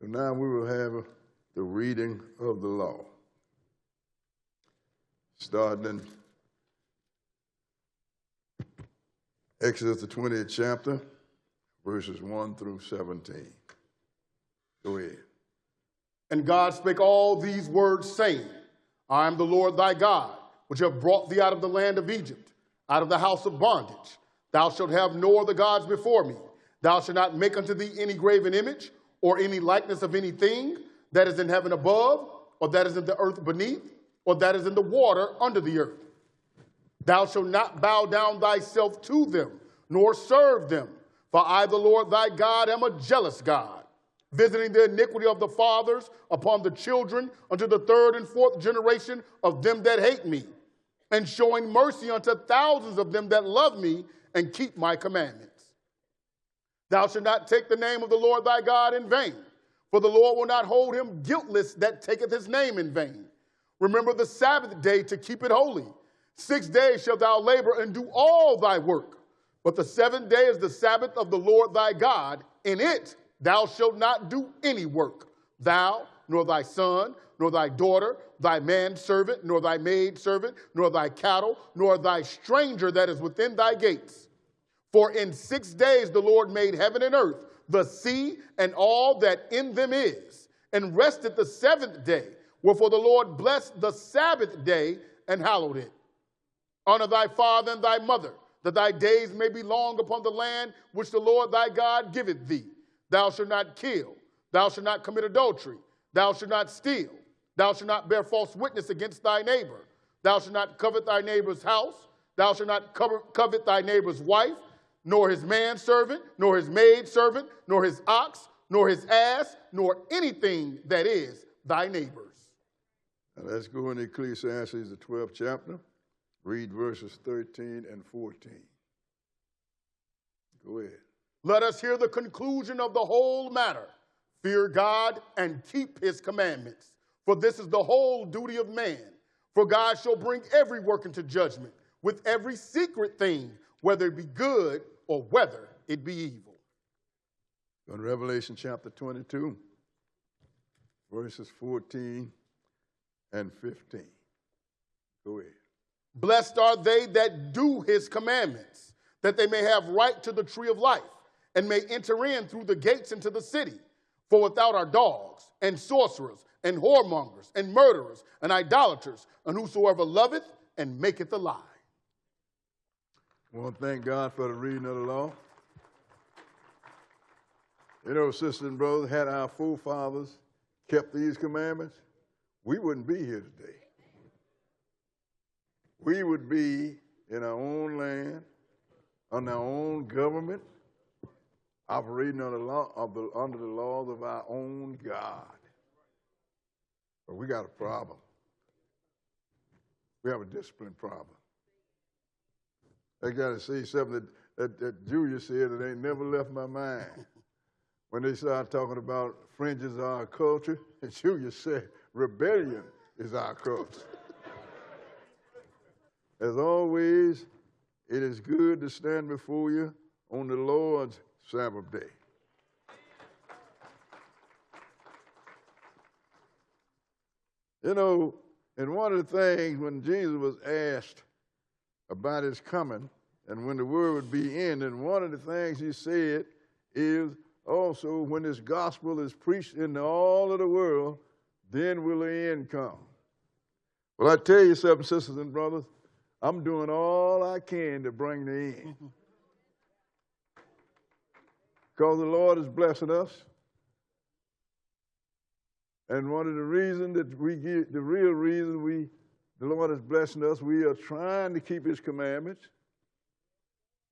And now we will have the reading of the law. Starting in Exodus the 20th chapter, verses 1 through 17. Go ahead. And God spake all these words, saying, I am the Lord thy God, which have brought thee out of the land of Egypt, out of the house of bondage. Thou shalt have no other gods before me. Thou shalt not make unto thee any graven image, or any likeness of anything that is in heaven above, or that is in the earth beneath, or that is in the water under the earth. Thou shalt not bow down thyself to them, nor serve them. For I, the Lord thy God, am a jealous God, visiting the iniquity of the fathers upon the children unto the third and fourth generation of them that hate me, and showing mercy unto thousands of them that love me and keep my commandments. Thou shalt not take the name of the Lord thy God in vain, for the Lord will not hold him guiltless that taketh his name in vain. Remember the Sabbath day to keep it holy. 6 days shalt thou labor and do all thy work. But the seventh day is the Sabbath of the Lord thy God. In it thou shalt not do any work, thou, nor thy son, nor thy daughter, thy manservant, nor thy maidservant, nor thy cattle, nor thy stranger that is within thy gates. For in 6 days the Lord made heaven and earth, the sea, and all that in them is, and rested the seventh day. Wherefore the Lord blessed the Sabbath day and hallowed it. Honor thy father and thy mother, that thy days may be long upon the land which the Lord thy God giveth thee. Thou shalt not kill. Thou shalt not commit adultery. Thou shalt not steal. Thou shalt not bear false witness against thy neighbor. Thou shalt not covet thy neighbor's house. Thou shalt not covet thy neighbor's wife, nor his manservant, nor his maidservant, nor his ox, nor his ass, nor anything that is thy neighbor's. Now let's go into Ecclesiastes, the 12th chapter. Read verses 13 and 14. Go ahead. Let us hear the conclusion of the whole matter. Fear God and keep his commandments, for this is the whole duty of man. For God shall bring every work into judgment, with every secret thing, whether it be good or whether it be evil. Go to Revelation chapter 22, verses 14 and 15. Go ahead. Blessed are they that do his commandments, that they may have right to the tree of life, and may enter in through the gates into the city. For without are dogs, and sorcerers, and whoremongers, and murderers, and idolaters, and whosoever loveth and maketh a lie. I want to thank God for the reading of the law. You know, sisters and brothers, had our forefathers kept these commandments, we wouldn't be here today. We would be in our own land, under our own government, operating under the laws of our own God. But we got a problem. We have a discipline problem. I got to say something that Julia said that ain't never left my mind. When they started talking about fringes are our culture, and Julia said rebellion is our culture. As always, it is good to stand before you on the Lord's Sabbath day. You know, and one of the things when Jesus was asked about his coming and when the world would be in, and one of the things he said is also when this gospel is preached into all of the world, then will the end come. Well, I tell you something, sisters and brothers, I'm doing all I can to bring the end. Because the Lord is blessing us. And one of the reasons that we get, the real reason the Lord is blessing us, we are trying to keep his commandments.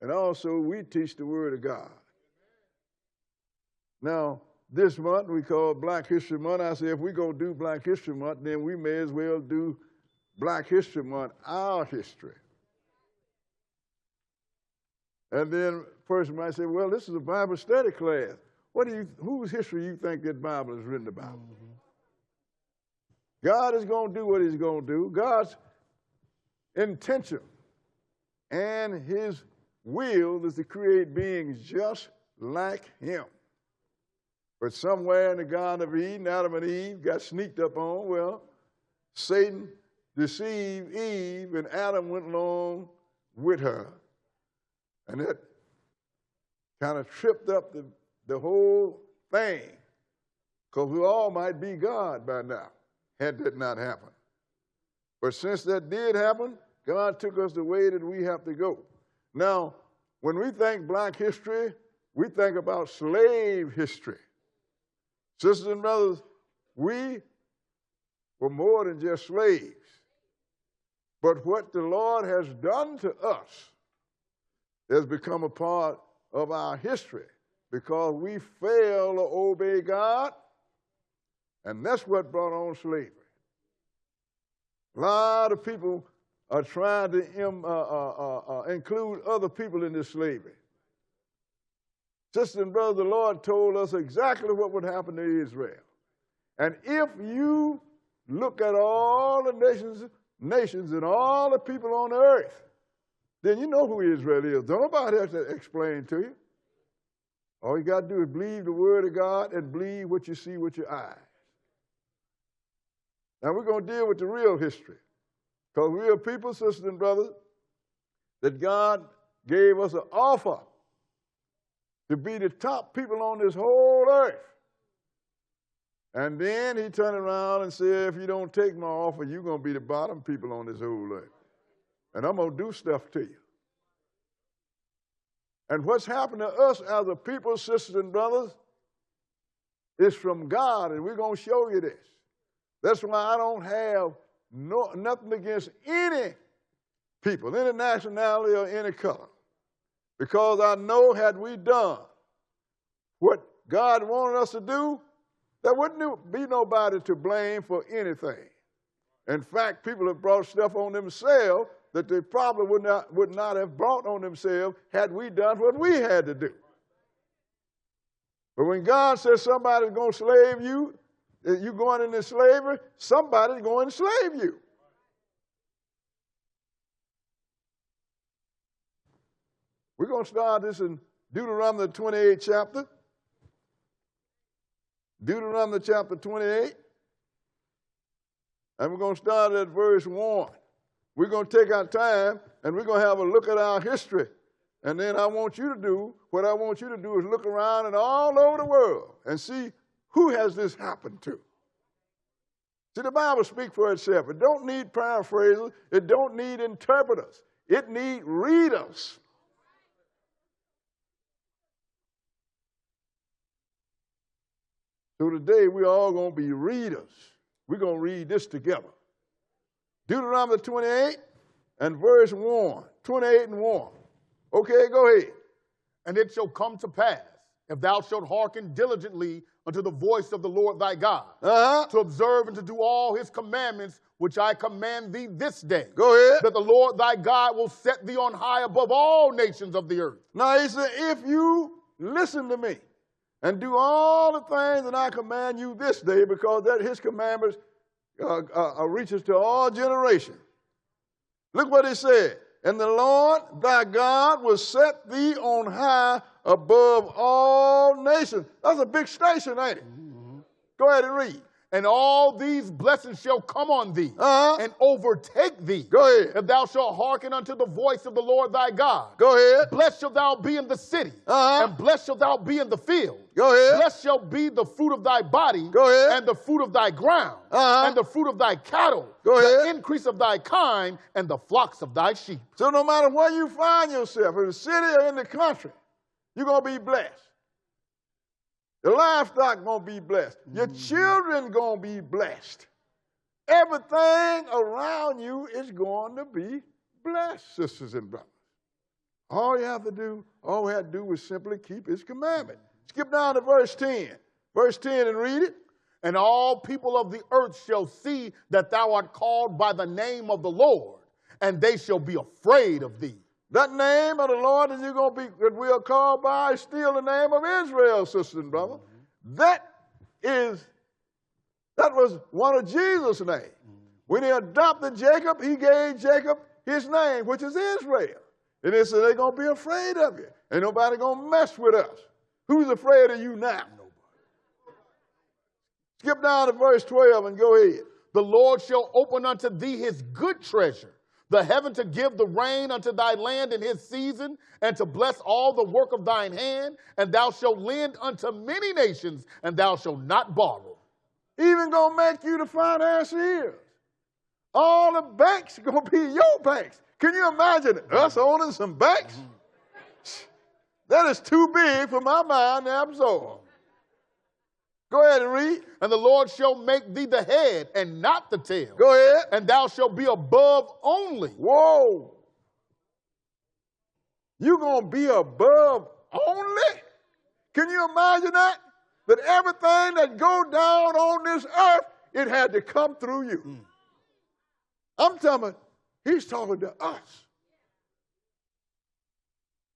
And also we teach the word of God. Now, this month we call Black History Month. I say if we're going to do Black History Month, then we may as well do Black History Month, our history. And then a person might say, well, this is a Bible study class. Whose history you think that Bible is written about? Mm-hmm. God is going to do what he's going to do. God's intention and his will is to create beings just like him. But somewhere in the Garden of Eden, Adam and Eve got sneaked up on. Well, Satan deceived Eve, and Adam went along with her. And that kind of tripped up the whole thing, because we all might be God by now, had that not happened. But since that did happen, God took us the way that we have to go. Now, when we think black history, we think about slave history. Sisters and brothers, we were more than just slaves. But what the Lord has done to us has become a part of our history because we failed to obey God, and that's what brought on slavery. A lot of people are trying to include other people in this slavery. Sisters and brothers, the Lord told us exactly what would happen to Israel. And if you look at all the nations and all the people on the earth, then you know who Israel is. Don't nobody have to explain to you. All you got to do is believe the word of God and believe what you see with your eyes. Now we're going to deal with the real history. Because we are people, sisters and brothers, that God gave us an offer to be the top people on this whole earth. And then he turned around and said, if you don't take my offer, you're going to be the bottom people on this whole earth. And I'm going to do stuff to you. And what's happened to us as a people, sisters and brothers, is from God, and we're going to show you this. That's why I don't have nothing against any people, any nationality or any color. Because I know had we done what God wanted us to do, there wouldn't be nobody to blame for anything. In fact, people have brought stuff on themselves that they probably would not have brought on themselves had we done what we had to do. But when God says somebody's going to slave you, you're going into slavery, somebody's going to enslave you. We're going to start this in Deuteronomy the 28th chapter. Deuteronomy chapter 28. And we're going to start at verse 1. We're going to take our time, and we're going to have a look at our history. And then what I want you to do is look around and all over the world and see who has this happened to. See, the Bible speaks for itself. It don't need paraphrasers. It don't need interpreters. It needs readers. So today we're all going to be readers. We're going to read this together. Deuteronomy 28 and verse 1. 28 and 1. Okay, go ahead. And it shall come to pass, if thou shalt hearken diligently unto the voice of the Lord thy God, to observe and to do all his commandments, which I command thee this day. Go ahead. That the Lord thy God will set thee on high above all nations of the earth. Now he said, if you listen to me and do all the things that I command you this day, because that his commandments reaches to all generations. Look what he said. And the Lord thy God will set thee on high above all nations. That's a big station, ain't it? Mm-hmm. Go ahead and read. And all these blessings shall come on thee and overtake thee. Go ahead. If thou shalt hearken unto the voice of the Lord thy God. Go ahead. Blessed shalt thou be in the city, and blessed shalt thou be in the field. Go ahead. Blessed shall be the fruit of thy body, go ahead, and the fruit of thy ground, and the fruit of thy cattle, go ahead, the increase of thy kind, and the flocks of thy sheep. So no matter where you find yourself, in the city or in the country, you're going to be blessed. Your livestock going to be blessed. Your children going to be blessed. Everything around you is going to be blessed, sisters and brothers. All we have to do is simply keep his commandment. Skip down to verse 10. Verse 10 and read it. And all people of the earth shall see that thou art called by the name of the Lord, and they shall be afraid of thee. That name of the Lord that we are called by is still the name of Israel, sisters and brothers. That was one of Jesus' names. When he adopted Jacob, he gave Jacob his name, which is Israel. And he said, they're going to be afraid of you. Ain't nobody going to mess with us. Who's afraid of you now? Skip down to verse 12 and go ahead. The Lord shall open unto thee his good treasure, the heaven to give the rain unto thy land in his season, and to bless all the work of thine hand, and thou shalt lend unto many nations, and thou shalt not borrow. Even gonna make you the financiers. All the banks are gonna be your banks. Can you imagine us owning some banks? That is too big for my mind to absorb. Go ahead and read. And the Lord shall make thee the head and not the tail. Go ahead. And thou shalt be above only. Whoa. You're going to be above only? Can you imagine that? That everything that go down on this earth, it had to come through you. I'm telling you, he's talking to us.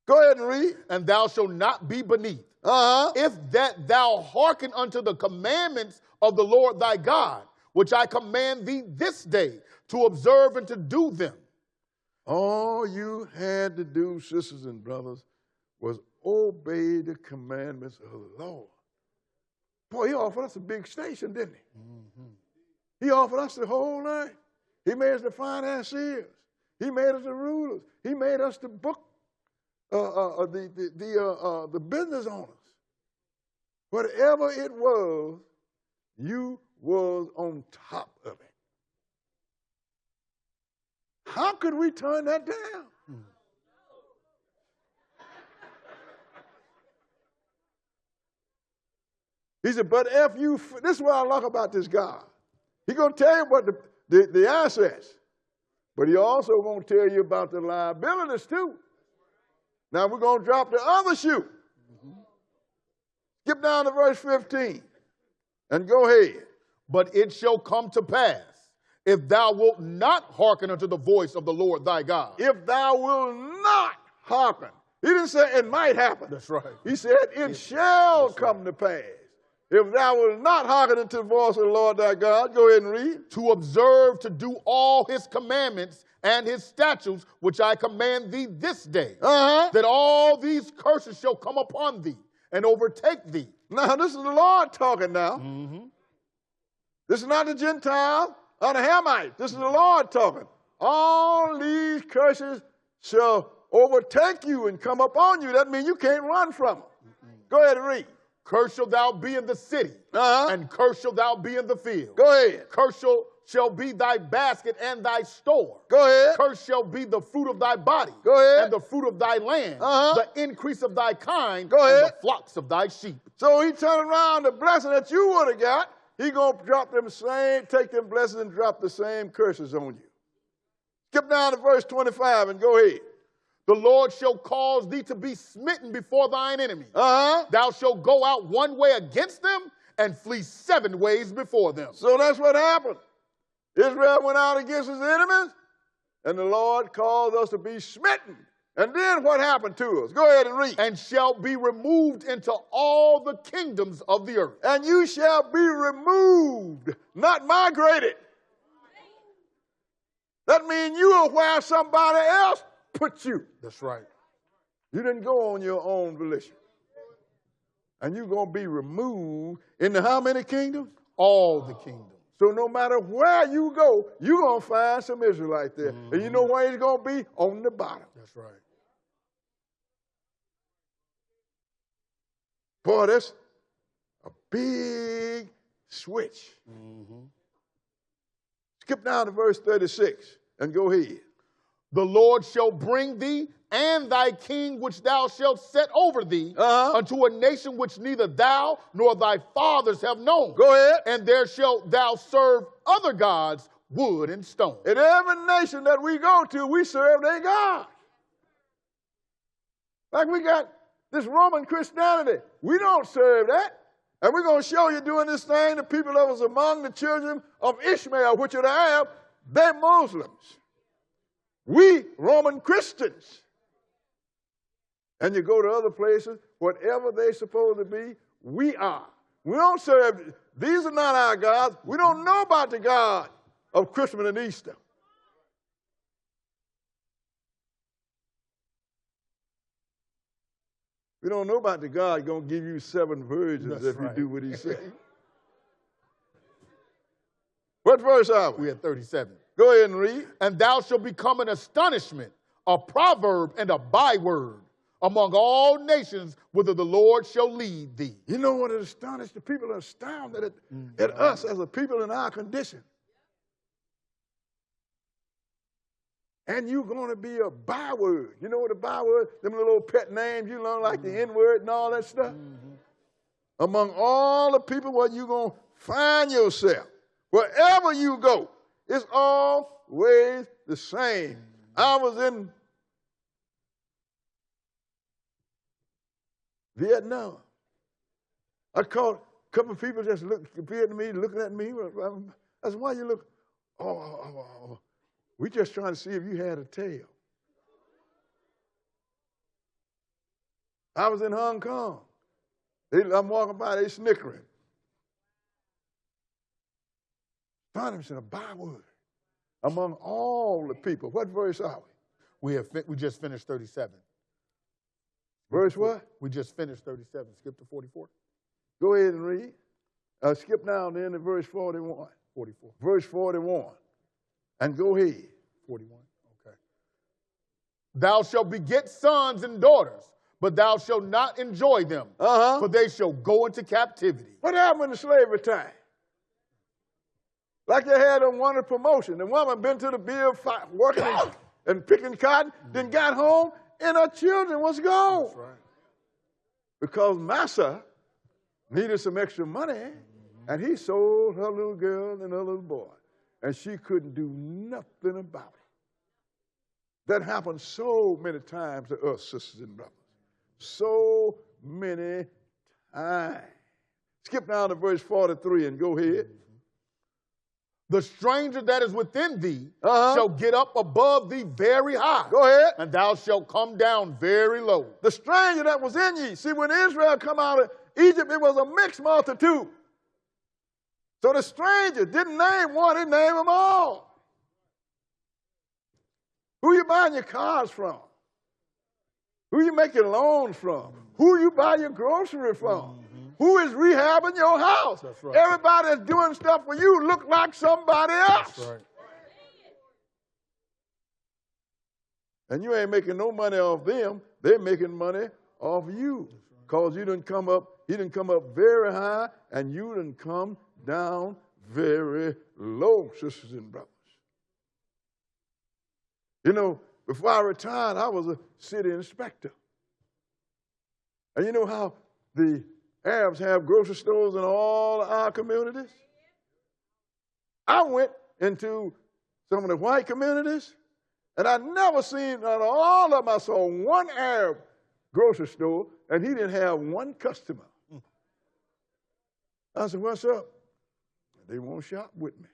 Go ahead and read. And thou shalt not be beneath. If that thou hearken unto the commandments of the Lord thy God, which I command thee this day, to observe and to do them. All you had to do, sisters and brothers, was obey the commandments of the Lord. Boy, he offered us a big station, didn't he? He offered us the whole line. He made us the financiers. He made us the rulers. He made us the book. The business owners. Whatever it was, you was on top of it. How could we turn that down? He said, but if you, this is what I like about this God. He's going to tell you what the assets, but he also going to tell you about the liabilities too. Now we're going to drop the other shoe. Skip down to verse 15 and go ahead. But it shall come to pass, if thou wilt not hearken unto the voice of the Lord thy God. If thou wilt not hearken. He didn't say it might happen. That's right. He said it shall come to pass. If thou wilt not hearken unto the voice of the Lord thy God, go ahead and read. To observe to do all his commandments and his statutes, which I command thee this day, that all these curses shall come upon thee and overtake thee. Now, this is the Lord talking now. This is not the Gentile or the Hamite. This is the Lord talking. All these curses shall overtake you and come upon you. That means you can't run from them. Go ahead and read. Cursed shall thou be in the city, and cursed shall thou be in the field. Go ahead. Cursed shall be thy basket and thy store. Go ahead. Cursed shall be the fruit of thy body. Go ahead. And the fruit of thy land, the increase of thy kind, Go ahead. and the flocks of thy sheep. So he turned around the blessing that you would have got. He going to drop them same, take them blessings and drop the same curses on you. Skip down to verse 25 and go ahead. The Lord shall cause thee to be smitten before thine enemies. Thou shalt go out one way against them and flee 7 ways before them. So that's what happened. Israel went out against his enemies, and the Lord caused us to be smitten. And then what happened to us? Go ahead and read. And shall be removed into all the kingdoms of the earth. And you shall be removed, not migrated. That means you are where somebody else put you. That's right. You didn't go on your own volition. And you're going to be removed into how many kingdoms? All the kingdoms. So no matter where you go, you're going to find some Israelites there. And you know where he's going to be? On the bottom. That's right. Boy, that's a big switch. Skip down to verse 36 and go ahead. The Lord shall bring thee and thy king which thou shalt set over thee unto a nation which neither thou nor thy fathers have known. Go ahead. And there shalt thou serve other gods, wood and stone. In every nation that we go to, we serve their God. Like we got this Roman Christianity. We don't serve that. And we're going to show you doing this thing, the people that was among the children of Ishmael, which are the Arab, they're Muslims. We Roman Christians. And you go to other places, whatever they're supposed to be, we are. We don't serve, these are not our gods. We don't know about the God of Christmas and Easter. We don't know about the God going to give you 7 virgins if you do what he said. What verse are we? We at 37. Go ahead and read. And thou shalt become an astonishment, a proverb, and a byword among all nations, whither the Lord shall lead thee. You know what is astonished? The people are astounded at us as a people in our condition. And you're going to be a byword. You know what a byword? Them little pet names you learn, like the N-word and all that stuff. Among all the people where you're going to find yourself. Wherever you go, it's always the same. I was in Vietnam. I caught a couple of people just looking at me. I said, why you look? We just trying to see if you had a tail. I was in Hong Kong. I'm walking by, they snickering. Astonishment, a byword among all the people. What verse are we? We just finished 37. Verse what? We just finished 37. Skip to 44. Go ahead and read. Skip down then to verse 41. 44. Verse 41. And go ahead. 41. Okay. Thou shalt beget sons and daughters, but thou shalt not enjoy them, for they shall go into captivity. What happened in the slavery time? Like they had them wanted promotion. The woman been to the field working and picking cotton, then got home, and her children was gone. That's right. Because massa needed some extra money, and he sold her little girl and her little boy. And she couldn't do nothing about it. That happened so many times to us, sisters and brothers. So many times. Skip down to verse 43 and go ahead. The stranger that is within thee shall get up above thee very high. Go ahead. And thou shalt come down very low. The stranger that was in ye. See, when Israel come out of Egypt, it was a mixed multitude. So the stranger didn't name one, he named them all. Who you buying your cars from? Who you making loans from? Who you buy your grocery from? Who is rehabbing your house? That's right. Everybody that's doing stuff for you look like somebody else. That's right. And you ain't making no money off them. They're making money off you. Because you didn't come up, he didn't come up very high, and you didn't come down very low, sisters and brothers. You know, before I retired, I was a city inspector. And you know how the Arabs have grocery stores in all our communities? I went into some of the white communities, and I never seen, out of all of them, I saw one Arab grocery store, and he didn't have one customer. I said, what's up? They won't shop with me.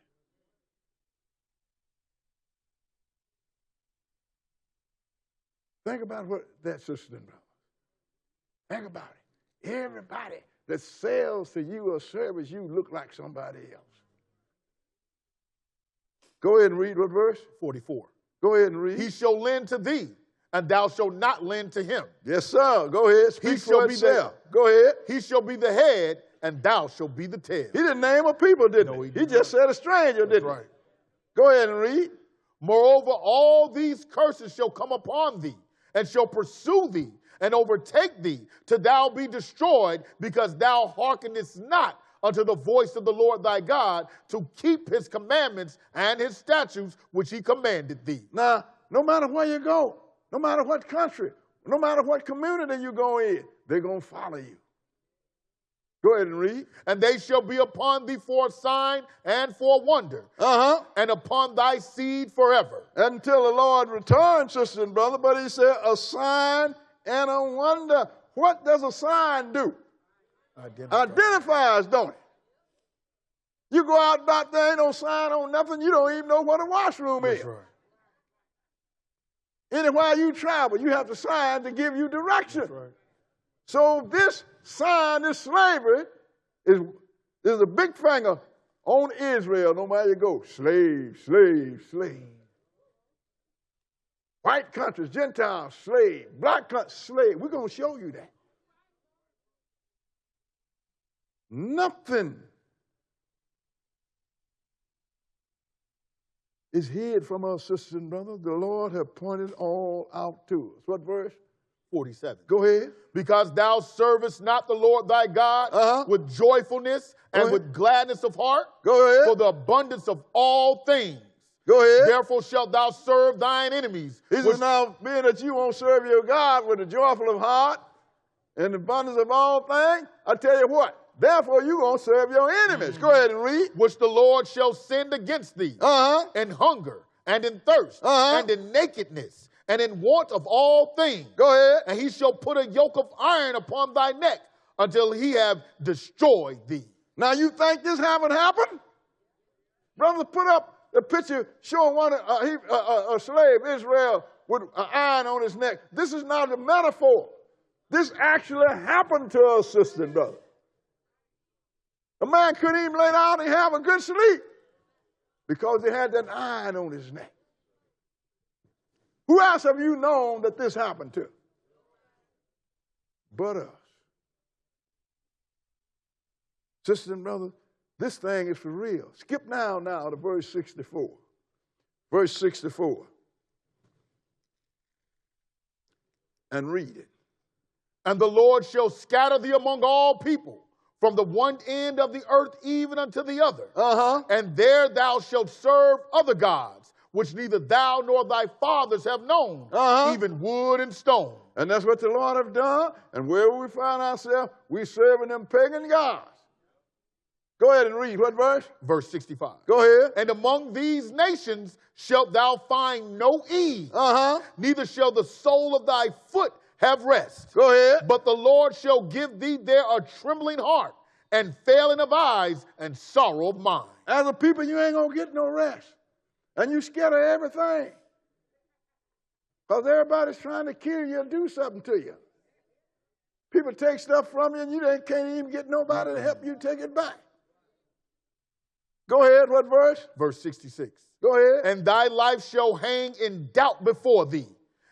Think about what that sister and brother. Think about it. Everybody that sells to you or serves you look like somebody else. Go ahead and read what verse? 44. Go ahead and read. He shall lend to thee, and thou shalt not lend to him. Yes, sir. Go ahead. Speak for itself. Go ahead. He shall be the head, and thou shalt be the tail. He didn't name a people, did he? He just said a stranger, didn't he? Right. Go ahead and read. Moreover, all these curses shall come upon thee, and shall pursue thee, and overtake thee, till thou be destroyed, because thou hearkenest not unto the voice of the Lord thy God, to keep his commandments and his statutes which he commanded thee. Now, no matter where you go, no matter what country, no matter what community you go in, they're going to follow you. Go ahead and read. And they shall be upon thee for a sign and for a wonder, and upon thy seed forever. Until the Lord returns, sister and brother, but he said a sign and a wonder. What does a sign do? Identifies, don't it? You go out about there, ain't no sign on nothing, you don't even know what a washroom is. Right. Anywhere you travel, you have the sign to give you direction. Right. So this sign, this slavery, is a big finger on Israel, no matter you go. Slave, slave, slave. White countries, Gentiles, slave. Black countries, slave. We're going to show you that. Nothing is hid from us, sisters and brothers. The Lord have pointed all out to us. What verse? 47. Go ahead. Because thou servest not the Lord thy God with joyfulness and with gladness of heart. Go ahead. For the abundance of all things. Go ahead. Therefore shalt thou serve thine enemies. He says, now, being that you won't serve your God with a joyful of heart and abundance of all things, I tell you what, therefore you're going to serve your enemies. Go ahead and read. Which the Lord shall send against thee in hunger and in thirst and in nakedness and in want of all things. Go ahead. And he shall put a yoke of iron upon thy neck until he have destroyed thee. Now you think this haven't happened? Brothers, put up the picture showing a slave, Israel, with an iron on his neck. This is not a metaphor. This actually happened to us, sisters and brothers. A man couldn't even lay down and have a good sleep because he had that iron on his neck. Who else have you known that this happened to? But us. Sisters and brothers, this thing is for real. Skip now to verse 64. Verse 64. And read it. And the Lord shall scatter thee among all people, from the one end of the earth even unto the other. And there thou shalt serve other gods, which neither thou nor thy fathers have known, even wood and stone. And that's what the Lord have done. And wherever we find ourselves, we serving them pagan gods. Go ahead and read. What verse? Verse 65. Go ahead. And among these nations shalt thou find no ease, neither shall the sole of thy foot have rest. Go ahead. But the Lord shall give thee there a trembling heart, and failing of eyes, and sorrow of mind. As a people, you ain't going to get no rest. And you scared of everything. Because everybody's trying to kill you or do something to you. People take stuff from you, and you can't even get nobody to help you take it back. Go ahead, what verse? Verse 66. Go ahead. And thy life shall hang in doubt before thee,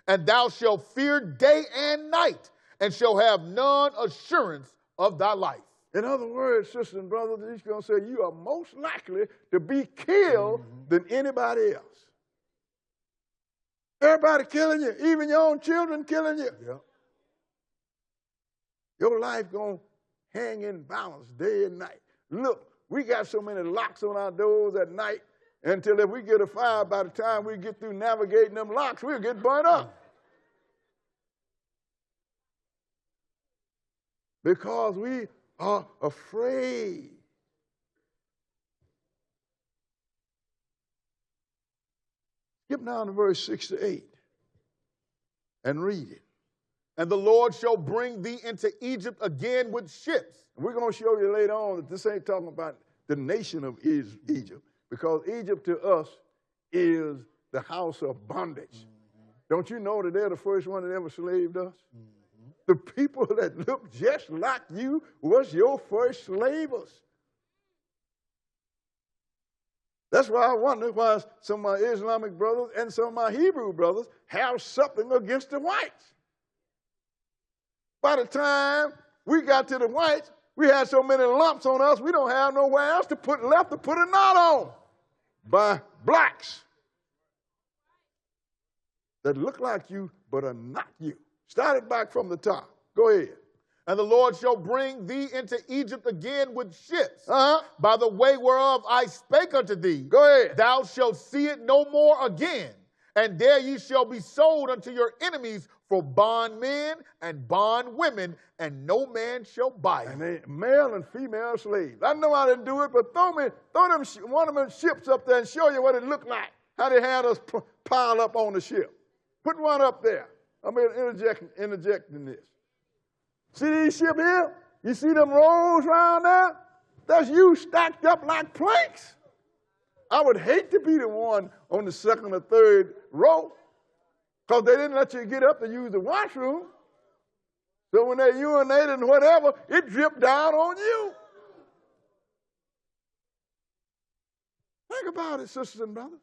and thou shalt fear day and night, and shall have none assurance of thy life. In other words, sisters and brothers, he's going to say you are most likely to be killed than anybody else. Everybody killing you, even your own children killing you. Yeah. Your life going to hang in balance day and night. Look, we got so many locks on our doors at night until if we get a fire, by the time we get through navigating them locks, we'll get burnt up. Because we are afraid. Skip down to verse 6 to 8 and read it. And the Lord shall bring thee into Egypt again with ships. We're going to show you later on that this ain't talking about the nation of Egypt, because Egypt to us is the house of bondage. Don't you know that they're the first one that ever slaved us? The people that look just like you was your first slavers. That's why I wonder why some of my Islamic brothers and some of my Hebrew brothers have something against the whites. By the time we got to the whites, we had so many lumps on us, we don't have nowhere else to put left to put a knot on. By blacks that look like you but are not you. Start it back from the top. Go ahead. And the Lord shall bring thee into Egypt again with ships, by the way whereof I spake unto thee. Go ahead. Thou shalt see it no more again. And there ye shall be sold unto your enemies for bondmen and bondwomen, and no man shall buy it. And they male and female slaves. I know I didn't do it, but throw one of them ships up there and show you what it looked like. How they had us piled up on the ship. Put one up there. I'm interjecting this. See these ships here? You see them rows around there? That's you stacked up like planks. I would hate to be the one on the second or third row, because they didn't let you get up to use the washroom. So when they urinated and whatever, it dripped down on you. Think about it, sisters and brothers.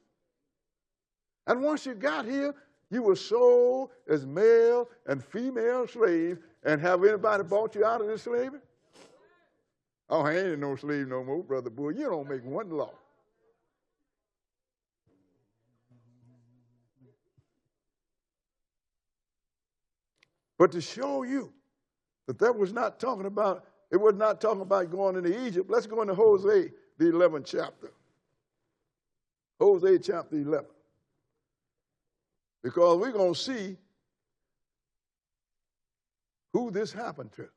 And once you got here, you were sold as male and female slaves. And have anybody bought you out of this slavery? Oh, I ain't no slave no more, Brother Boy. You don't make one law. But to show you that was not talking about, it was not talking about going into Egypt. Let's go into Hosea, the 11th chapter. Hosea chapter 11. Because we're going to see who this happened to.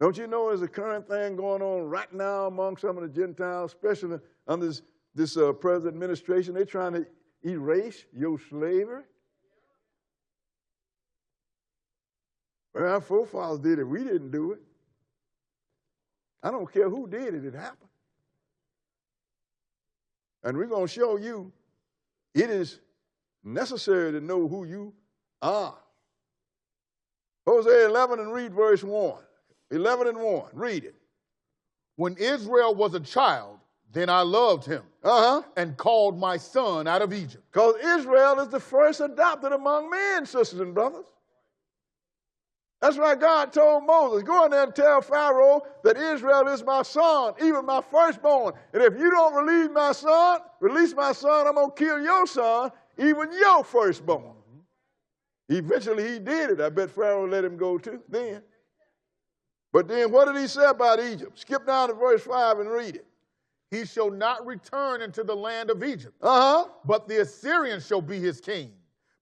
Don't you know there's a current thing going on right now among some of the Gentiles, especially under this present administration? They're trying to erase your slavery. Well, our forefathers did it. We didn't do it. I don't care who did it. It happened. And we're going to show you it is necessary to know who you are. Hosea 11 and read verse 1. 11 and 1. Read it. When Israel was a child, then I loved him and called my son out of Egypt. Because Israel is the first adopted among men, sisters and brothers. That's why God told Moses, go in there and tell Pharaoh that Israel is my son, even my firstborn. And if you don't release my son, I'm going to kill your son, even your firstborn. Eventually he did it. I bet Pharaoh let him go too then. But then what did he say about Egypt? Skip down to verse 5 and read it. He shall not return into the land of Egypt, but the Assyrians shall be his king,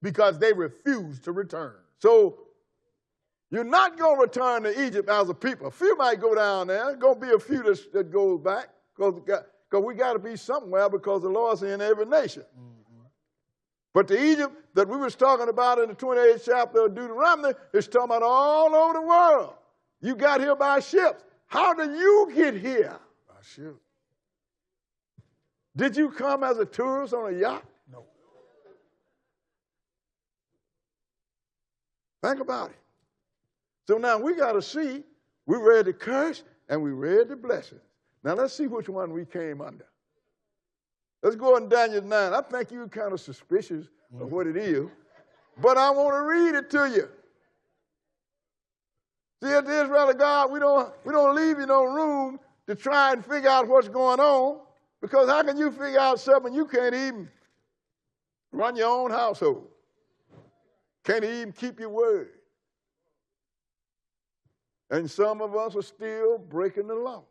because they refuse to return. So you're not going to return to Egypt as a people. A few might go down there. There's going to be a few that goes back, because we got to be somewhere, because the Lord's in every nation. But the Egypt that we was talking about in the 28th chapter of Deuteronomy is talking about all over the world. You got here by ships. How did you get here? By ship. Did you come as a tourist on a yacht? No. Think about it. So now we got to see, we read the curse and we read the blessing. Now let's see which one we came under. Let's go in Daniel 9. I think you're kind of suspicious of what it is, but I want to read it to you. See, at the Israel of God, we don't leave you no room to try and figure out what's going on, because how can you figure out something you can't even run your own household? Can't even keep your word. And some of us are still breaking the law.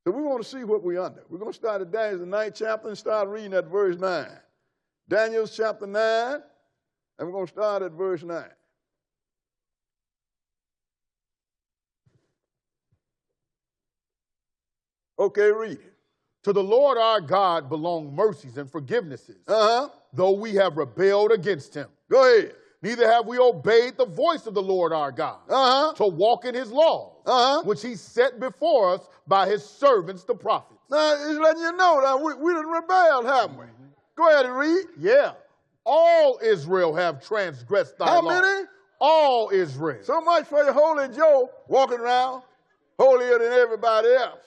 So we want to see what we're under. We're going to start at Daniel, the 9th chapter, and start reading at verse 9. Daniel chapter 9, and we're going to start at verse 9. Okay, read it. To the Lord our God belong mercies and forgivenesses, though we have rebelled against him. Go ahead. Neither have we obeyed the voice of the Lord our God to walk in his laws, which he set before us by his servants, the prophets. Now, he's letting you know that we done rebelled, haven't we? Go ahead and read. Yeah. All Israel have transgressed thy law. How many? All Israel. So much for your holy Joe walking around holier than everybody else.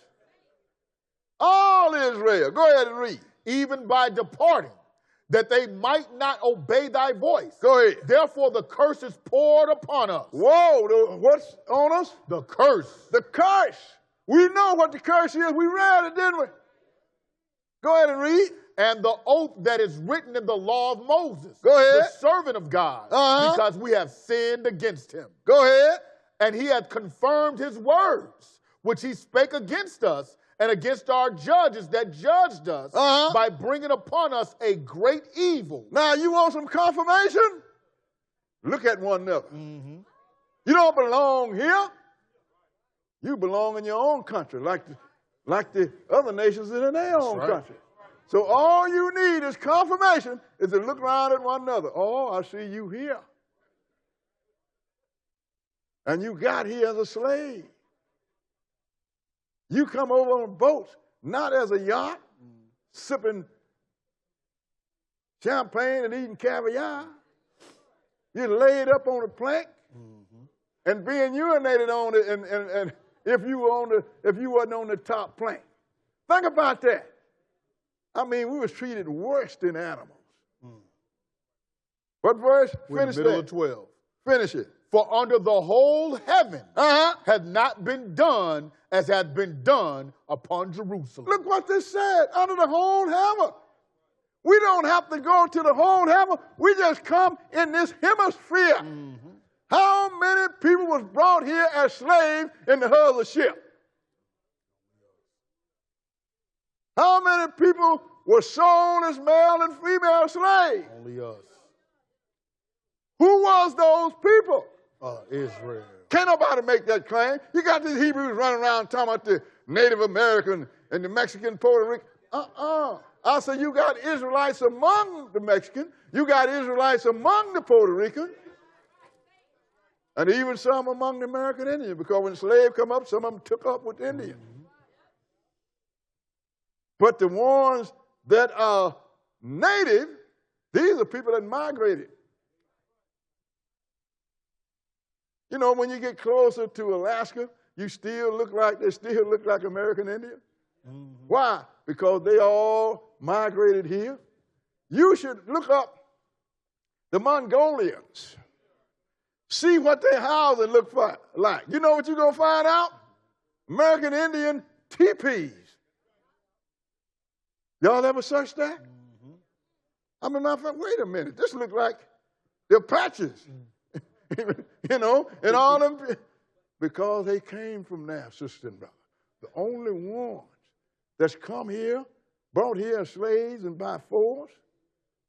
All Israel. Go ahead and read. Even by departing, that they might not obey thy voice. Go ahead. Therefore the curse is poured upon us. Whoa, what's on us? The curse. The curse. We know what the curse is. We read it, didn't we? Go ahead and read. And the oath that is written in the law of Moses, go ahead, the servant of God, because we have sinned against him. Go ahead. And he hath confirmed his words, which he spake against us, and against our judges that judged us, by bringing upon us a great evil. Now, you want some confirmation? Look at one another. You don't belong here. You belong in your own country, like the other nations in their own country. So all you need is confirmation, is to look around at one another. Oh, I see you here. And you got here as a slave. You come over on boats, not as a yacht, sipping champagne and eating caviar. You're laid up on a plank and being urinated on it, and if you wasn't on the top plank. Think about that. I mean, we was treated worse than animals. What verse? Finish that. Middle of 12. Finish it. For under the whole heaven hath not been done as hath been done upon Jerusalem. Look what this said, under the whole heaven. We don't have to go to the whole heaven. We just come in this hemisphere. Mm-hmm. How many people was brought here as slaves in the hull of the ship? How many people were sold as male and female slaves? Only us. Who was those people? Israel. Can't nobody make that claim. You got these Hebrews running around talking about the Native American and the Mexican, Puerto Rican. I said you got Israelites among the Mexicans. You got Israelites among the Puerto Ricans. And even some among the American Indians, because when slaves come up, some of them took up with the Indians. Mm-hmm. But the ones that are native, these are people that migrated. You know, when you get closer to Alaska, they still look like American Indians. Mm-hmm. Why? Because they all migrated here. You should look up the Mongolians. See what their houses look like. You know what you're going to find out? American Indian teepees. Y'all ever searched that? Mm-hmm. I mean, I thought, wait a minute, this looks like the Apaches. You know, and all them, because they came from there, sister and brother. The only ones that's come here, brought here as slaves and by force,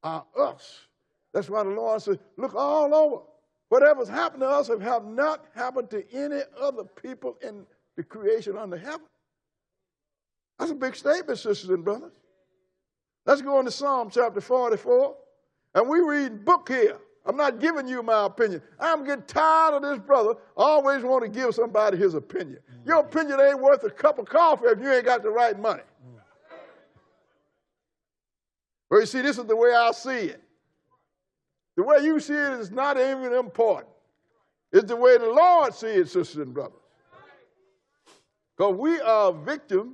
are us. That's why the Lord said, look all over. Whatever's happened to us have not happened to any other people in the creation under heaven. That's a big statement, sisters and brothers. Let's go into Psalm chapter 44. And we read book here. I'm not giving you my opinion. I'm getting tired of this brother. I always want to give somebody his opinion. Mm-hmm. Your opinion ain't worth a cup of coffee if you ain't got the right money. Mm-hmm. Well, you see, this is the way I see it. The way you see it is not even important. It's the way the Lord sees it, sisters and brothers. Because we are a victim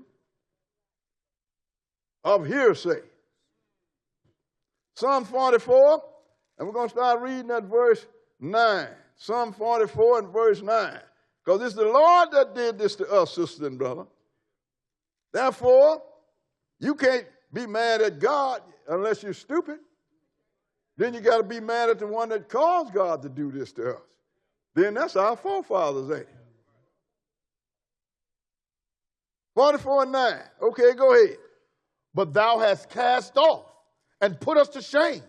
of hearsay. Psalm 44, and we're going to start reading at verse 9. Psalm 44 and verse 9. Because it's the Lord that did this to us, sister and brother. Therefore, you can't be mad at God unless you're stupid. Then you got to be mad at the one that caused God to do this to us. Then that's our forefathers, ain't it? 44 and 9. Okay, go ahead. But thou hast cast off and put us to shame,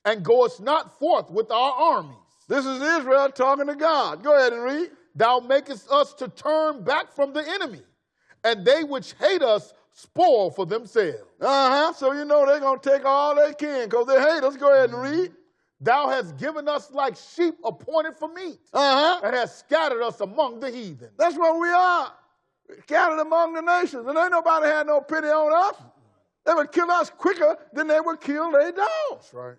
and goest not forth with our armies. This is Israel talking to God. Go ahead and read. Thou makest us to turn back from the enemy, and they which hate us spoil for themselves. So you know they're going to take all they can because they hate us. Go ahead and read. Thou hast given us like sheep appointed for meat, and hast scattered us among the heathen. That's what we are. Scattered among the nations. And ain't nobody had no pity on us. They would kill us quicker than they would kill their dogs. That's right.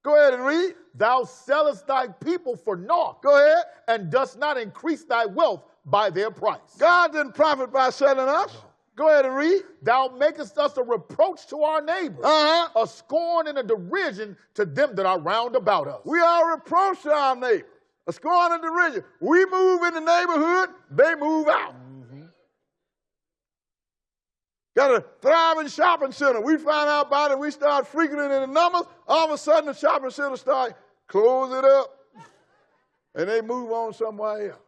Go ahead and read. Thou sellest thy people for naught. Go ahead. And dost not increase thy wealth by their price. God didn't profit by selling us. No. Go ahead and read. Thou makest us a reproach to our neighbors, a scorn and a derision to them that are round about us. We are a reproach to our neighbors, a scorn and derision. We move in the neighborhood, they move out. Got a thriving shopping center. We find out about it. We start frequenting in the numbers. All of a sudden, the shopping center start closing up, and they move on somewhere else.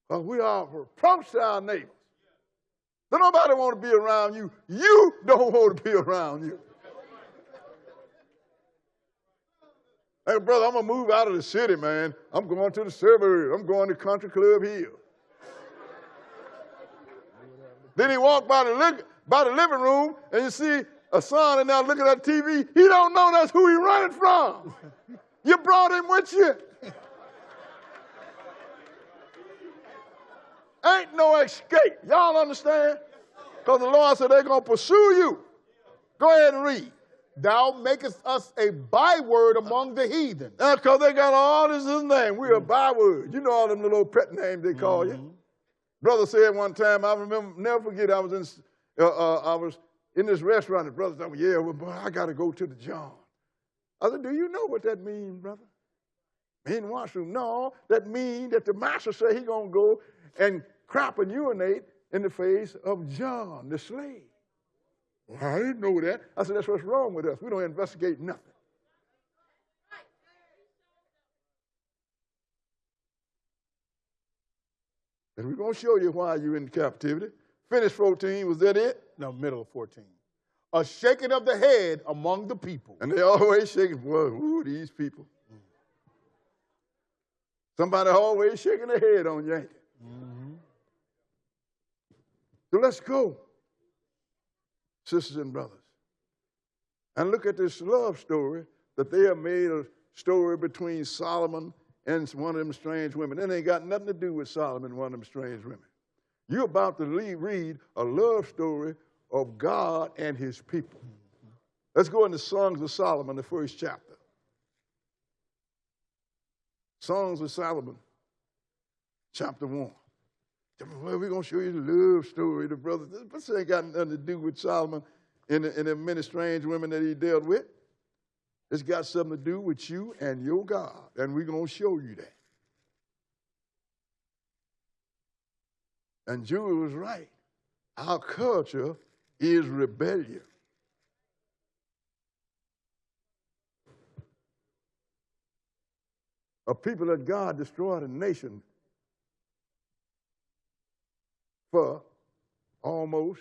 Because we are a reproach to our neighbors. Don't nobody want to be around you. You don't want to be around you. Hey, brother, I'm going to move out of the city, man. I'm going to the suburbs. I'm going to Country Club Hill. Then he walked by the living room, and you see a son in there looking at TV. He don't know that's who he running from. You brought him with you. Ain't no escape. Y'all understand? Because the Lord said they're going to pursue you. Go ahead and read. Thou makest us a byword among the heathen. Because they got all this his name. We're a byword. You know all them little pet names they call you. Brother said one time, I remember, never forget, I was in this restaurant. The brother said, yeah, well, boy, I got to go to the John. I said, do you know what that means, brother? In the washroom. No, that means that the master said he's going to go and crap and urinate in the face of John, the slave. Well, I didn't know that. I said, that's what's wrong with us. We don't investigate nothing. And we're going to show you why you're in captivity. Finish 14. Was that it? No, middle of 14. A shaking of the head among the people. And they always shaking. Boy, ooh, these people. Somebody always shaking their head on you, ain't it? Mm-hmm. So let's go, sisters and brothers, and look at this love story that they have made a story between Solomon and one of them strange women. It ain't got nothing to do with Solomon and one of them strange women. You're about to read a love story of God and his people. Let's go into Songs of Solomon, the first chapter. Songs of Solomon, chapter 1. Well, we're going to show you the love story of the brothers. This ain't got nothing to do with Solomon and the many strange women that he dealt with. It's got something to do with you and your God, and we're going to show you that. And Judah was right. Our culture is rebellion. A people that God destroyed a nation for almost,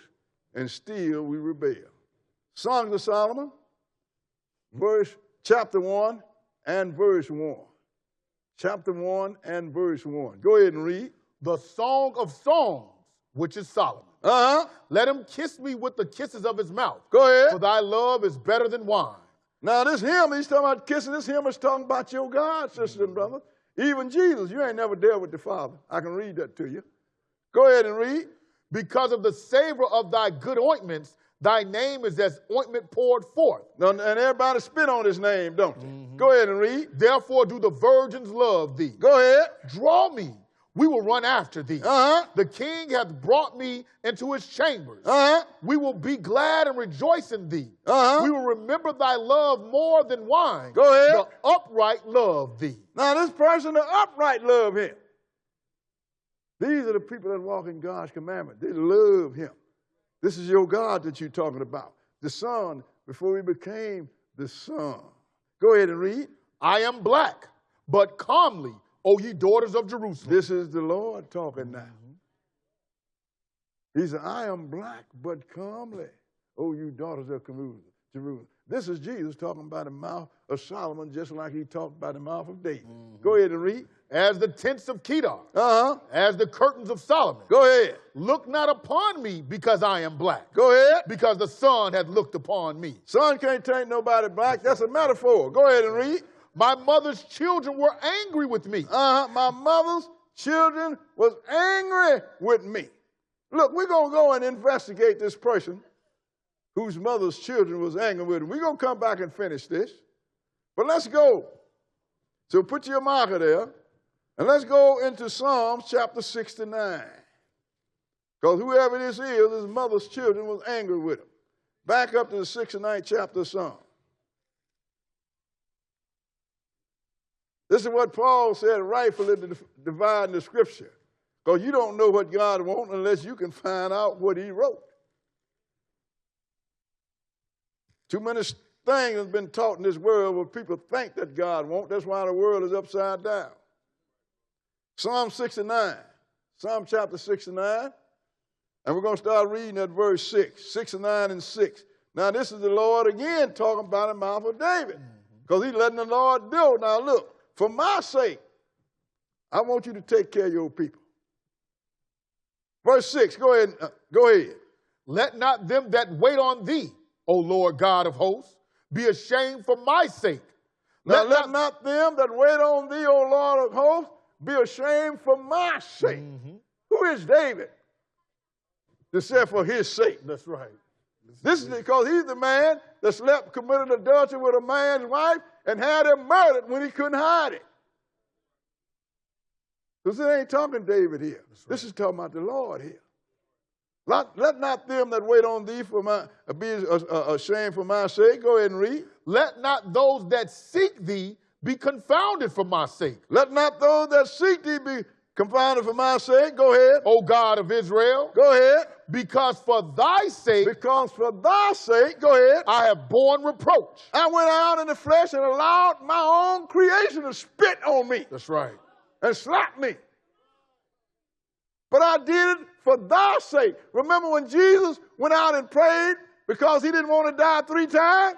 and still we rebel. Songs of Solomon, chapter 1 and verse 1. Chapter 1 and verse 1. Go ahead and read. The Song of Songs, which is Solomon. Uh-huh. Let him kiss me with the kisses of his mouth. Go ahead. For thy love is better than wine. Now this hymn, he's talking about kissing. This hymn is talking about your God, sisters and brothers. Even Jesus, you ain't never dealt with the Father. I can read that to you. Go ahead and read. Because of the savor of thy good ointments, thy name is as ointment poured forth. Now, and everybody spit on his name, don't they? Mm-hmm. Go ahead and read. Therefore do the virgins love thee. Go ahead. Draw me. We will run after thee. Uh-huh. The king hath brought me into his chambers. Uh-huh. We will be glad and rejoice in thee. Uh-huh. We will remember thy love more than wine. Go ahead. The upright love thee. Now this person, the upright, love him. These are the people that walk in God's commandment. They love him. This is your God that you're talking about. The Son, before he became the Son. Go ahead and read. I am black, but calmly, O ye daughters of Jerusalem. This is the Lord talking now. Mm-hmm. He said, I am black, but calmly, O you daughters of Jerusalem. This is Jesus talking by the mouth of Solomon, just like he talked by the mouth of David. Mm-hmm. Go ahead and read. As the tents of Kedar, as the curtains of Solomon. Go ahead. Look not upon me because I am black. Go ahead. Because the sun hath looked upon me. Sun can't take nobody black. That's a metaphor. Go ahead and read. My mother's children were angry with me. My mother's children was angry with me. Look, we're going to go and investigate this person whose mother's children was angry with him. We're going to come back and finish this. But let's go. So put your marker there. And let's go into Psalms chapter 69. Because whoever this is, his mother's children was angry with him. Back up to the 69th chapter of Psalms. This is what Paul said, rightfully dividing the scripture. Because you don't know what God wants unless you can find out what he wrote. Too many things have been taught in this world where people think that God wants. That's why the world is upside down. Psalm 69, Psalm chapter 69, and we're going to start reading at verse 6, 69 and 6. Now this is the Lord again talking about the mouth of David, because he's letting the Lord do. Now look, for my sake, I want you to take care of your people. Verse 6, go ahead. Let not them that wait on thee, O Lord God of hosts, be ashamed for my sake. Now let not them that wait on thee, O Lord of hosts, be ashamed for my sake. Mm-hmm. Who is David? To say for his sake. That's right. This is because he's the man that committed adultery with a man's wife and had him murdered when he couldn't hide it. Because it ain't talking David here. Right. This is talking about the Lord here. Let not them that wait on thee be ashamed for my sake. Go ahead and read. Let not those that seek thee be confounded for my sake. Let not those that seek thee be Confounded for my sake. Go ahead. O God of Israel. Go ahead. Because for thy sake. Because for thy sake. Go ahead. I have borne reproach. I went out in the flesh and allowed my own creation to spit on me. That's right. And slap me. But I did it for thy sake. Remember when Jesus went out and prayed because he didn't want to die 3 times?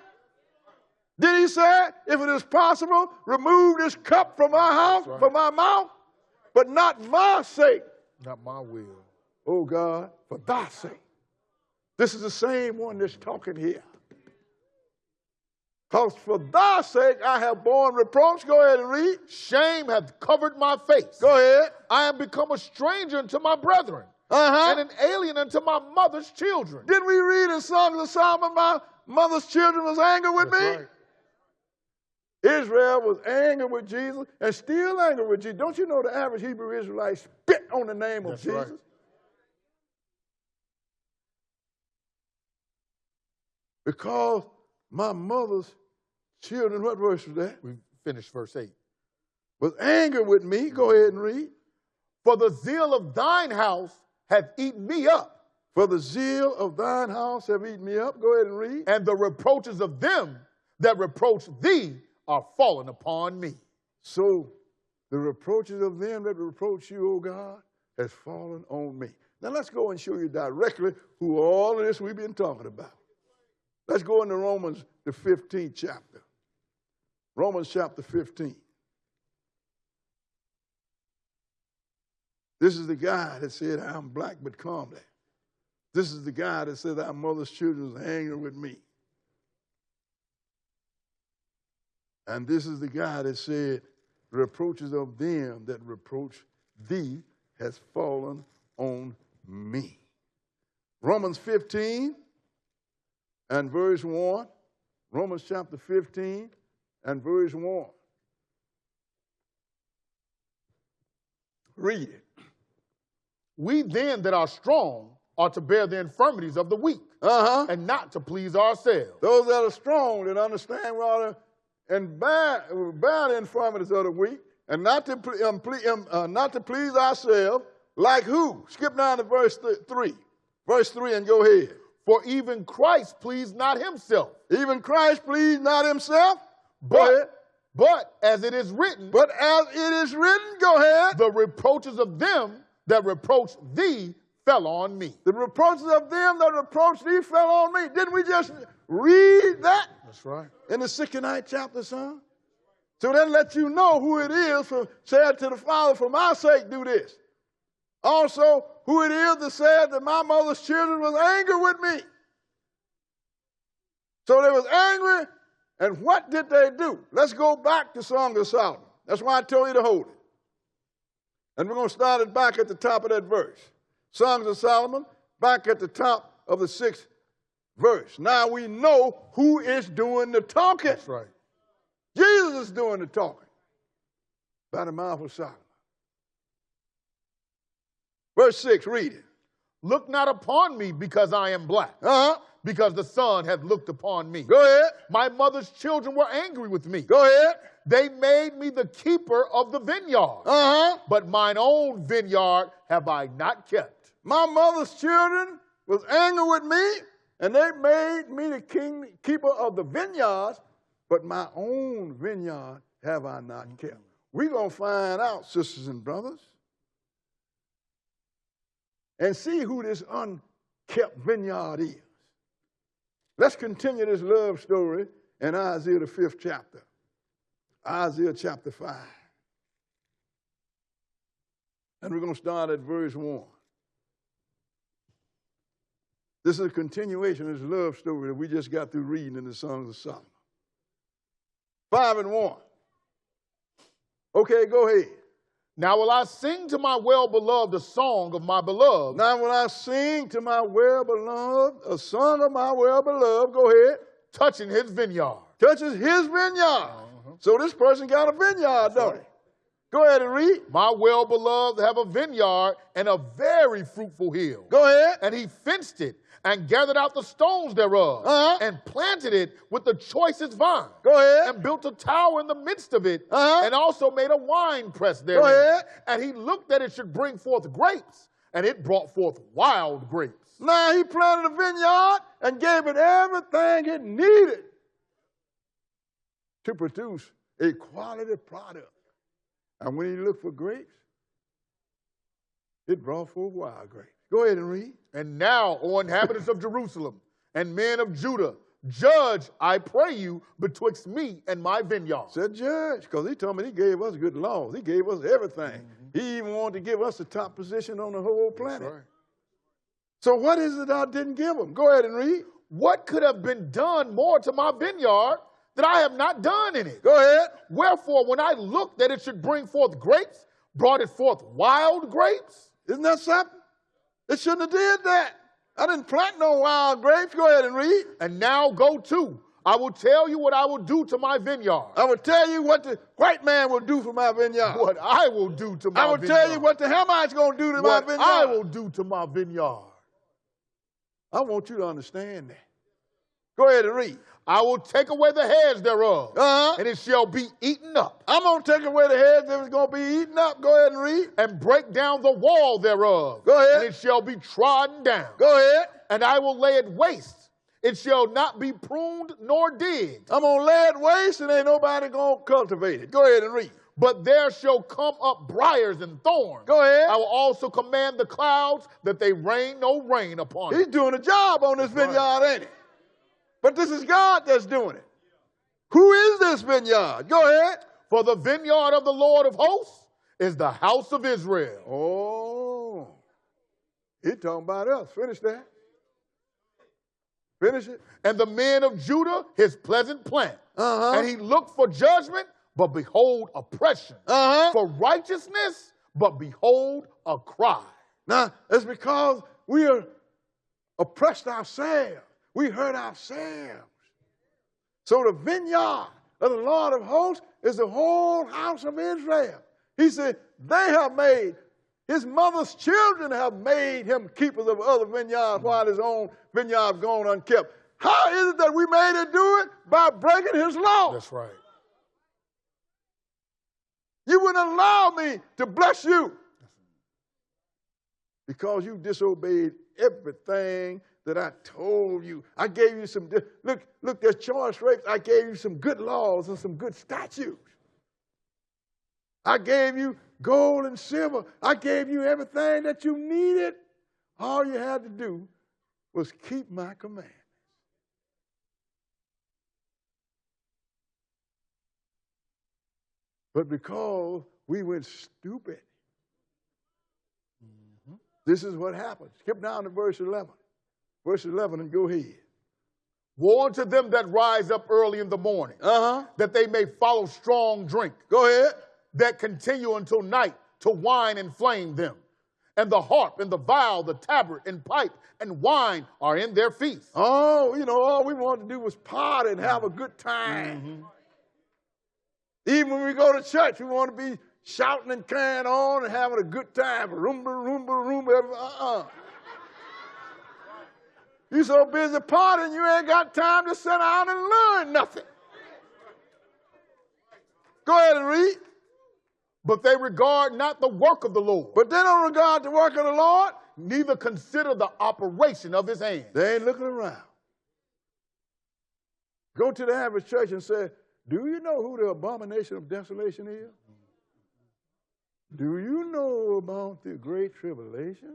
Did he say, if it is possible, remove this cup from my house, from my mouth? But not my sake. Not my will. Oh God, for thy sake. This is the same one that's talking here. Because for thy sake I have borne reproach. Go ahead and read. Shame hath covered my face. Go ahead. I am become a stranger unto my brethren. And an alien unto my mother's children. Did we read in Songs of Solomon, my mother's children was angry with me? Right. Israel was angry with Jesus and still angry with Jesus. Don't you know the average Hebrew Israelite spit on the name of Jesus? Right. Because my mother's children, what verse was that? We finished verse 8. Was angry with me. Go ahead and read. For the zeal of thine house hath eaten me up. For the zeal of thine house have eaten me up. Go ahead and read. And the reproaches of them that reproach thee are fallen upon me. So the reproaches of them that reproach you, O God, has fallen on me. Now let's go and show you directly who all of this we've been talking about. Let's go into Romans, the 15th chapter. Romans chapter 15. This is the guy that said, I'm black but comely. This is the guy that said, our mother's children was angry with me. And this is the guy that said, the reproaches of them that reproach thee has fallen on me. Romans 15 and verse 1. Romans chapter 15 and verse 1. Read it. We then that are strong are to bear the infirmities of the weak, and not to please ourselves. Those that are strong that understand we ought to and bear the infirmities of the weak, and not to please ourselves, like who? Skip down to verse 3. Verse 3 and go ahead. For even Christ pleased not himself. Even Christ pleased not himself? But as it is written. But as it is written, go ahead. The reproaches of them that reproach thee fell on me. The reproaches of them that reproach thee fell on me. Didn't we just read that? That's right. In the 69th chapter, son? So then let you know who it is for said to the Father, for my sake do this. Also, who it is that said that my mother's children was angry with me. So they was angry, and what did they do? Let's go back to Song of Solomon. That's why I told you to hold it. And we're going to start it back at the top of that verse. Songs of Solomon, back at the top of the 6th verse. Now we know who is doing the talking. That's right. Jesus is doing the talking by the mouth of Solomon. Verse 6, read it. Look not upon me because I am black, because the sun hath looked upon me. Go ahead. My mother's children were angry with me. Go ahead. They made me the keeper of the vineyard. But mine own vineyard have I not kept. My mother's children was angry with me, and they made me the keeper of the vineyards, but my own vineyard have I not kept. We're going to find out, sisters and brothers, and see who this unkept vineyard is. Let's continue this love story in Isaiah the 5th chapter. Isaiah chapter 5. And we're going to start at verse 1. This is a continuation of this love story that we just got through reading in the Songs of Solomon. 5 and 1. Okay, go ahead. Now will I sing to my well-beloved a song of my beloved. Now will I sing to my well-beloved a song of my well-beloved. Go ahead. Touching his vineyard. Touches his vineyard. So this person got a vineyard, don't he? Go ahead and read. My well-beloved have a vineyard and a very fruitful hill. Go ahead. And he fenced it and gathered out the stones thereof and planted it with the choicest vine. Go ahead. And built a tower in the midst of it Uh-huh. and also made a wine press therein. Go ahead. And he looked that it should bring forth grapes, and it brought forth wild grapes. Now he planted a vineyard and gave it everything it needed to produce a quality product. And when he looked for grapes, it brought forth wild grapes. Go ahead and read. And now, O inhabitants of Jerusalem and men of Judah, judge, I pray you, betwixt me and my vineyard. Said judge, because he told me he gave us good laws. He gave us everything. He even wanted to give us the top position on the whole planet. That's right. So what is it I didn't give him? Go ahead and read. What could have been done more to my vineyard that I have not done in it? Go ahead. Wherefore, when I looked that it should bring forth grapes, brought it forth wild grapes? Isn't that something? It shouldn't have did that. I didn't plant no wild grapes. Go ahead and read. And now go to. I will tell you what I will do to my vineyard. I will tell you what the white man will do for my vineyard. What I will do to my vineyard. I will tell you what the Hamites going to do to my vineyard. What I will do to my vineyard. I want you to understand that. Go ahead and read. I will take away the heads thereof, and it shall be eaten up. I'm going to take away the heads that it's going to be eaten up. Go ahead and read. And break down the wall thereof. Go ahead. And it shall be trodden down. Go ahead. And I will lay it waste. It shall not be pruned nor digged. I'm going to lay it waste and ain't nobody going to cultivate it. Go ahead and read. But there shall come up briars and thorns. Go ahead. I will also command the clouds that they rain no rain upon it. He's doing a job on this vineyard, ain't he? But this is God that's doing it. Who is this vineyard? Go ahead. For the vineyard of the Lord of hosts is the house of Israel. Oh. He's talking about us. Finish that. Finish it. And the men of Judah, his pleasant plant. And he looked for judgment, but behold oppression. For righteousness, but behold a cry. Now, it's because we are oppressed ourselves. We hurt ourselves. So the vineyard of the Lord of hosts is the whole house of Israel. He said, they have made, his mother's children have made him keepers of other vineyards while his own vineyard gone unkept. How is it that we made it do it? By breaking his law. That's right. You wouldn't allow me to bless you because you disobeyed everything that I told you. I gave you some, look, there's choice grapes. I gave you some good laws and some good statutes. I gave you gold and silver. I gave you everything that you needed. All you had to do was keep my commandments. But because we went stupid, this is what happened. Skip down to verse 11. Verse 11 and go ahead. Woe unto them that rise up early in the morning, that they may follow strong drink. Go ahead. That continue until night to wine and flame them. And the harp and the viol, the tabret and pipe and wine are in their feast. Oh, you know, all we wanted to do was party and have a good time. Even when we go to church, we want to be shouting and carrying on and having a good time. Roomba, roomba, roomba. You so busy partying, you ain't got time to sit down and learn nothing. Go ahead and read. But they regard not the work of the Lord. But they don't regard the work of the Lord. Neither consider the operation of his hand. They ain't looking around. Go to the average church and say, do you know who the abomination of desolation is? Do you know about the great tribulation?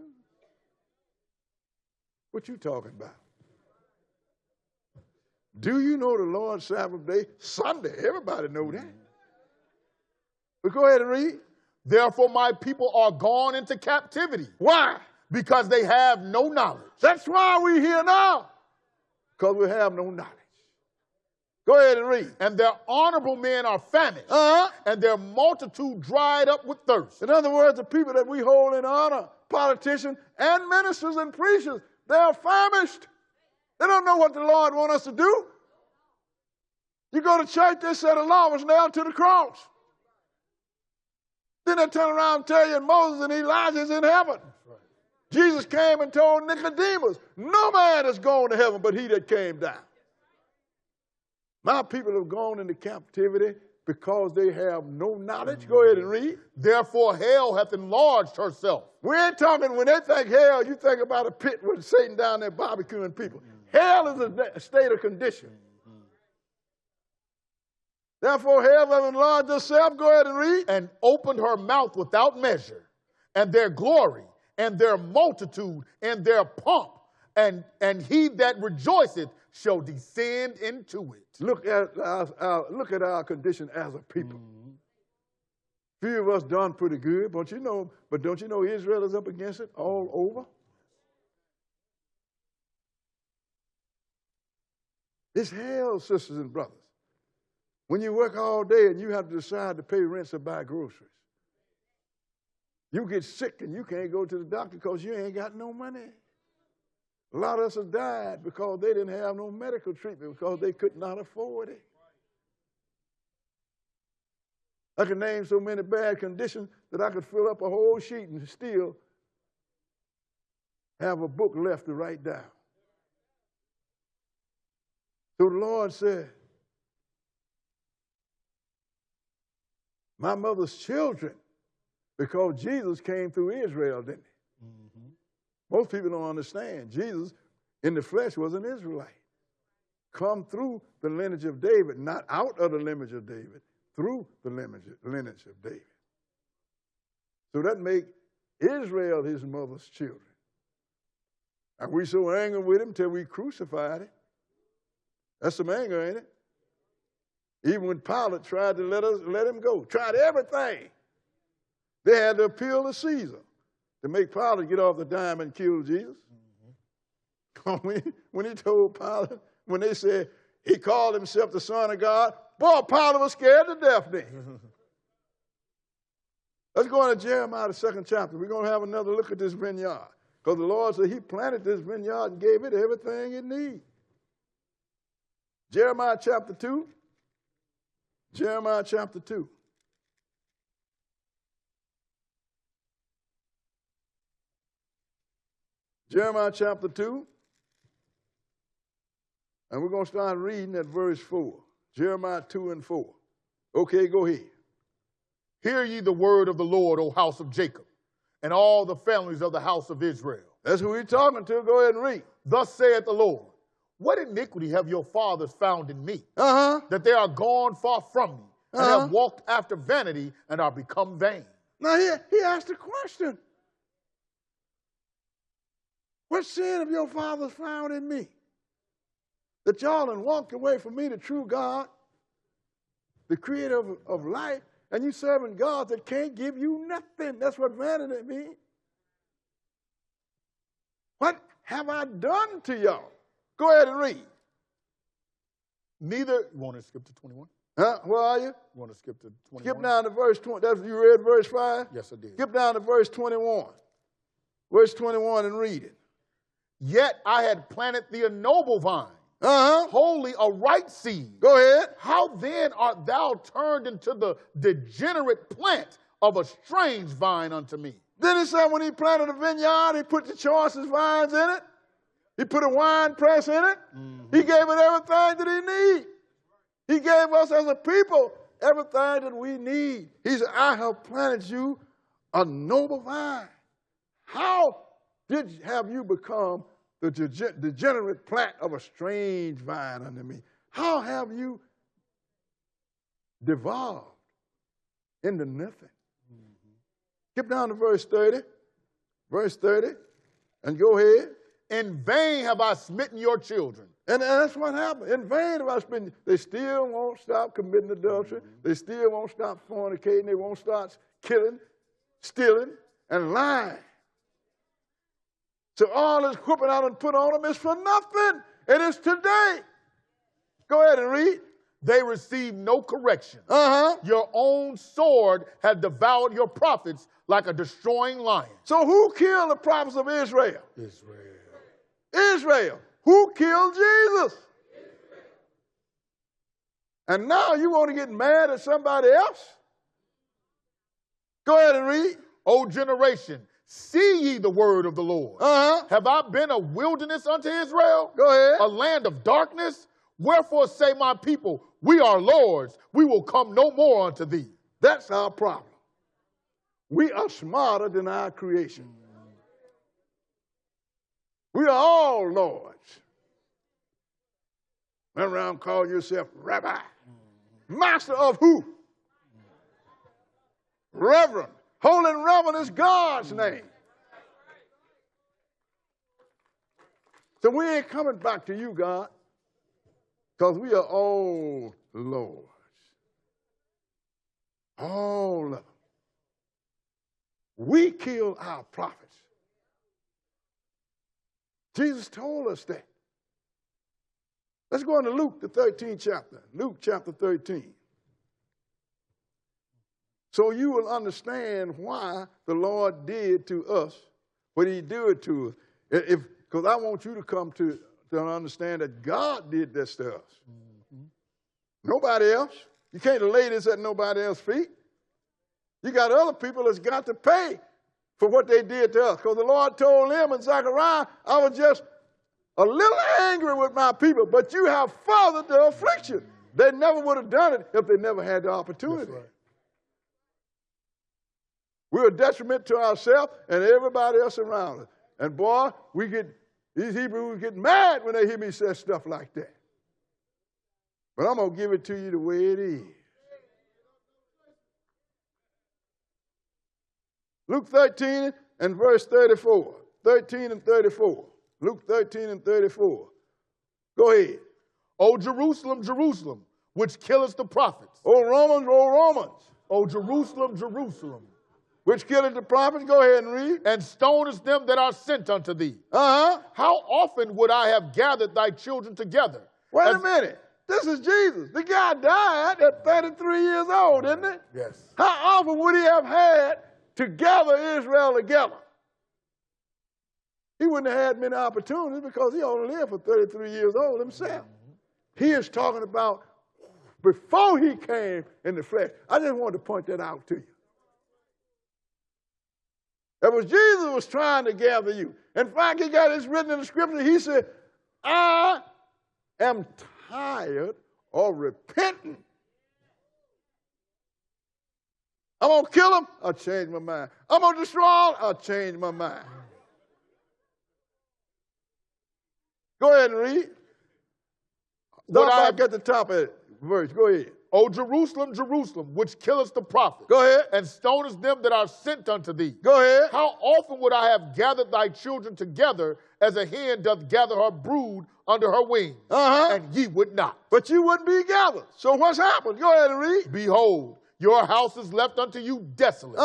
What you talking about? Do you know the Lord's Sabbath day? Sunday. Everybody know that. But go ahead and read. Therefore my people are gone into captivity. Why? Because they have no knowledge. That's why we're here now. Because we have no knowledge. Go ahead and read. And their honorable men are famished, and their multitude dried up with thirst. In other words, the people that we hold in honor, politicians and ministers and preachers, they are famished. They don't know what the Lord wants us to do. You go to church, they say the law was nailed to the cross. Then they turn around and tell you Moses and Elijah is in heaven. Right. Jesus came and told Nicodemus, no man is going to heaven but he that came down. My people have gone into captivity because they have no knowledge. Go ahead and read. Therefore hell hath enlarged herself. We ain't talking, when they think hell, you think about a pit with Satan down there barbecuing people. Hell is a state of condition. Therefore hell hath enlarged herself. Go ahead and read. And opened her mouth without measure, and their glory, and their multitude, and their pomp, and he that rejoiceth shall descend into it. Look at our condition as a people. Few of us done pretty good, but don't you know Israel is up against it all over? It's hell, sisters and brothers. When you work all day and you have to decide to pay rent or buy groceries. You get sick and you can't go to the doctor because you ain't got no money. A lot of us have died because they didn't have no medical treatment because they could not afford it. I can name so many bad conditions that I could fill up a whole sheet and still have a book left to write down. So the Lord said, my mother's children, because Jesus came through Israel, didn't he? Most people don't understand. Jesus in the flesh was an Israelite. Come through the lineage of David, not out of the lineage of David, through the lineage of David. So that makes Israel his mother's children. And we so angry with him till we crucified him. That's some anger, ain't it? Even when Pilate tried to let him go, tried everything. They had to appeal to Caesar to make Pilate get off the dime and kill Jesus. When he told Pilate, when they said he called himself the Son of God, boy, Pilate was scared to death then. Let's go into Jeremiah, the 2nd chapter. We're going to have another look at this vineyard. Because the Lord said he planted this vineyard and gave it everything it needs. Jeremiah chapter 2. Jeremiah chapter 2. Jeremiah chapter 2. And we're going to start reading at verse 4. Jeremiah 2 and 4. Okay, go ahead. Hear ye the word of the Lord, O house of Jacob, and all the families of the house of Israel. That's who we're talking to. Go ahead and read. Thus saith the Lord, what iniquity have your fathers found in me, that they are gone far from me, and have walked after vanity, and are become vain? Now he asked a question. What sin have your fathers found in me? That y'all done walked away from me, the true God, the creator of life, and you serving gods that can't give you nothing. That's what vanity means. What have I done to y'all? Go ahead and read. Neither, you want to skip to 21? Huh? Where are you? You want to skip to 21? Skip down to verse 20. That's, you read verse 5? Yes, I did. Skip down to verse 21. Verse 21 and read it. Yet I had planted thee a noble vine, wholly a right seed. Go ahead. How then art thou turned into the degenerate plant of a strange vine unto me? Then he said when he planted a vineyard, he put the choicest vines in it. He put a wine press in it. He gave it everything that he needed. He gave us as a people everything that we need. He said, I have planted you a noble vine. How have you become the degenerate plant of a strange vine unto me? How have you devolved into nothing? Skip down to verse 30. Verse 30. And go ahead. In vain have I smitten your children. And that's what happened. In vain have I smitten. They still won't stop committing adultery. They still won't stop fornicating. They won't stop killing, stealing, and lying. So all this whooping out and put on them is for nothing. It is today. Go ahead and read. They receive no correction. Your own sword had devoured your prophets like a destroying lion. So who killed the prophets of Israel? Israel. Israel. Who killed Jesus? Israel. And now you want to get mad at somebody else? Go ahead and read. O generation, see ye the word of the Lord. Have I been a wilderness unto Israel? Go ahead. A land of darkness? Wherefore say my people, we are lords, we will come no more unto thee. That's our problem. We are smarter than our creation. We are all lords. Run around calling yourself rabbi. Master of who? Reverend. Holy and reverend is God's name. So we ain't coming back to you, God, because we are all lords. All of them. We kill our prophets. Jesus told us that. Let's go into Luke, the 13th chapter. Luke chapter 13. So you will understand why the Lord did to us what he did to us. Because I want you to come to understand that God did this to us. Nobody else. You can't lay this at nobody else's feet. You got other people that's got to pay for what they did to us. Because the Lord told them in Zechariah, I was just a little angry with my people, but you have furthered the affliction. They never would have done it if they never had the opportunity. Right. We're a detriment to ourselves and everybody else around us. And boy, these Hebrews get mad when they hear me say stuff like that. But I'm going to give it to you the way it is. Luke 13 and verse 34. 13 and 34. Luke 13 and 34. Go ahead. O Jerusalem, Jerusalem, which killest the prophets. O Romans, O Romans. O Jerusalem, Jerusalem, which killeth the prophets. Go ahead and read. And stonest them that are sent unto thee. How often would I have gathered thy children together? Wait a minute. This is Jesus. The guy died at 33 years old, didn't he? Yes. How often would he have had to gather Israel together? He wouldn't have had many opportunities because he only lived for 33 years old himself. He is talking about before he came in the flesh. I just wanted to point that out to you. It was Jesus who was trying to gather you. In fact, he got this written in the scripture. He said, I am tired of repenting. I'm going to kill them. I'll change my mind. I'm going to destroy them. I'll change my mind. Go ahead and read. Start back at the top of the verse. Go ahead. O Jerusalem, Jerusalem, which killest the prophets. Go ahead. And stonest them that are sent unto thee. Go ahead. How often would I have gathered thy children together as a hen doth gather her brood under her wings? And ye would not. But you wouldn't be gathered. So what's happened? Go ahead and read. Behold, your house is left unto you desolate.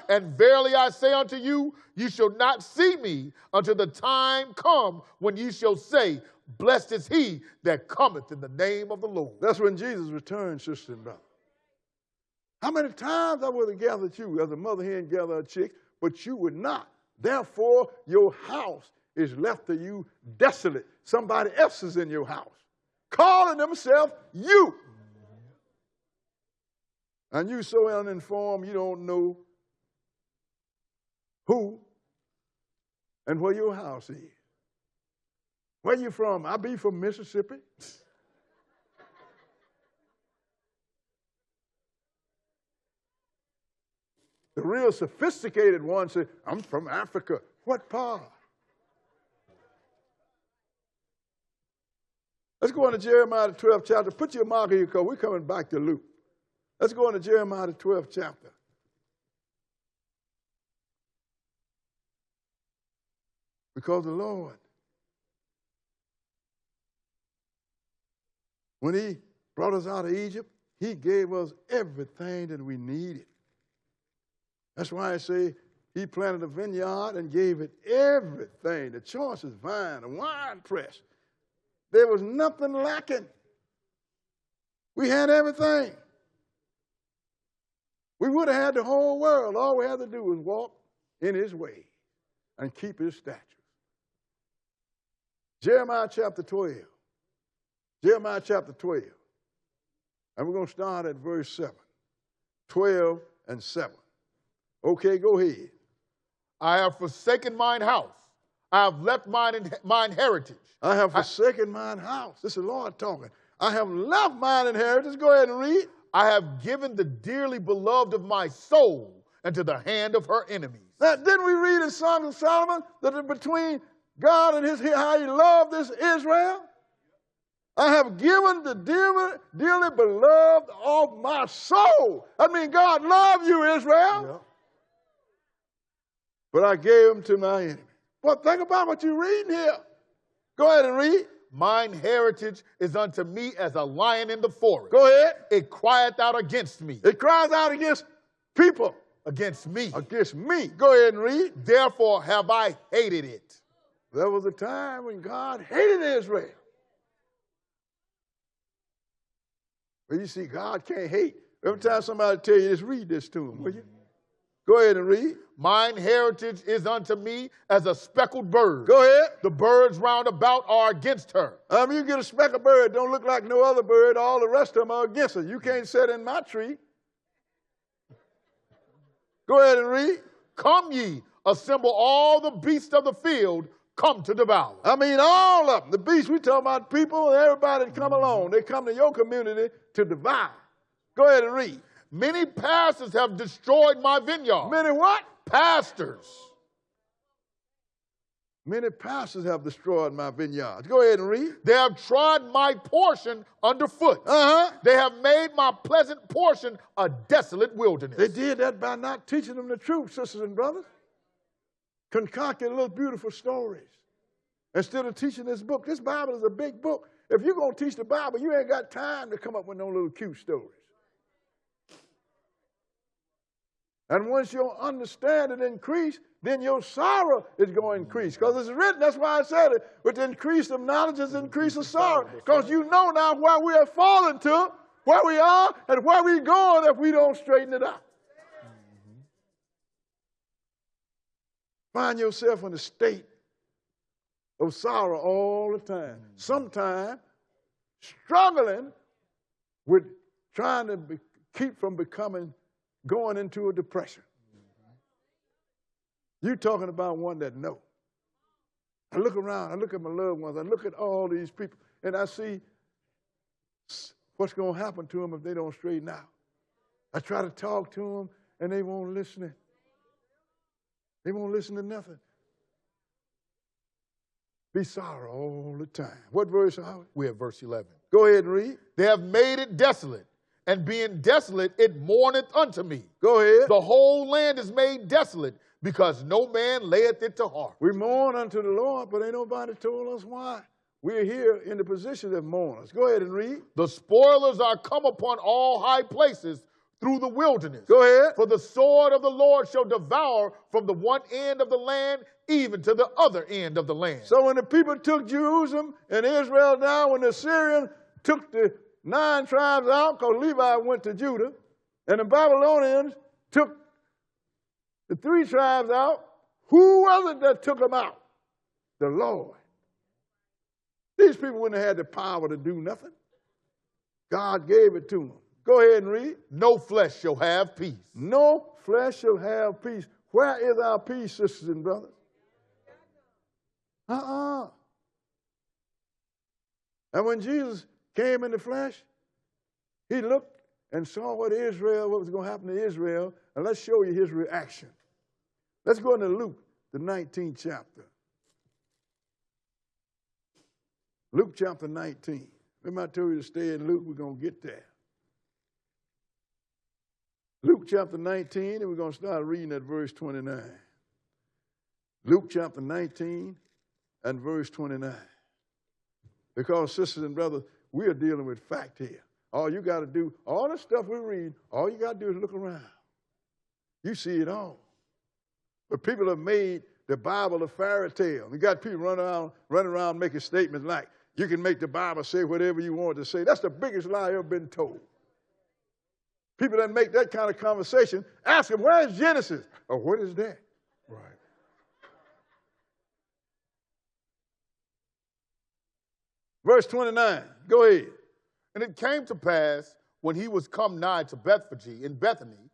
And verily I say unto you, ye shall not see me until the time come when ye shall say, blessed is he that cometh in the name of the Lord. That's when Jesus returns, sister and brother. How many times I would have gathered you as a mother hen gather a chick, but you would not. Therefore, your house is left to you desolate. Somebody else is in your house, calling themselves you. And you so uninformed, you don't know who and where your house is. Where you from? I be from Mississippi. The real sophisticated ones say, I'm from Africa. What part? Let's go into Jeremiah the 12th chapter. Put your marker here because we're coming back to Luke. Let's go into Jeremiah the 12th chapter. Because the Lord, when he brought us out of Egypt, he gave us everything that we needed. That's why I say he planted a vineyard and gave it everything, the choicest vine, a wine press. There was nothing lacking. We had everything. We would have had the whole world. All we had to do was walk in his way and keep his statutes. Jeremiah chapter 12. Jeremiah chapter 12. And we're going to start at verse 7. 12 and 7. Okay, go ahead. I have forsaken mine house. I have left mine heritage. I have forsaken mine house. This is the Lord talking. I have left mine inheritance. Go ahead and read. I have given the dearly beloved of my soul into the hand of her enemies. Now, didn't we read in Songs of Solomon that between God and how he loved this Israel? I have given the dearly beloved of my soul. I mean, God loved you, Israel. Yeah. But I gave him to my enemy. Well, think about what you're reading here. Go ahead and read. Mine heritage is unto me as a lion in the forest. Go ahead. It crieth out against me. It cries out against people. Against me. Against me. Go ahead and read. Therefore have I hated it. There was a time when God hated Israel. But you see, God can't hate. Every time somebody tell you this, read this to them, will you? Go ahead and read. Mine heritage is unto me as a speckled bird. Go ahead. The birds round about are against her. You get a speckled bird, don't look like no other bird. All the rest of them are against her. You can't sit in my tree. Go ahead and read. Come ye, assemble all the beasts of the field, come to devour. I mean, all of them. The beasts, we talking about people and everybody that come along. They come to your community to devour. Go ahead and read. Many pastors have destroyed my vineyard. Many what? Pastors. Many pastors have destroyed my vineyards. Go ahead and read. They have trod my portion underfoot. Uh-huh. They have made my pleasant portion a desolate wilderness. They did that by not teaching them the truth, sisters and brothers. Concocted little beautiful stories. Instead of teaching this book. This Bible is a big book. If you're going to teach the Bible, you ain't got time to come up with no little cute stories. And once your understanding increase, then your sorrow is going to increase. Because it's written, that's why I said it, with the increase of knowledge is the increase of sorrow. Because you know now where we are falling to, where we are, and where we're going if we don't straighten it out. Find yourself in a state of sorrow all the time. Sometimes struggling with trying to keep from going into a depression. You're talking about one that knows. I look around, I look at my loved ones, I look at all these people, and I see what's going to happen to them if they don't straighten out. I try to talk to them, and they won't listen. They won't listen to nothing. Be sorry all the time. What verse are we? We're at verse 11. Go ahead and read. They have made it desolate, and being desolate, it mourneth unto me. Go ahead. The whole land is made desolate, because no man layeth it to heart. We mourn unto the Lord, but ain't nobody told us why. We're here in the position of mourners. Go ahead and read. The spoilers are come upon all high places through the wilderness. Go ahead. For the sword of the Lord shall devour from the one end of the land even to the other end of the land. So when the people took Jerusalem and Israel down, when the Assyrians took the 9 tribes out, because Levi went to Judah, and the Babylonians took the 3 tribes out, who was it that took them out? The Lord. These people wouldn't have had the power to do nothing. God gave it to them. Go ahead and read. No flesh shall have peace. No flesh shall have peace. Where is our peace, sisters and brothers? And when Jesus came in the flesh, he looked and saw what was going to happen to Israel, and let's show you his reaction. Let's go into Luke, the 19th chapter. Luke chapter 19. Remember I told you to stay in Luke, we're going to get there. Luke chapter 19, and we're going to start reading at verse 29. Luke chapter 19 and verse 29. Because, sisters and brothers, we are dealing with fact here. All you got to do, all the stuff we read, all you got to do is look around. You see it all. But people have made the Bible a fairy tale. You got people running around making statements like, you can make the Bible say whatever you want to say. That's the biggest lie I've ever been told. People that make that kind of conversation, ask them, where's Genesis? Or what is that? Right. Verse 29, go ahead. And it came to pass, when he was come nigh to Bethphage in Bethany,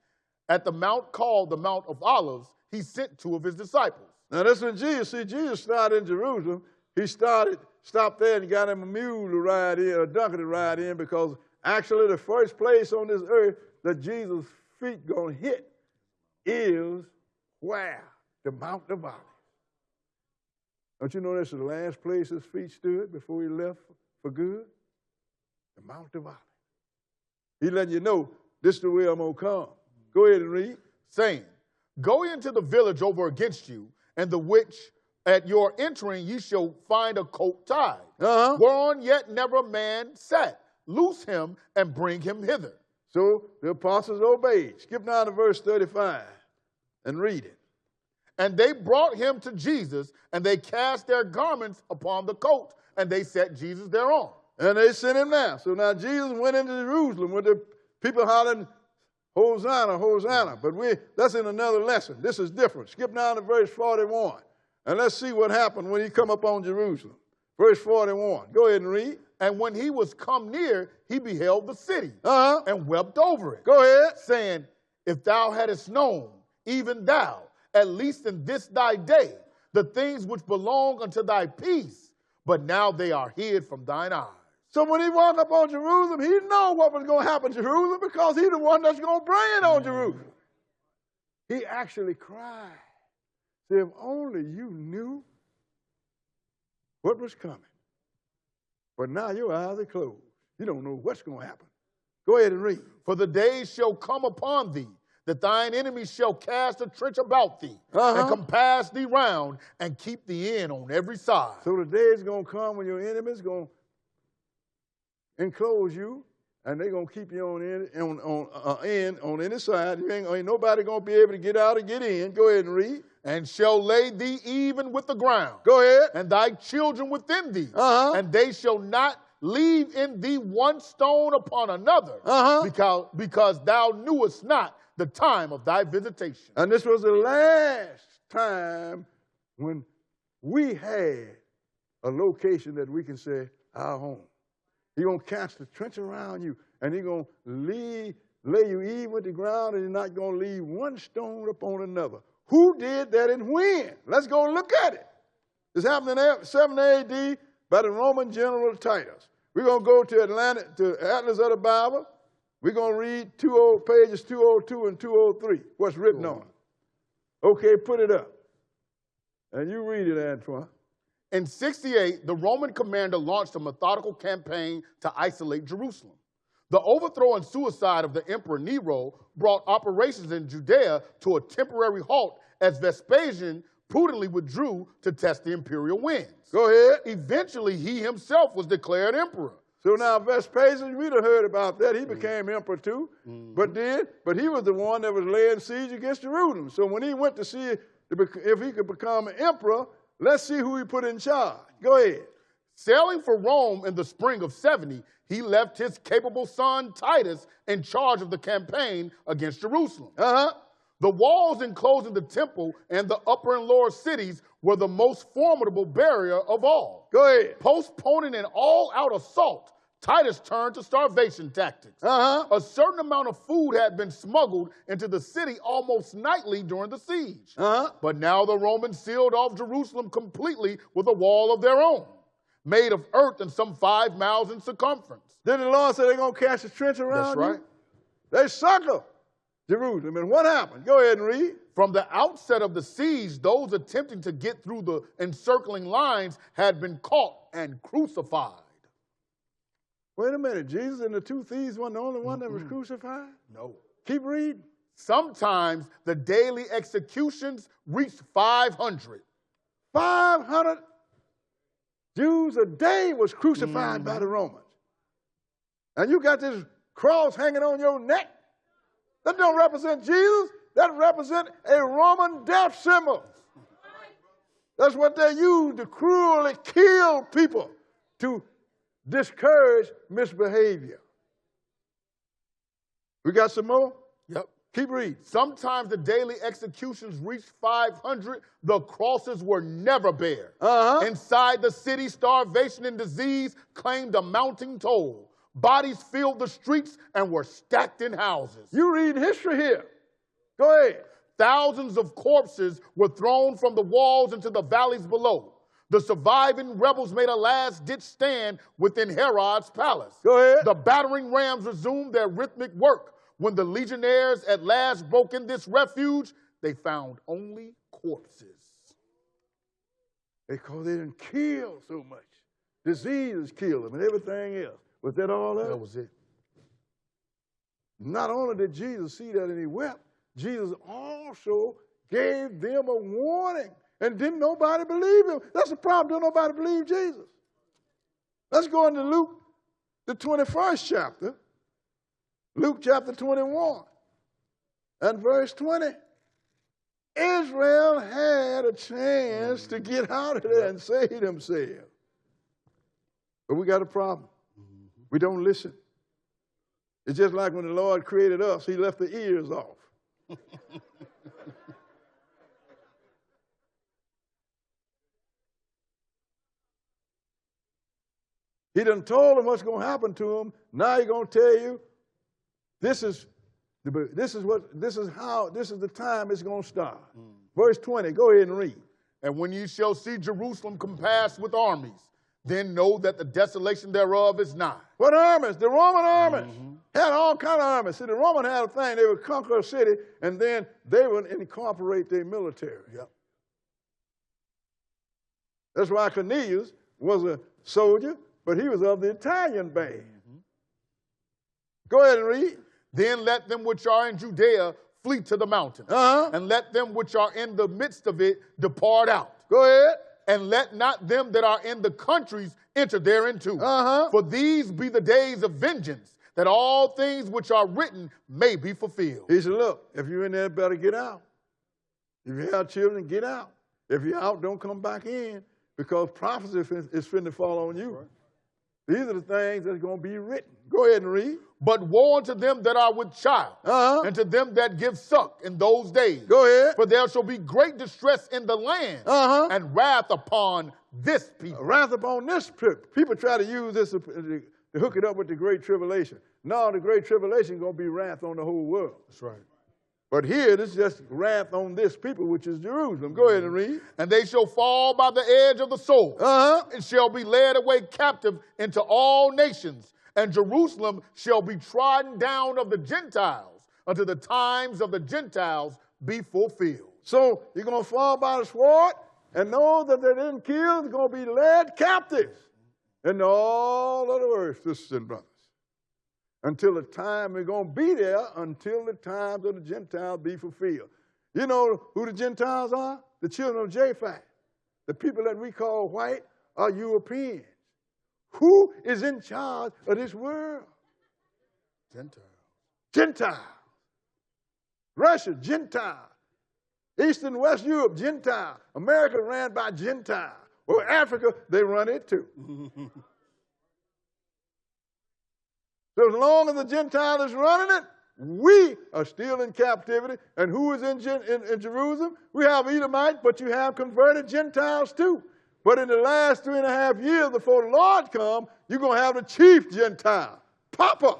At the mount called the Mount of Olives, he sent 2 of his disciples. Now that's when Jesus started in Jerusalem. He stopped there and got him a mule to ride in, a donkey to ride in, because actually the first place on this earth that Jesus' feet gonna hit is where? The Mount of Olives. Don't you know that's the last place his feet stood before he left for good? The Mount of Olives. He letting you know, this is the way I'm gonna come. Go ahead and read. Saying, go into the village over against you, and the which at your entering ye shall find a colt tied, whereon yet never a man sat. Loose him and bring him hither. So the apostles obeyed. Skip down to verse 35 and read it. And they brought him to Jesus, and they cast their garments upon the colt, and they set Jesus thereon. And they sent him down. So now Jesus went into Jerusalem with the people hollering, Hosanna, Hosanna. But that's in another lesson. This is different. Skip down to verse 41. And let's see what happened when he come up on Jerusalem. Verse 41. Go ahead and read. And when he was come near, he beheld the city and wept over it. Go ahead. Saying, if thou hadst known, even thou, at least in this thy day, the things which belong unto thy peace, but now they are hid from thine eyes. So when he walked up on Jerusalem, he knew what was going to happen to Jerusalem, because he's the one that's going to bring it on Jerusalem. He actually cried. Said, if only you knew what was coming. But now your eyes are closed. You don't know what's going to happen. Go ahead and read. For the days shall come upon thee, that thine enemies shall cast a trench about thee, and compass thee round, and keep thee in on every side. So the day is going to come when your enemies going to enclose you, and they're going to keep you on any side. Ain't nobody going to be able to get out or get in. Go ahead and read. And shall lay thee even with the ground. Go ahead. And thy children within thee. And they shall not leave in thee one stone upon another, because thou knewest not the time of thy visitation. And this was the last time when we had a location that we can say our home. He's going to cast the trench around you, and he's going to lay you even with the ground, and he's not going to leave one stone upon another. Who did that and when? Let's go look at it. This happened in 7 AD by the Roman general Titus. We're going to go to Atlas of the Bible. We're going to read pages 202 and 203, what's written on it. Okay, put it up. And you read it, Antoine. In 68, the Roman commander launched a methodical campaign to isolate Jerusalem. The overthrow and suicide of the Emperor Nero brought operations in Judea to a temporary halt as Vespasian prudently withdrew to test the imperial winds. Go ahead. Eventually, he himself was declared emperor. So now Vespasian, we'd have heard about that. He became emperor too. But he was the one that was laying siege against Jerusalem. So when he went to see if he could become emperor, let's see who he put in charge. Go ahead. Sailing for Rome in the spring of 70, he left his capable son Titus in charge of the campaign against Jerusalem. The walls enclosing the temple and the upper and lower cities were the most formidable barrier of all. Go ahead. Postponing an all-out assault, Titus turned to starvation tactics. A certain amount of food had been smuggled into the city almost nightly during the siege. But now the Romans sealed off Jerusalem completely with a wall of their own, made of earth and some 5 miles in circumference. Then the Lord said they're going to cast a trench around That's right. you? They succor Jerusalem. And what happened? Go ahead and read. From the outset of the siege, those attempting to get through the encircling lines had been caught and crucified. Wait a minute. Jesus and the 2 thieves weren't the only one that was crucified? No. Keep reading. Sometimes the daily executions reached 500. 500 Jews a day was crucified by the Romans. And you got this cross hanging on your neck. That don't represent Jesus. That represents a Roman death symbol. That's what they use to cruelly kill people, to discourage misbehavior. We got some more? Yep. Keep reading. Sometimes the daily executions reached 500. The crosses were never bare. Inside the city, starvation and disease claimed a mounting toll. Bodies filled the streets and were stacked in houses. You read history here. Go ahead. Thousands of corpses were thrown from the walls into the valleys below. The surviving rebels made a last-ditch stand within Herod's palace. Go ahead. The battering rams resumed their rhythmic work. When the legionnaires at last broke in this refuge, they found only corpses. Because they didn't kill so much. Diseases killed them and everything else. Was that all that? That was it. Not only did Jesus see that and he wept, Jesus also gave them a warning. And didn't nobody believe him. That's the problem. Don't nobody believe Jesus. Let's go into Luke, the 21st chapter. Luke chapter 21 and verse 20. Israel had a chance to get out of there and save themselves. But we got a problem. We don't listen. It's just like when the Lord created us, he left the ears off. He done told them what's going to happen to them. Now he's going to tell you, this is the time it's going to start. Verse 20, go ahead and read. And when you shall see Jerusalem compassed with armies, then know that the desolation thereof is nigh. What armies? The Roman armies. Had all kind of armies. See, the Roman had a thing. They would conquer a city, and then they would incorporate their military. Yep. That's why Cornelius was a soldier, but he was of the Italian band. Go ahead and read. Then let them which are in Judea flee to the mountains, and let them which are in the midst of it depart out. Go ahead. And let not them that are in the countries enter thereinto. For these be the days of vengeance, that all things which are written may be fulfilled. He said, look, if you're in there, better get out. If you have children, get out. If you're out, don't come back in, because prophecy is finna fall on you. Right. These are the things that's going to be written. Go ahead and read. But woe unto them that are with child, and to them that give suck in those days. Go ahead. For there shall be great distress in the land, and wrath upon this people. Wrath upon this people. People try to use this to hook it up with the Great Tribulation. No, the Great Tribulation is going to be wrath on the whole world. That's right. But here, this is just wrath on this people, which is Jerusalem. Go ahead and read. And they shall fall by the edge of the sword, and shall be led away captive into all nations. And Jerusalem shall be trodden down of the Gentiles until the times of the Gentiles be fulfilled. So you're going to fall by the sword, and know that they didn't kill, they're going to be led captives into all of the earth, sisters and brothers. Until the time we're going to be there, until the times of the Gentiles be fulfilled. You know who the Gentiles are? The children of Japhet. The people that we call white are Europeans. Who is in charge of this world? Gentiles. Gentiles. Russia, Gentile. East and West Europe, Gentile. America ran by Gentile. Well, Africa, they run it too. So as long as the Gentile is running it, we are still in captivity. And who is in Jerusalem? We have Edomites, but you have converted Gentiles too. But in the last 3.5 years before the Lord comes, you're going to have the chief Gentile, Papa,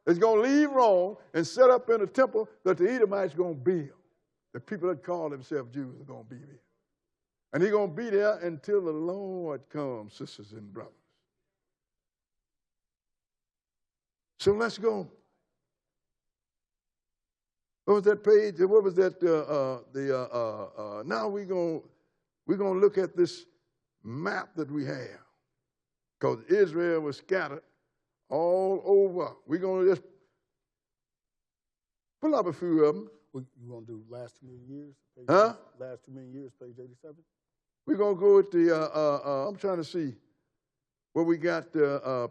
is going to leave Rome and set up in a temple that the Edomites are going to build. The people that call themselves Jews are going to be there. And he's going to be there until the Lord comes, sisters and brothers. So let's go. What was that page? What was that? Now we're going to look at this map that we have, because Israel was scattered all over. We're going to just pull up a few of them. You want to do last 2 million years? Last 2 million years, page 87? We're going to go with the, I'm trying to see what we got,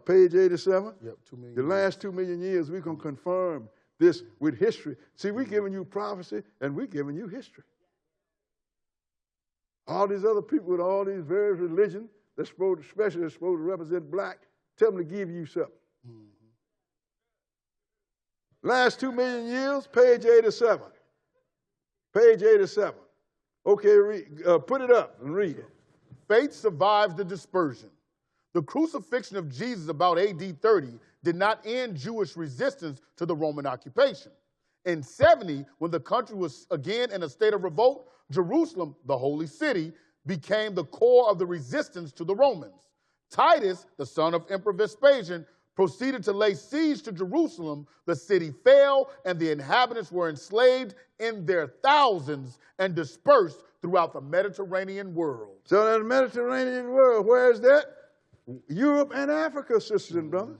page 87? Yep, 2 million. The last 2 million years, we're going to confirm this with history. See, we're giving you prophecy, and we're giving you history. All these other people with all these various religions, especially supposed to represent black, tell them to give you something. Last 2 million years, page 87. Page 87. Okay, put it up and read it. Faith survives the dispersion. The crucifixion of Jesus about AD 30 did not end Jewish resistance to the Roman occupation. In 70, when the country was again in a state of revolt, Jerusalem, the holy city, became the core of the resistance to the Romans. Titus, the son of Emperor Vespasian, proceeded to lay siege to Jerusalem. The city fell, and the inhabitants were enslaved in their thousands and dispersed throughout the Mediterranean world. So the Mediterranean world, where is that? Europe and Africa, sisters and brothers.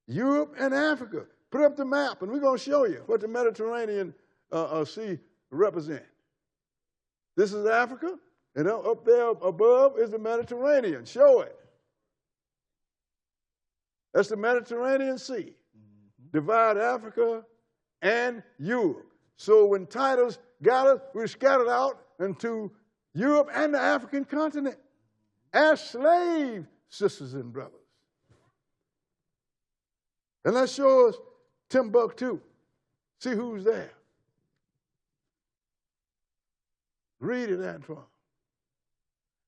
Europe and Africa. Put up the map, and we're going to show you what the Mediterranean Sea represents. This is Africa, and up there above is the Mediterranean. Show it. That's the Mediterranean Sea. Divide Africa and Europe. So when Titus got us, we were scattered out into Europe and the African continent as slave sisters and brothers. And that shows Timbuktu. See who's there. Read it, Antoine.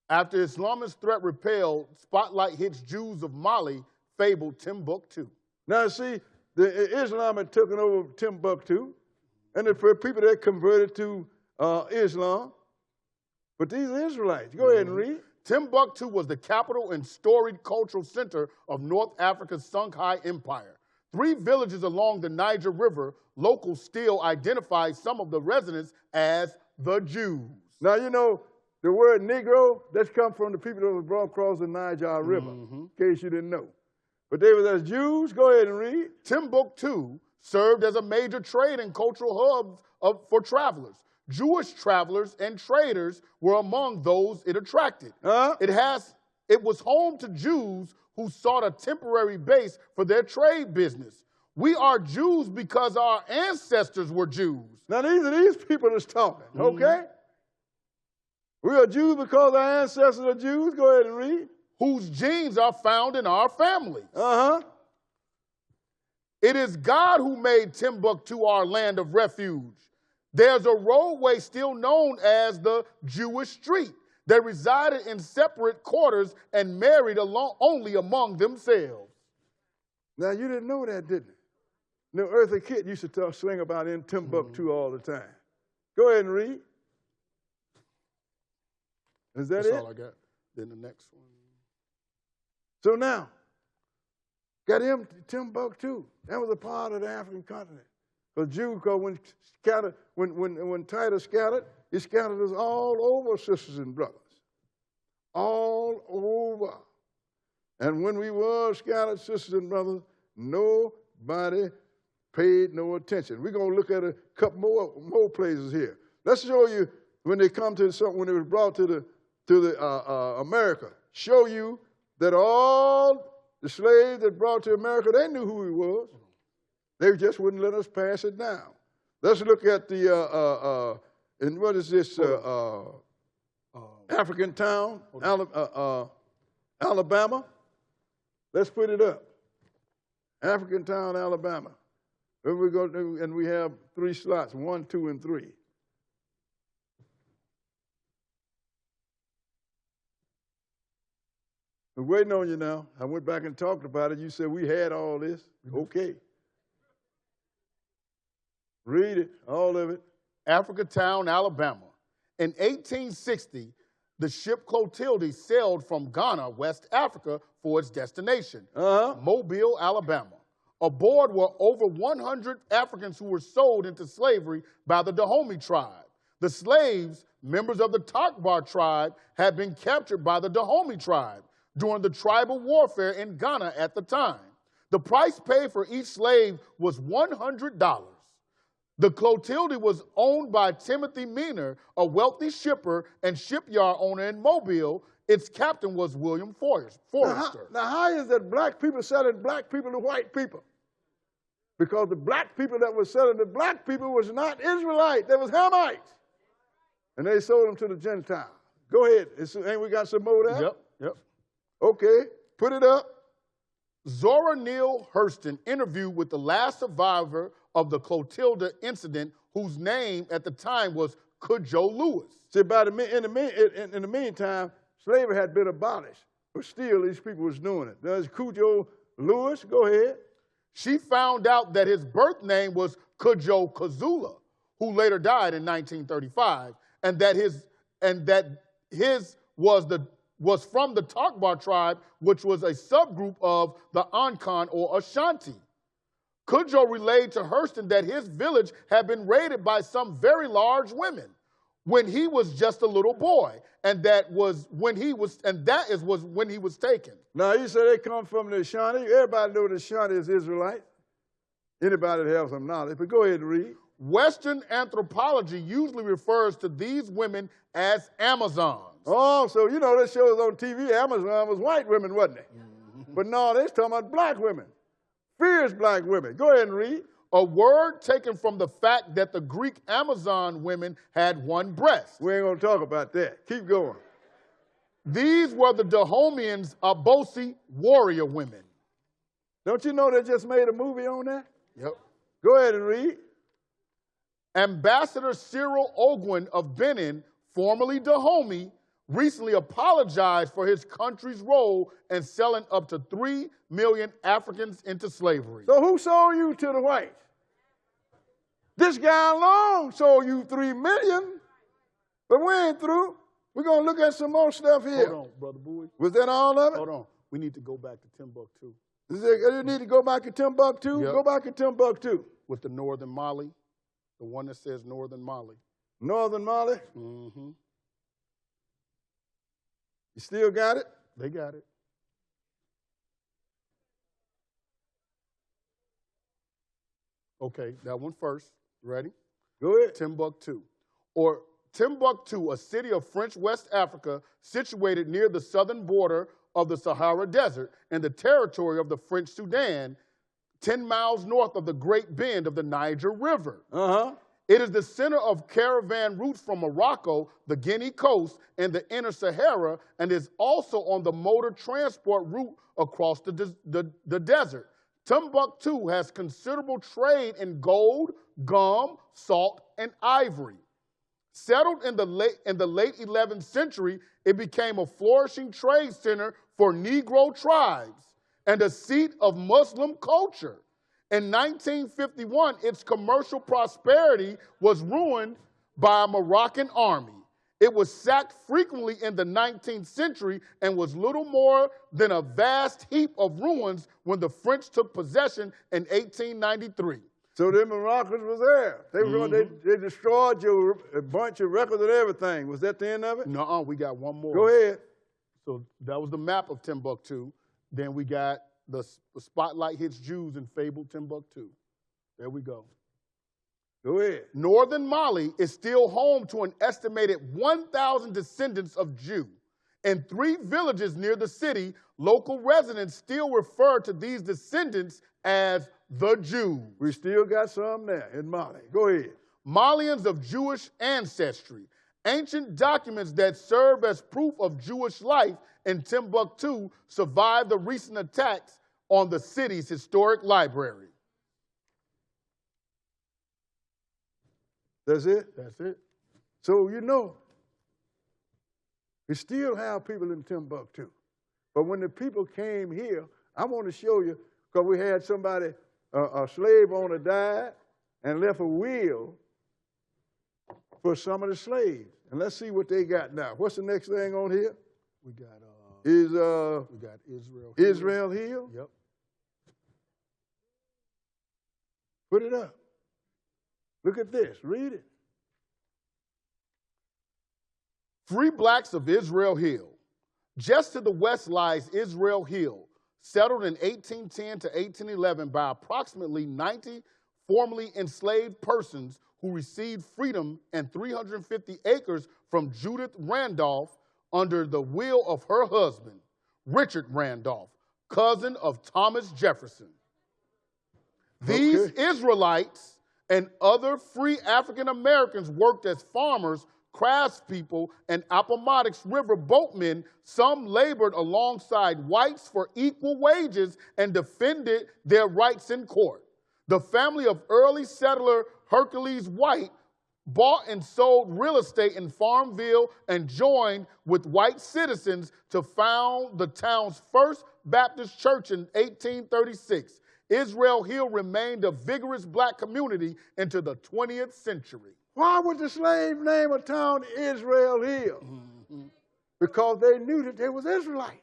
After Islamist threat repelled, spotlight hits Jews of Mali, fabled Timbuktu. Now see, the Islam had taken over Timbuktu, and the people that converted to Islam. But these are Israelites. Go ahead and read. Timbuktu was the capital and storied cultural center of North Africa's Songhai Empire. 3 villages along the Niger River, locals still identify some of the residents as the Jews. Now, you know, the word Negro, that's come from the people that were brought across the Niger River, in case you didn't know. But they were as Jews. Go ahead and read. Timbuktu served as a major trade and cultural hub for travelers. Jewish travelers and traders were among those it attracted. It was home to Jews who sought a temporary base for their trade business. We are Jews because our ancestors were Jews. Now these people that's talking, okay? We are Jews because our ancestors are Jews. Go ahead and read. Whose genes are found in our families. It is God who made Timbuktu our land of refuge. There's a roadway still known as the Jewish Street. They resided in separate quarters and married only among themselves. Now, you didn't know that, didn't you? No, Eartha Kitt used to swing about in Timbuktu all the time. Go ahead and read. Is that it? That's all I got. Then the next one. So now, got him Timbuktu. That was a part of the African continent. Because Jews, when Titus scattered, he scattered us all over, sisters and brothers. All over. And when we were scattered, sisters and brothers, nobody paid no attention. We're going to look at a couple more places here. Let's show you when they come to something, when it was brought to America. Show you that all the slaves that brought to America, they knew who he was. They just wouldn't let us pass it down. Let's look at the, and what is this, African town, Alabama. Let's put it up. African town, Alabama. And we go to, and we have 3 slots, 1, 2, and 3. We're waiting on you now. I went back and talked about it. You said we had all this. Okay. Read it, all of it. Africatown, Alabama. In 1860, the ship Clotilde sailed from Ghana, West Africa, for its destination, Mobile, Alabama. Aboard were over 100 Africans who were sold into slavery by the Dahomey tribe. The slaves, members of the Takbar tribe, had been captured by the Dahomey tribe during the tribal warfare in Ghana at the time. The price paid for each slave was $100. The Clotilde was owned by Timothy Meener, a wealthy shipper and shipyard owner in Mobile. Its captain was William Forrester. Now how is that black people selling black people to white people? Because the black people that were selling to black people was not Israelite, they was Hamites. And they sold them to the Gentiles. Go ahead, ain't we got some more there? Yep. Okay, put it up. Zora Neale Hurston interviewed with the last survivor of the Clotilde incident, whose name at the time was Cudjoe Lewis. See, in the meantime, slavery had been abolished, but still these people was doing it. There's Cudjoe Lewis, go ahead. She found out that his birth name was Cujo Kazula, who later died in 1935, and that his was from the Tokbar tribe, which was a subgroup of the Ankon or Ashanti. Cujo relayed to Hurston that his village had been raided by some very large women when he was just a little boy, and that is when he was taken. Now, you say they come from the Ashanti. Everybody knows the Ashanti is Israelite. Anybody that has some knowledge, but go ahead and read. Western anthropology usually refers to these women as Amazons. Oh, so you know, that shows on TV, Amazon was white women, wasn't it? But no, they're talking about black women. Fierce black women. Go ahead and read. A word taken from the fact that the Greek Amazon women had one breast. We ain't going to talk about that. Keep going. These were the Dahomeans Abosi warrior women. Don't you know they just made a movie on that? Yep. Go ahead and read. Ambassador Cyril Ogwin of Benin, formerly Dahomey, recently apologized for his country's role in selling up to 3 million Africans into slavery. So who sold you to the whites? This guy alone sold you 3 million. But we ain't through. We're going to look at some more stuff here. Hold on, Brother Bowie. Was that all of it? Hold on. We need to go back to Timbuktu. You need to go back to Timbuktu? Yep. Go back to Timbuktu. With the Northern Mali, the one that says Northern Mali. Northern Mali? Mm-hmm. You still got it? They got it. Okay, that one first. Ready? Go ahead. Timbuktu. Or Timbuktu, a city of French West Africa situated near the southern border of the Sahara Desert and the territory of the French Sudan, 10 miles north of the Great Bend of the Niger River. Uh-huh. It is the center of caravan routes from Morocco, the Guinea coast, and the inner Sahara, and is also on the motor transport route across the desert. Timbuktu has considerable trade in gold, gum, salt, and ivory. Settled in the late 11th century, it became a flourishing trade center for Negro tribes and a seat of Muslim culture. In 1951, its commercial prosperity was ruined by a Moroccan army. It was sacked frequently in the 19th century and was little more than a vast heap of ruins when the French took possession in 1893. So the Moroccans was there. They destroyed a bunch of records and everything. Was that the end of it? No, we got one more. Go ahead. So that was the map of Timbuktu. Then we got the spotlight hits Jews in fabled Timbuktu. There we go. Go ahead. Northern Mali is still home to an estimated 1,000 descendants of Jew. In 3 villages near the city, local residents still refer to these descendants as the Jews. We still got some there in Mali. Go ahead. Malians of Jewish ancestry. Ancient documents that serve as proof of Jewish life in Timbuktu survived the recent attacks on the city's historic library. That's it? That's it. So, you know, we still have people in Timbuktu. But when the people came here, I want to show you, because we had somebody, a slave owner died and left a will for some of the slaves. And let's see what they got now. What's the next thing on here? We got Israel. Israel Hill? Yep. Put it up. Look at this. Read it. Free blacks of Israel Hill. Just to the west lies Israel Hill, settled in 1810 to 1811 by approximately 90 formerly enslaved persons who received freedom and 350 acres from Judith Randolph under the will of her husband, Richard Randolph, cousin of Thomas Jefferson. These Israelites and other free African Americans worked as farmers, craftspeople, and Appomattox River boatmen. Some labored alongside whites for equal wages and defended their rights in court. The family of early settler Hercules White bought and sold real estate in Farmville and joined with white citizens to found the town's first Baptist church in 1836. Israel Hill remained a vigorous black community into the 20th century. Why would the slave name a town Israel Hill? Because they knew that they was Israelites.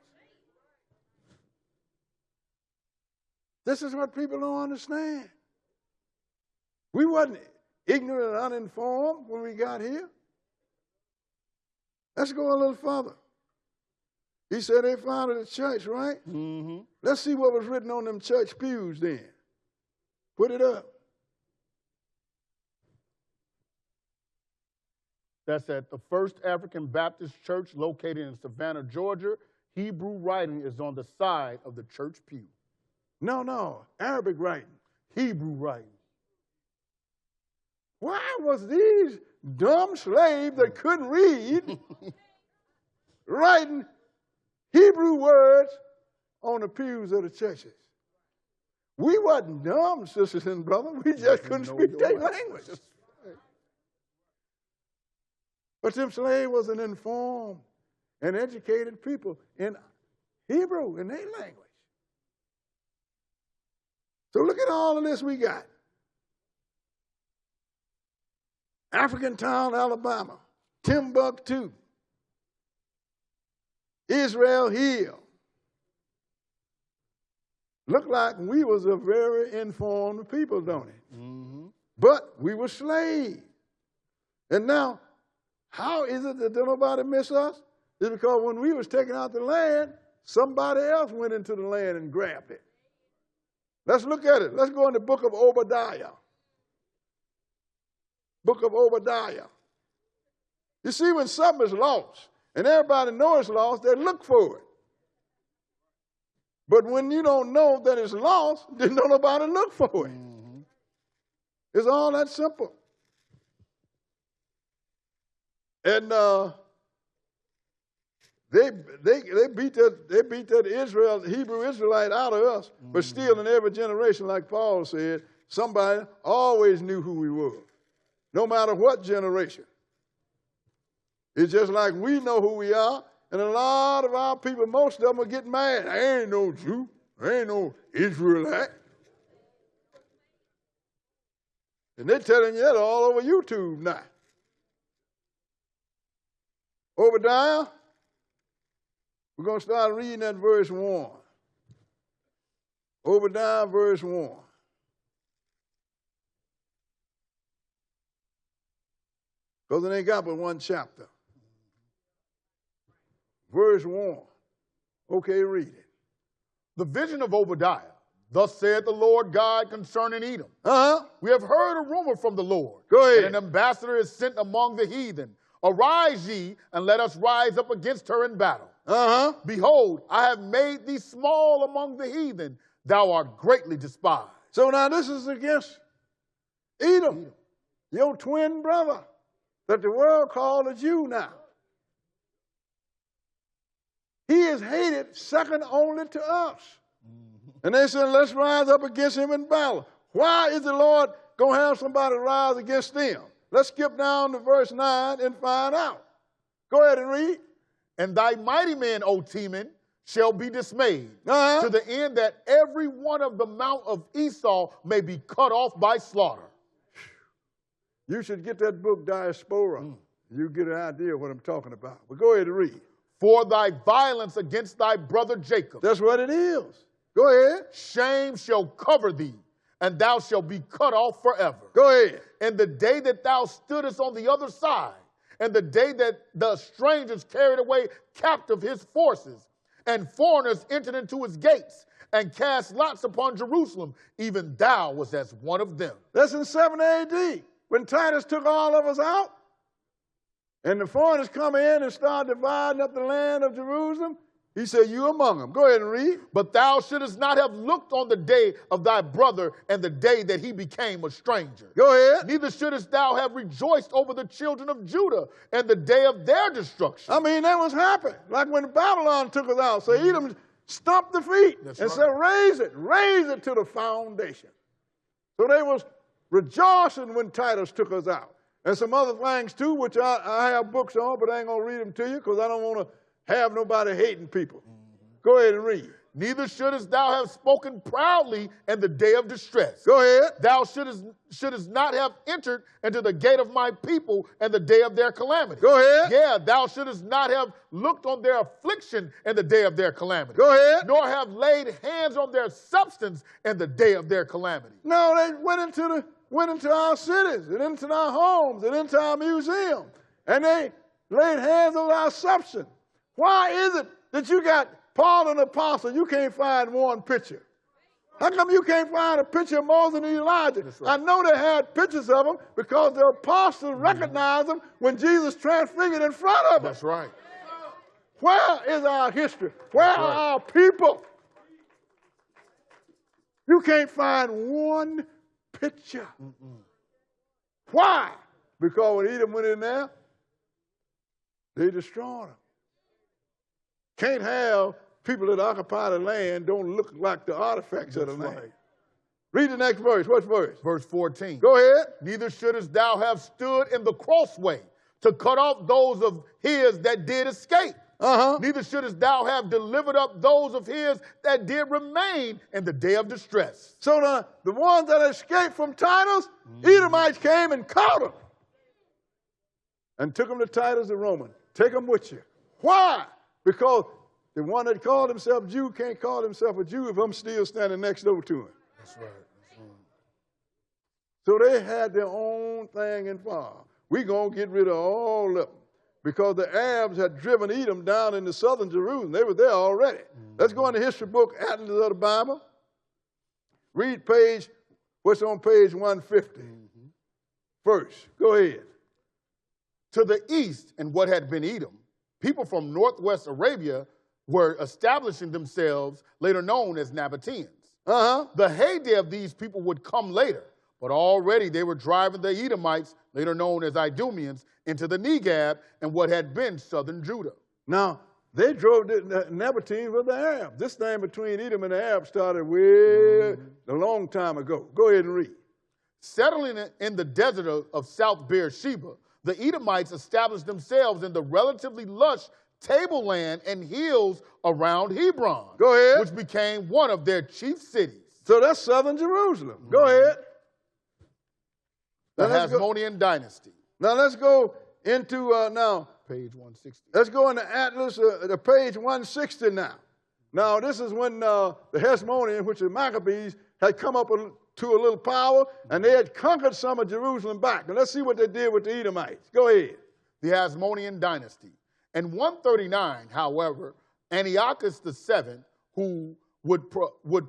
This is what people don't understand. We wasn't ignorant and uninformed when we got here. Let's go a little further. He said they founded a church, right? Let's see what was written on them church pews then. Put it up. That's at the First African Baptist Church located in Savannah, Georgia. Hebrew writing is on the side of the church pew. No, Arabic writing. Hebrew writing. Why was these dumb slaves that couldn't read writing Hebrew words on the pews of the churches? We wasn't dumb, sisters and brothers. We just couldn't speak their language. But them slaves was an informed and educated people in Hebrew, in their language. So look at all of this we got. Africantown, Alabama, Timbuktu, Israel Hill. Look like we was a very informed people, don't it? But we were slaves. And now, how is it that nobody miss us? It's because when we was taking out the land, somebody else went into the land and grabbed it. Let's look at it. Let's go in the book of Obadiah. Book of Obadiah. You see, when something is lost, and everybody knows it's lost, they look for it. But when you don't know that it's lost, then don't nobody look for it. It's all that simple. And they beat that Hebrew Israelite out of us, but still in every generation, like Paul said, somebody always knew who we were, no matter what generation. It's just like we know who we are, and a lot of our people, most of them are getting mad. I ain't no Jew. I ain't no Israelite. And they're telling you that all over YouTube now. Obadiah, we're going to start reading at verse 1. Obadiah, verse 1. Because it ain't got but one chapter. Verse 1. Okay, read it. The vision of Obadiah. Thus saith the Lord God concerning Edom. We have heard a rumor from the Lord. Go ahead. And an ambassador is sent among the heathen. Arise ye, and let us rise up against her in battle. Behold, I have made thee small among the heathen. Thou art greatly despised. So now this is against Edom, your twin brother that the world called a Jew now. He is hated second only to us. And they said, let's rise up against him in battle. Why is the Lord going to have somebody rise against them? Let's skip down to verse 9 and find out. Go ahead and read. And thy mighty men, O Teman, shall be dismayed, to the end that every one of the mount of Esau may be cut off by slaughter. You should get that book, Diaspora. You get an idea of what I'm talking about. But go ahead and read. For thy violence against thy brother Jacob. That's what it is. Go ahead. Shame shall cover thee, and thou shalt be cut off forever. Go ahead. And the day that thou stoodest on the other side, and the day that the strangers carried away captive his forces, and foreigners entered into his gates, and cast lots upon Jerusalem, even thou was as one of them. That's in 7 A.D., when Titus took all of us out, and the foreigners come in and start dividing up the land of Jerusalem. He said, you among them. Go ahead and read. But thou shouldest not have looked on the day of thy brother and the day that he became a stranger. Go ahead. Neither shouldest thou have rejoiced over the children of Judah and the day of their destruction. I mean, that was happy. Like when Babylon took us out. So Edom stomped the feet and said, raise it to the foundation. So they was rejoicing when Titus took us out. And some other things too, which I have books on, but I ain't going to read them to you because I don't want to have nobody hating people. Go ahead and read. Neither shouldest thou have spoken proudly in the day of distress. Go ahead. Thou shouldest not have entered into the gate of my people in the day of their calamity. Go ahead. Yeah, thou shouldest not have looked on their affliction in the day of their calamity. Go ahead. Nor have laid hands on their substance in the day of their calamity. No, they went into our cities and into our homes and into our museums, and they laid hands on our substance. Why is it that you got Paul and the apostle, you can't find one picture? How come you can't find a picture of Moses and Elijah? Right. I know they had pictures of them because the apostles recognized them when Jesus transfigured in front of them. That's right. Where is our history? Where are our people? You can't find one picture. Why? Because when Edom went in there, they destroyed them. Can't have people that occupy the land don't look like the artifacts of the land. Right. Read the next verse. What verse? Verse 14. Go ahead. Neither shouldest thou have stood in the crossway to cut off those of his that did escape. Neither shouldest thou have delivered up those of his that did remain in the day of distress. So the ones that escaped from Titus, Edomites came and caught them and took them to Titus the Roman. Take them with you. Why? Because the one that called himself Jew can't call himself a Jew if I'm still standing next door to him. That's right. That's right. So they had their own thing in farm. We're going to get rid of all of them because the Arabs had driven Edom down into southern Jerusalem. They were there already. Let's go in the history book, Atlas of the Bible. Read what's on page 150 first. Go ahead. To the east, in what had been Edom, people from northwest Arabia were establishing themselves, later known as Nabateans. The heyday of these people would come later, but already they were driving the Edomites, later known as Idumeans, into the Negab and what had been southern Judah. Now, they drove the Nabateans with the Arabs. This thing between Edom and the Arabs started way a long time ago. Go ahead and read. Settling in the desert of South Beersheba, the Edomites established themselves in the relatively lush tableland and hills around Hebron. Go ahead. Which became one of their chief cities. So that's southern Jerusalem. Go ahead. The Hasmonean dynasty. Now let's go into page 160. Let's go into Atlas, the page 160 now. Now this is when the Hasmoneans, which is Maccabees, had come up to a little power, and they had conquered some of Jerusalem back. And let's see what they did with the Edomites. Go ahead. The Hasmonean dynasty. In 139, however, Antiochus VII, who would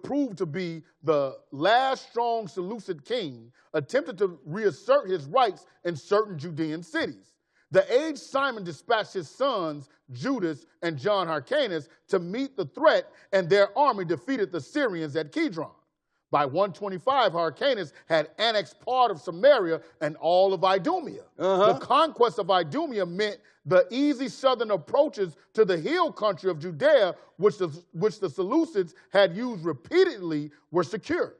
prove to be the last strong Seleucid king, attempted to reassert his rights in certain Judean cities. The aged Simon dispatched his sons, Judas and John Hyrcanus, to meet the threat, and their army defeated the Syrians at Kidron. By 125, Hyrcanus had annexed part of Samaria and all of Idumea. The conquest of Idumea meant the easy southern approaches to the hill country of Judea, which the Seleucids had used repeatedly, were secure.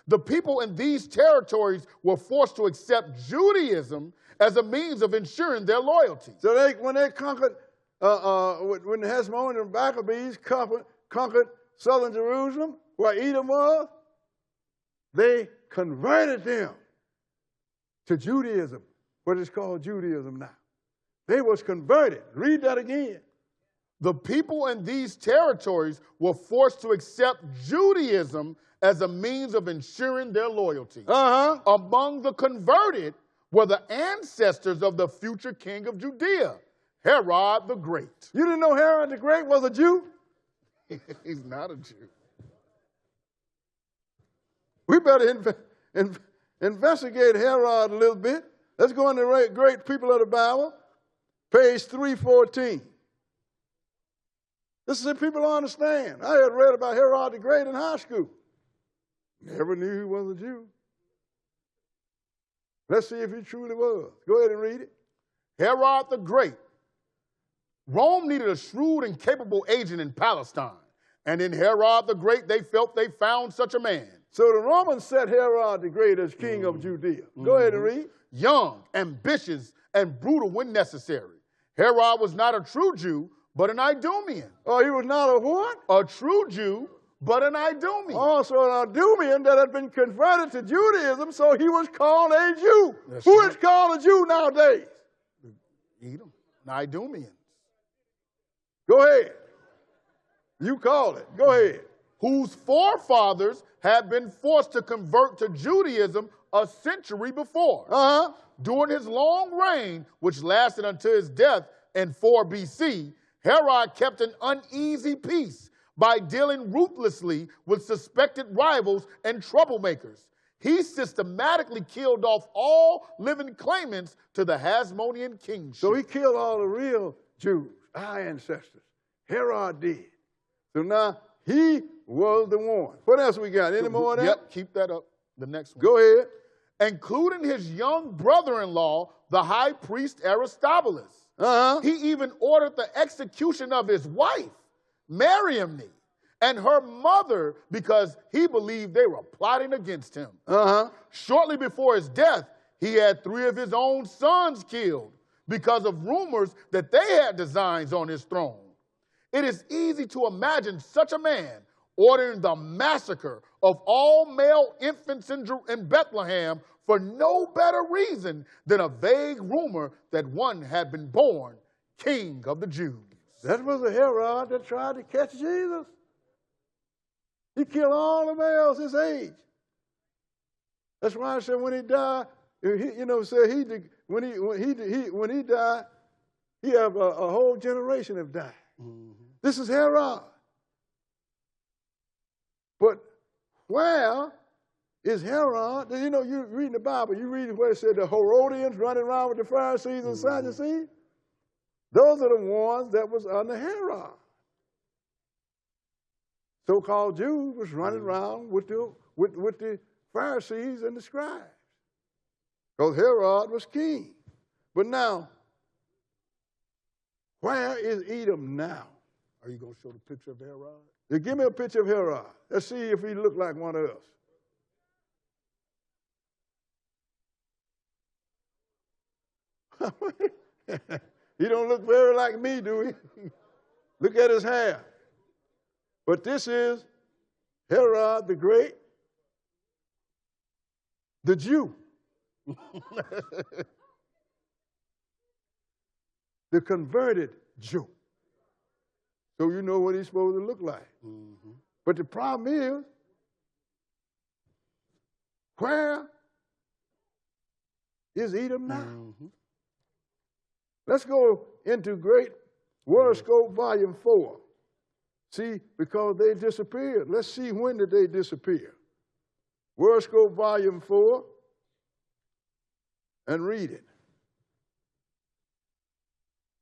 The people in these territories were forced to accept Judaism as a means of ensuring their loyalty. So when they conquered, when the Hasmoneans and Maccabees conquered southern Jerusalem, where Edom was, they converted them to Judaism, what is called Judaism now. They was converted. Read that again. The people in these territories were forced to accept Judaism as a means of ensuring their loyalty. Among the converted were the ancestors of the future king of Judea, Herod the Great. You didn't know Herod the Great was a Jew? He's not a Jew. We better investigate Herod a little bit. Let's go into the great people of the Bible, page 314. This is what people don't understand. I had read about Herod the Great in high school. Never knew he was a Jew. Let's see if he truly was. Go ahead and read it. Herod the Great. Rome needed a shrewd and capable agent in Palestine. And in Herod the Great, they felt they found such a man. So the Romans set Herod the Great as king of Judea. Go ahead and read. Young, ambitious, and brutal when necessary. Herod was not a true Jew, but an Idumean. Oh, he was not a what? A true Jew, but an Idumean. Oh, so an Idumean that had been converted to Judaism, so he was called a Jew. That's Who right. is called a Jew nowadays? Edom, an Idumean. Go ahead. You call it. Go ahead. Whose forefathers had been forced to convert to Judaism a century before. Uh-huh. During his long reign, which lasted until his death in 4 BC, Herod kept an uneasy peace by dealing ruthlessly with suspected rivals and troublemakers. He systematically killed off all living claimants to the Hasmonean kingship. So he killed all the real Jews, our ancestors. Herod did. So now he was the one. What else we got? Any more of that? Yep, keep that up. The next one. Go ahead. Including his young brother-in-law, the high priest Aristobulus. Uh-huh. He even ordered the execution of his wife, Mariamne, and her mother because he believed they were plotting against him. Uh-huh. Shortly before his death, he had 3 of his own sons killed because of rumors that they had designs on his throne. It is easy to imagine such a man ordering the massacre of all male infants in Bethlehem for no better reason than a vague rumor that one had been born king of the Jews. That was a Herod that tried to catch Jesus. He killed all the males his age. That's why I said when he died, when he died, he have a whole generation have died. Mm-hmm. This is Herod. But where is Herod? You know, you read the Bible, you read where it said the Herodians running around with the Pharisees and Sadducees. Those are the ones that was under Herod. So-called Jews was running around with the Pharisees and the scribes. Because Herod was king. But now, where is Edom now? Are you going to show the picture of Herod? Yeah, give me a picture of Herod. Let's see if he looked like one of us. He don't look very like me, do he? Look at his hair. But this is Herod the Great, the Jew. The converted Jew. So you know what he's supposed to look like. Mm-hmm. But the problem is, where is Edom now? Mm-hmm. Let's go into Great Worldscope Volume 4. See, because they disappeared. Let's see when did they disappear. Worldscope Volume 4, and read it.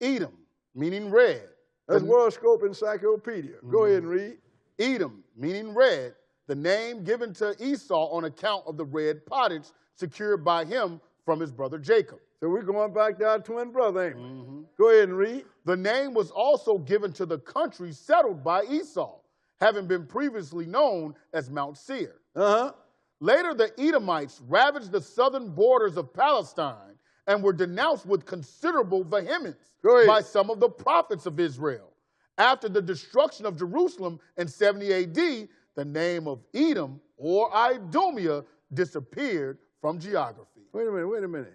Edom, meaning red. That's Worldscope Encyclopedia. Go ahead and read. Edom, meaning red, the name given to Esau on account of the red pottage secured by him from his brother Jacob. So we're going back to our twin brother, ain't we? Mm-hmm. Go ahead and read. The name was also given to the country settled by Esau, having been previously known as Mount Seir. Uh-huh. Later, the Edomites ravaged the southern borders of Palestine and were denounced with considerable vehemence by some of the prophets of Israel. After the destruction of Jerusalem in 70 AD, the name of Edom, or Idumea, disappeared from geography. Wait a minute.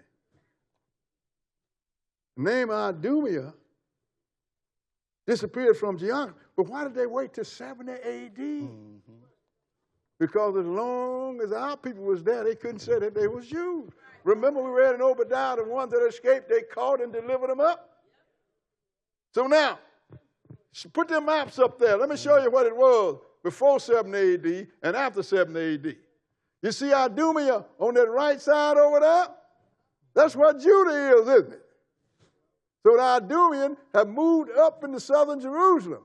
The name Idumea disappeared from geography. But why did they wait till 70 AD? Mm-hmm. Because as long as our people was there, they couldn't say that they was Jews. Remember we read in Obadiah, the ones that escaped, they caught and delivered them up? So now, put their maps up there. Let me show you what it was before 70 AD and after 70 AD. You see Idumea on that right side over there? That's what Judah is, isn't it? So the Idumean have moved up into southern Jerusalem.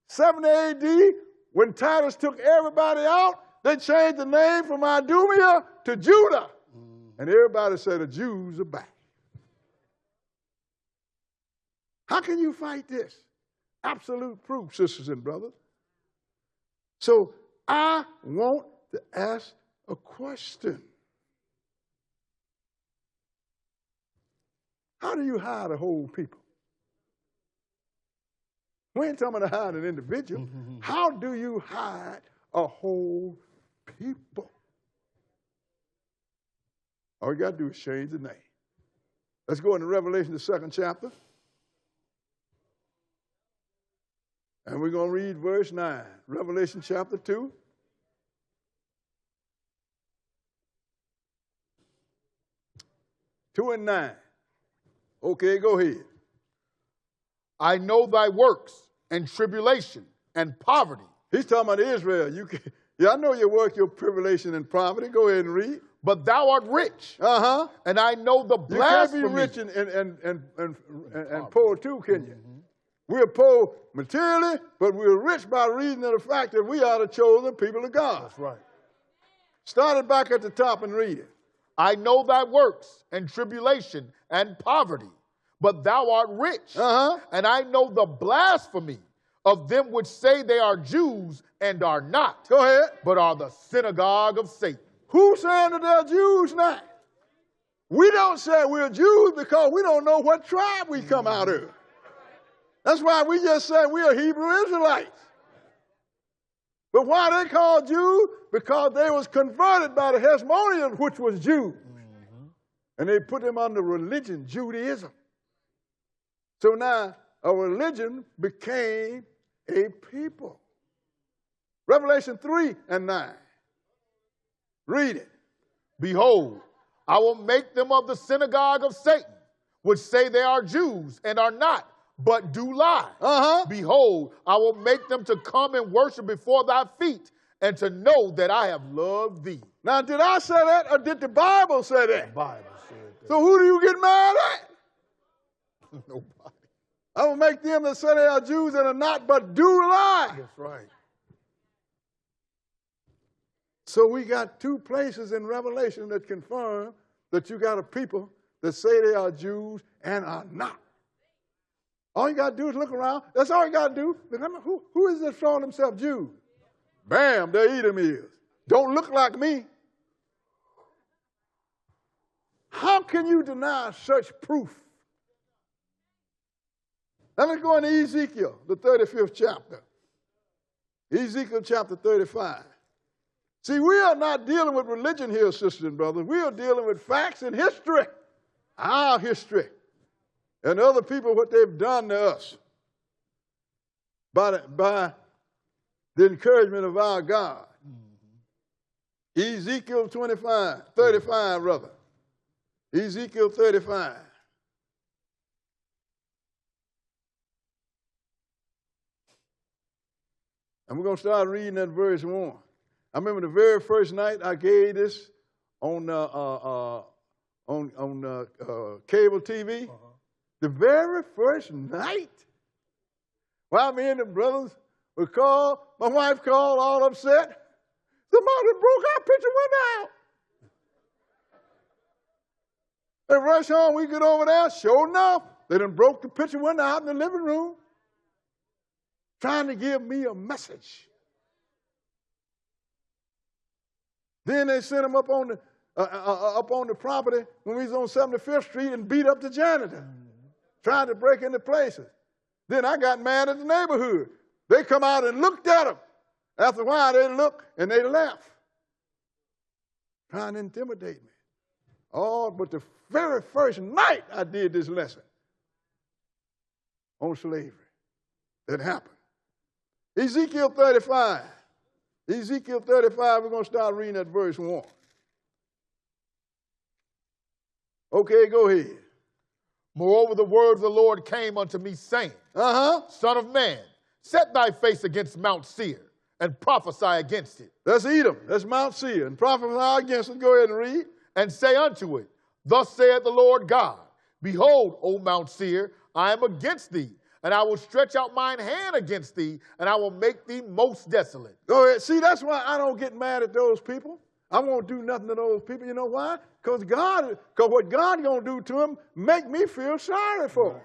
70 AD, when Titus took everybody out, they changed the name from Idumea to Judah. And everybody said the Jews are back. How can you fight this? Absolute proof, sisters and brothers. So I want to ask a question. How do you hide a whole people? We ain't talking about hiding an individual. How do you hide a whole people? All you got to do is change the name. Let's go into Revelation, the 2nd chapter. And we're going to read verse 9. Revelation chapter 2. Two and 9. Okay, go ahead. I know thy works and tribulation and poverty. He's talking about Israel. Yeah, I know your work, your tribulation and poverty. Go ahead and read. But thou art rich. Uh-huh. And I know the blasphemy. You can't be rich and poor too, can you? We're poor materially, but we're rich by reason of the fact that we are the chosen people of God. That's right. Start it back at the top and read it. I know thy works and tribulation and poverty, but thou art rich. And I know the blasphemy of them which say they are Jews and are not. Go ahead. But are the synagogue of Satan. Who's saying that they're Jews now? We don't say we're Jews because we don't know what tribe we come out of. That's why we just say we're Hebrew Israelites. But why they called Jews? Because they was converted by the Hasmoneans, which was Jews. And they put them under religion, Judaism. So now a religion became a people. Revelation 3 and 9. Read it. Behold, I will make them of the synagogue of Satan, which say they are Jews and are not, but do lie. Behold, I will make them to come and worship before thy feet, and to know that I have loved thee. Now, did I say that, or did the Bible say that? The Bible said that. So who do you get mad at? Nobody. I will make them that say they are Jews and are not, but do lie. That's right. So we got two places in Revelation that confirm that you got a people that say they are Jews and are not. All you got to do is look around. That's all you got to do. Who is this showing themselves Jews? Bam, there Edom is. Don't look like me. How can you deny such proof? Now let's go into Ezekiel, the 35th chapter. Ezekiel chapter 35. See, we are not dealing with religion here, sisters and brothers. We are dealing with facts and history, our history, and other people, what they've done to us by the encouragement of our God. Ezekiel 35, rather. Ezekiel 35. And we're going to start reading at verse 1. I remember the very first night I gave this on cable TV. The very first night. While me and the brothers would call, my wife called all upset. Somebody broke our picture window out. They rush home, we get over there, sure enough, they done broke the picture window out in the living room, trying to give me a message. Then they sent him up on the property when we was on 75th Street and beat up the janitor, trying to break into places. Then I got mad at the neighborhood. They come out and looked at him. After a while, they looked and they left, trying to intimidate me. Oh, but the very first night I did this lesson on slavery, that happened. Ezekiel 35. Ezekiel 35, we're going to start reading at verse 1. Okay, go ahead. Moreover, the word of the Lord came unto me, saying, Son of man, set thy face against Mount Seir, and prophesy against it. That's Edom. That's Mount Seir. And prophesy against it. Go ahead and read. And say unto it, Thus saith the Lord God, Behold, O Mount Seir, I am against thee, and I will stretch out mine hand against thee, and I will make thee most desolate. Go ahead. See, that's why I don't get mad at those people. I won't do nothing to those people. You know why? Because what God going to do to them make me feel sorry for them.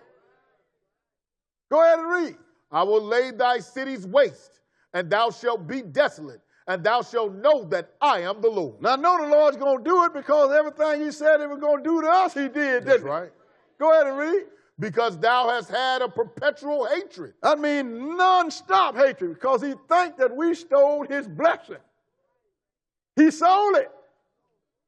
Go ahead and read. I will lay thy cities waste, and thou shalt be desolate, and thou shalt know that I am the Lord. Now, I know the Lord's going to do it because everything he said he was going to do to us, he did, didn't he? That's right. Go ahead and read. because thou hast had a perpetual hatred. I mean, non-stop hatred, because he think that we stole his blessing. He sold it.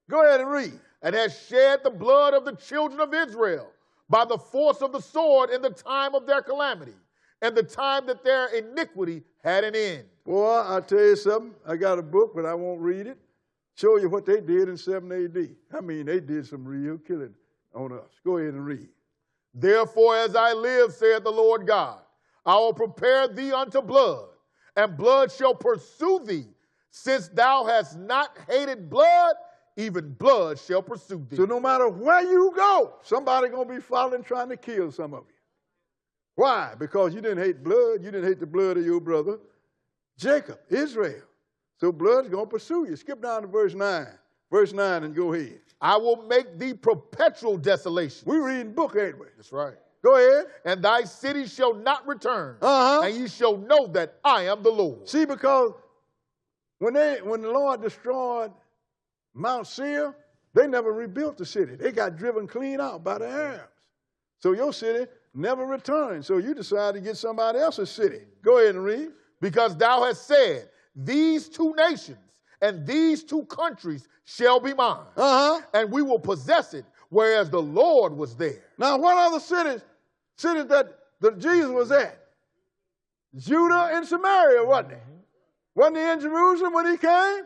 Go ahead and read. And hast shed the blood of the children of Israel by the force of the sword in the time of their calamity, and the time that their iniquity had an end. Boy, I'll tell you something. I got a book, but I won't read it. Show you what they did in 7 AD. I mean, they did some real killing on us. Go ahead and read. Therefore, as I live, saith the Lord God, I will prepare thee unto blood, and blood shall pursue thee. Since thou hast not hated blood, even blood shall pursue thee. So no matter where you go, somebody going to be following trying to kill some of you. Why? Because you didn't hate blood. You didn't hate the blood of your brother, Jacob, Israel. So blood's going to pursue you. Skip down to verse 9. Verse 9 and go ahead. I will make thee perpetual desolation. We reading book, ain't we? That's right. Go ahead. And thy city shall not return. And ye shall know that I am the Lord. See, because when the Lord destroyed Mount Seir, they never rebuilt the city. They got driven clean out by the Arabs. So your city never returned. So you decided to get somebody else's city. Go ahead and read. Because thou hast said, these two nations and these two countries shall be mine. And we will possess it, whereas the Lord was there. Now, what other cities that Jesus was at? Judah and Samaria, wasn't he? Wasn't he in Jerusalem when he came?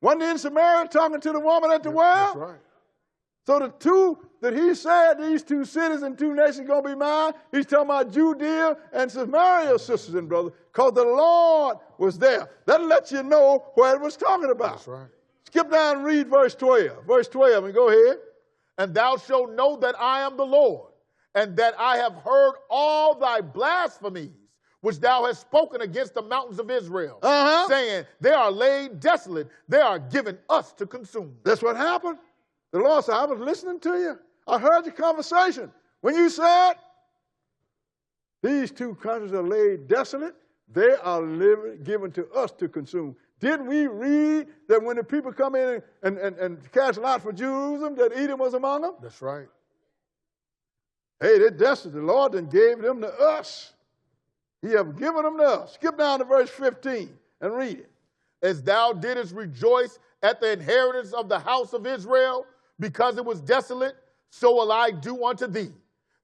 Wasn't he in Samaria talking to the woman at the well? That's right. So the two that he said, these two cities and two nations going to be mine, he's talking about Judea and Samaria, sisters and brothers, because the Lord was there. That lets you know what it was talking about. That's right. Skip down and read verse 12. Verse 12, and go ahead. And thou shalt know that I am the Lord, and that I have heard all thy blasphemies, which thou hast spoken against the mountains of Israel, saying, they are laid desolate, they are given us to consume. That's what happened. The Lord said, I was listening to you. I heard your conversation. When you said, these two countries are laid desolate, they are given to us to consume. Didn't we read that when the people come in and cast lot for Jerusalem, that Edom was among them? That's right. Hey, they're desolate. The Lord then gave them to us. He have given them to us. Skip down to verse 15 and read it. As thou didst rejoice at the inheritance of the house of Israel, because it was desolate, so will I do unto thee.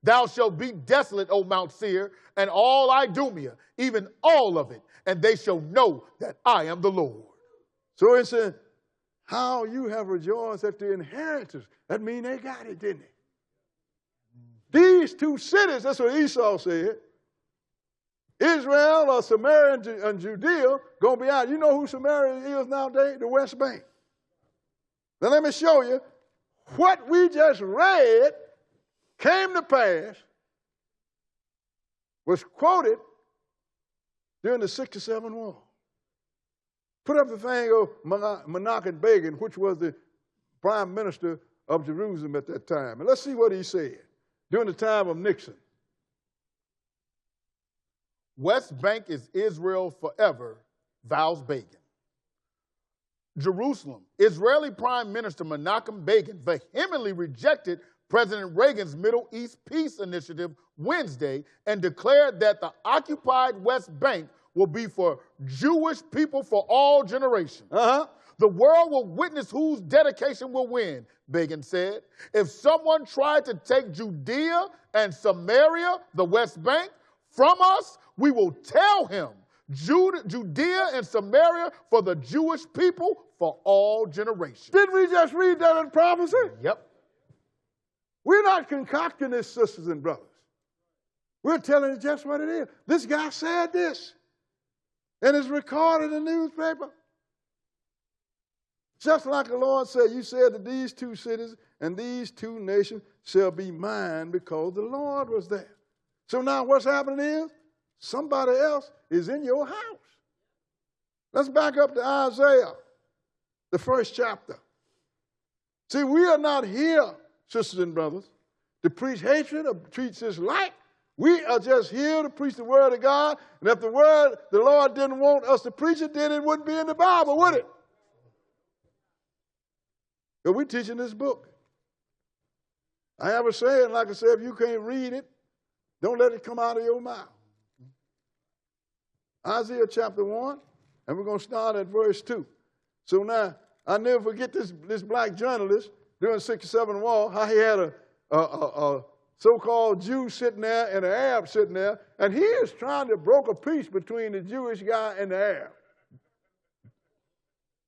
Thou shalt be desolate, O Mount Seir, and all Idumea, even all of it, and they shall know that I am the Lord. So it's how you have rejoiced at the inheritance. That means they got it, didn't they? These two cities, that's what Esau said. Israel or Samaria and Judea going to be out. You know who Samaria is nowadays? The West Bank. Now let me show you. What we just read came to pass, was quoted during the 67 war. Put up the thing of Menachem Begin, which was the prime minister of Jerusalem at that time. And let's see what he said during the time of Nixon. West Bank is Israel forever, vows Begin. Jerusalem, Israeli Prime Minister Menachem Begin vehemently rejected President Reagan's Middle East Peace Initiative Wednesday and declared that the occupied West Bank will be for Jewish people for all generations. The world will witness whose dedication will win, Begin said. If someone tried to take Judea and Samaria, the West Bank, from us, we will tell him Judea and Samaria for the Jewish people for all generations. Didn't we just read that in prophecy? Yep. We're not concocting this, sisters and brothers. We're telling you just what it is. This guy said this, and it's recorded in the newspaper. Just like the Lord said, you said that these two cities and these two nations shall be mine because the Lord was there. So now what's happening is somebody else is in your house. Let's back up to Isaiah, the 1st chapter. See, we are not here, sisters and brothers, to preach hatred or preach dislike. We are just here to preach the word of God. And if the Lord didn't want us to preach it, then it wouldn't be in the Bible, would it? But we're teaching this book. I have a saying, like I said, if you can't read it Don't let it come out of your mouth. Isaiah chapter 1, and we're going to start at verse 2. So now, I never forget this black journalist during 67 war, how he had a so-called Jew sitting there and an Arab sitting there, and he is trying to broker peace between the Jewish guy and the Arab.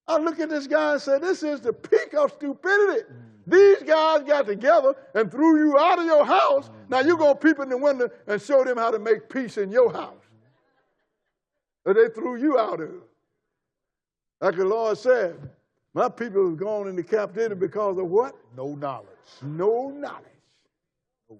I look at this guy and say, this is the peak of stupidity. These guys got together and threw you out of your house. Now you're going to peep in the window and show them how to make peace in your house. But they threw you out of it. Like the Lord said, my people have gone into captivity because of what? No knowledge. No knowledge. No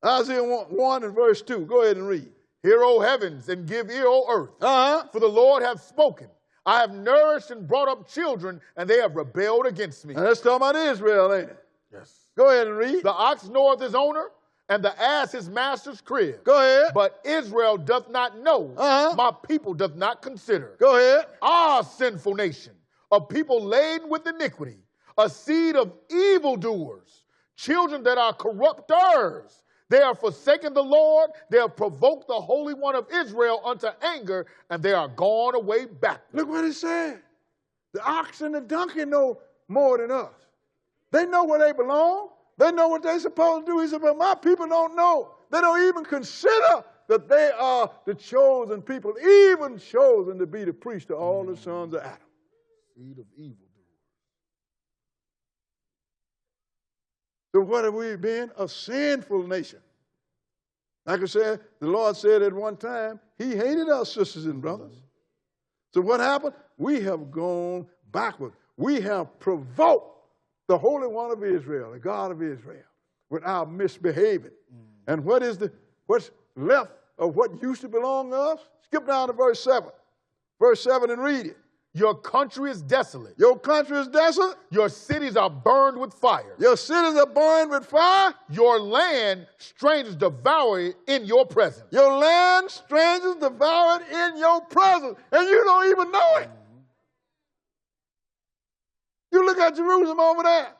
knowledge. Isaiah 1 and verse 2. Go ahead and read. Hear, O heavens, and give ear, O earth. For the Lord hath spoken. I have nourished and brought up children, and they have rebelled against me. And that's talking about Israel, ain't it? Yes. Go ahead and read. The ox knoweth his owner, and the ass his master's crib. Go ahead. But Israel doth not know. My people doth not consider. Go ahead. Ah, sinful nation, a people laden with iniquity, a seed of evildoers, children that are corrupters. They have forsaken the Lord. They have provoked the Holy One of Israel unto anger, and they are gone away back. Look what it said. The ox and the donkey know more than us. They know where they belong. They know what they're supposed to do. He said, but my people don't know. They don't even consider that they are the chosen people, even chosen to be the priest to all the sons of Adam. Seed of evil. So what have we been? A sinful nation. Like I said, the Lord said at one time, he hated our sisters and brothers. So what happened? We have gone backward. We have provoked the Holy One of Israel, the God of Israel, with our misbehaving. And what's left of what used to belong to us? Skip down to verse 7. Verse 7 and read it. Your country is desolate. Your country is desolate. Your cities are burned with fire. Your cities are burned with fire. Your land, strangers devour it in your presence. Your land, strangers devour it in your presence. And you don't even know it. You look at Jerusalem over there.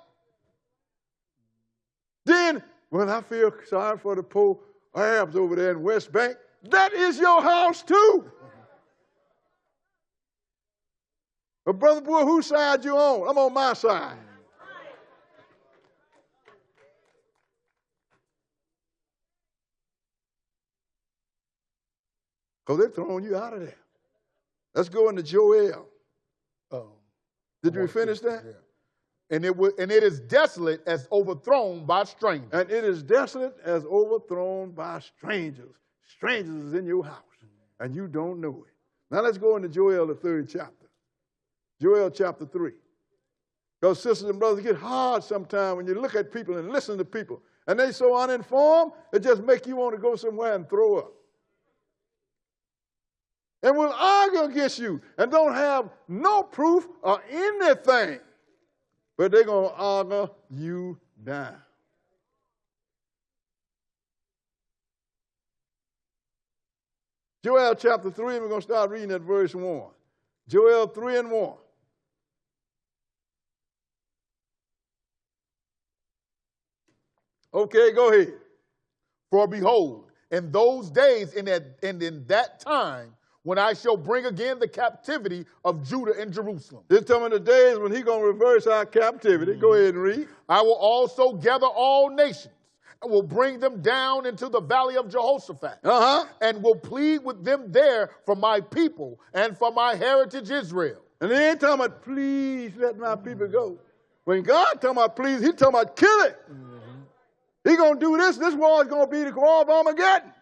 Then, well, I feel sorry for the poor Arabs over there in West Bank. That is your house too. But Brother Boy, whose side you on? I'm on my side. Because they're throwing you out of there. Let's go into Joel. Did you finish that? Yeah. And it is desolate as overthrown by strangers. And it is desolate as overthrown by strangers. Strangers is in your house, and you don't know it. Now let's go into Joel, the 3rd chapter. Joel chapter 3. Because sisters and brothers, it get hard sometimes when you look at people and listen to people, and they so uninformed, it just make you want to go somewhere and throw up. And will argue against you and don't have no proof or anything. But they're going to argue you down. Joel chapter 3, and we're going to start reading at verse 1. Joel 3 and 1. Okay, go ahead. For behold, in those days and in that time, when I shall bring again the captivity of Judah and Jerusalem. This is telling the days when he's going to reverse our captivity. Go ahead and read. I will also gather all nations and will bring them down into the valley of Jehoshaphat. And will plead with them there for my people and for my heritage Israel. And he ain't talking about, please let my people go. When God talking about please, he's talking about kill it. He's going to do this. This war is going to be the war of Armageddon.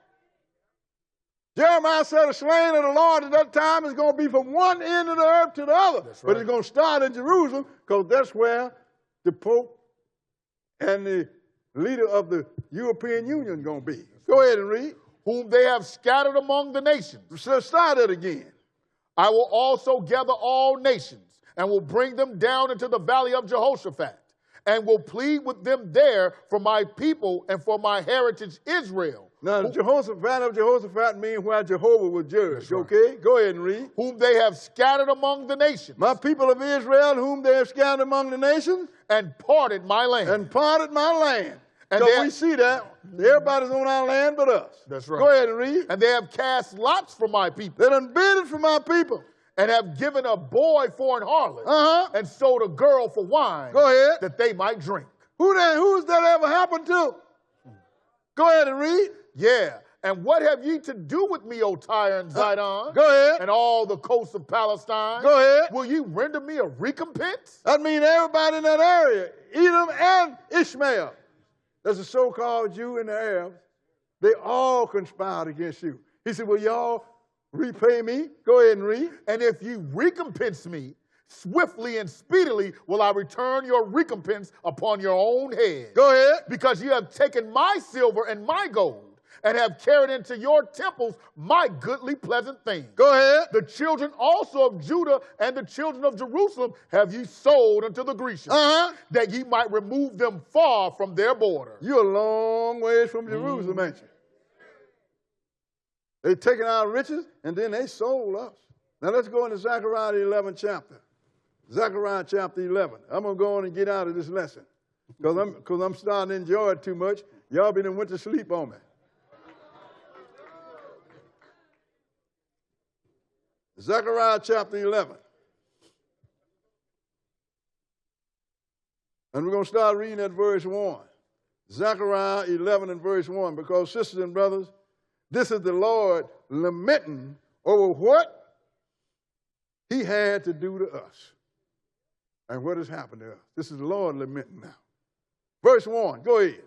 Jeremiah said the slain of the Lord at that time is going to be from one end of the earth to the other. Right. But it's going to start in Jerusalem because that's where the Pope and the leader of the European Union is going to be. Go ahead and read. Whom they have scattered among the nations. So start it again. I will also gather all nations and will bring them down into the valley of Jehoshaphat and will plead with them there for my people and for my heritage Israel. Now, the Jehoshaphat of Jehoshaphat means where Jehovah will judge, okay? Go ahead and read. Whom they have scattered among the nations. My people of Israel, whom they have scattered among the nations. And parted my land. And parted my land. And So we see that everybody's on our land but us. That's right. Go ahead and read. And they have cast lots for my people. They done bidded for my people. And have given a boy for an harlot. And sold a girl for wine. Go ahead. That they might drink. Who's that ever happened to? Go ahead and read. Yeah. And what have ye to do with me, O Tyre and Zidon? Go ahead. And all the coasts of Palestine? Go ahead. Will ye render me a recompense? That means everybody in that area, Edom and Ishmael. There's a so-called Jew and the Arabs. They all conspired against you. He said, will y'all repay me? Go ahead and read. And if you recompense me, swiftly and speedily will I return your recompense upon your own head. Go ahead. Because you have taken my silver and my gold, and have carried into your temples my goodly pleasant things. Go ahead. The children also of Judah and the children of Jerusalem have ye sold unto the Grecians, that ye might remove them far from their border. You're a long ways from Jerusalem, ain't you? They taken our riches, and then they sold us. Now let's go into Zechariah the 11th chapter. Zechariah chapter 11. I'm going to go on and get out of this lesson, because I'm starting to enjoy it too much. Y'all been went to sleep on me. Zechariah chapter 11. And we're going to start reading at verse 1. Zechariah 11 and verse 1. Because, sisters and brothers, this is the Lord lamenting over what he had to do to us. And what has happened to us. This is the Lord lamenting now. Verse 1. Go ahead.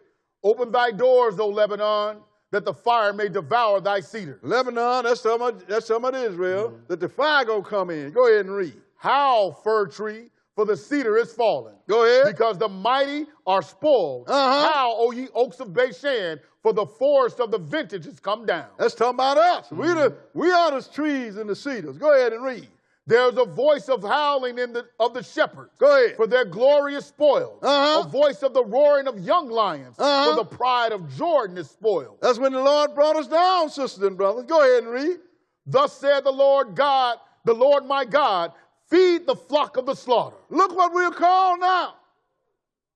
Open thy doors, O Lebanon, that the fire may devour thy cedar. Lebanon, that's some of Israel, that the fire gonna come in. Go ahead and read. Howl, fir tree, for the cedar is fallen. Go ahead. Because the mighty are spoiled. Howl, O ye oaks of Bashan, for the forest of the vintage is come down. That's talking about us. We are the trees and the cedars. Go ahead and read. There's a voice of howling of the shepherds. Go ahead. For their glory is spoiled. A voice of the roaring of young lions. For the pride of Jordan is spoiled. That's when the Lord brought us down, sisters and brothers. Go ahead and read. Thus said the Lord God, the Lord my God, feed the flock of the slaughter. Look what we're called now.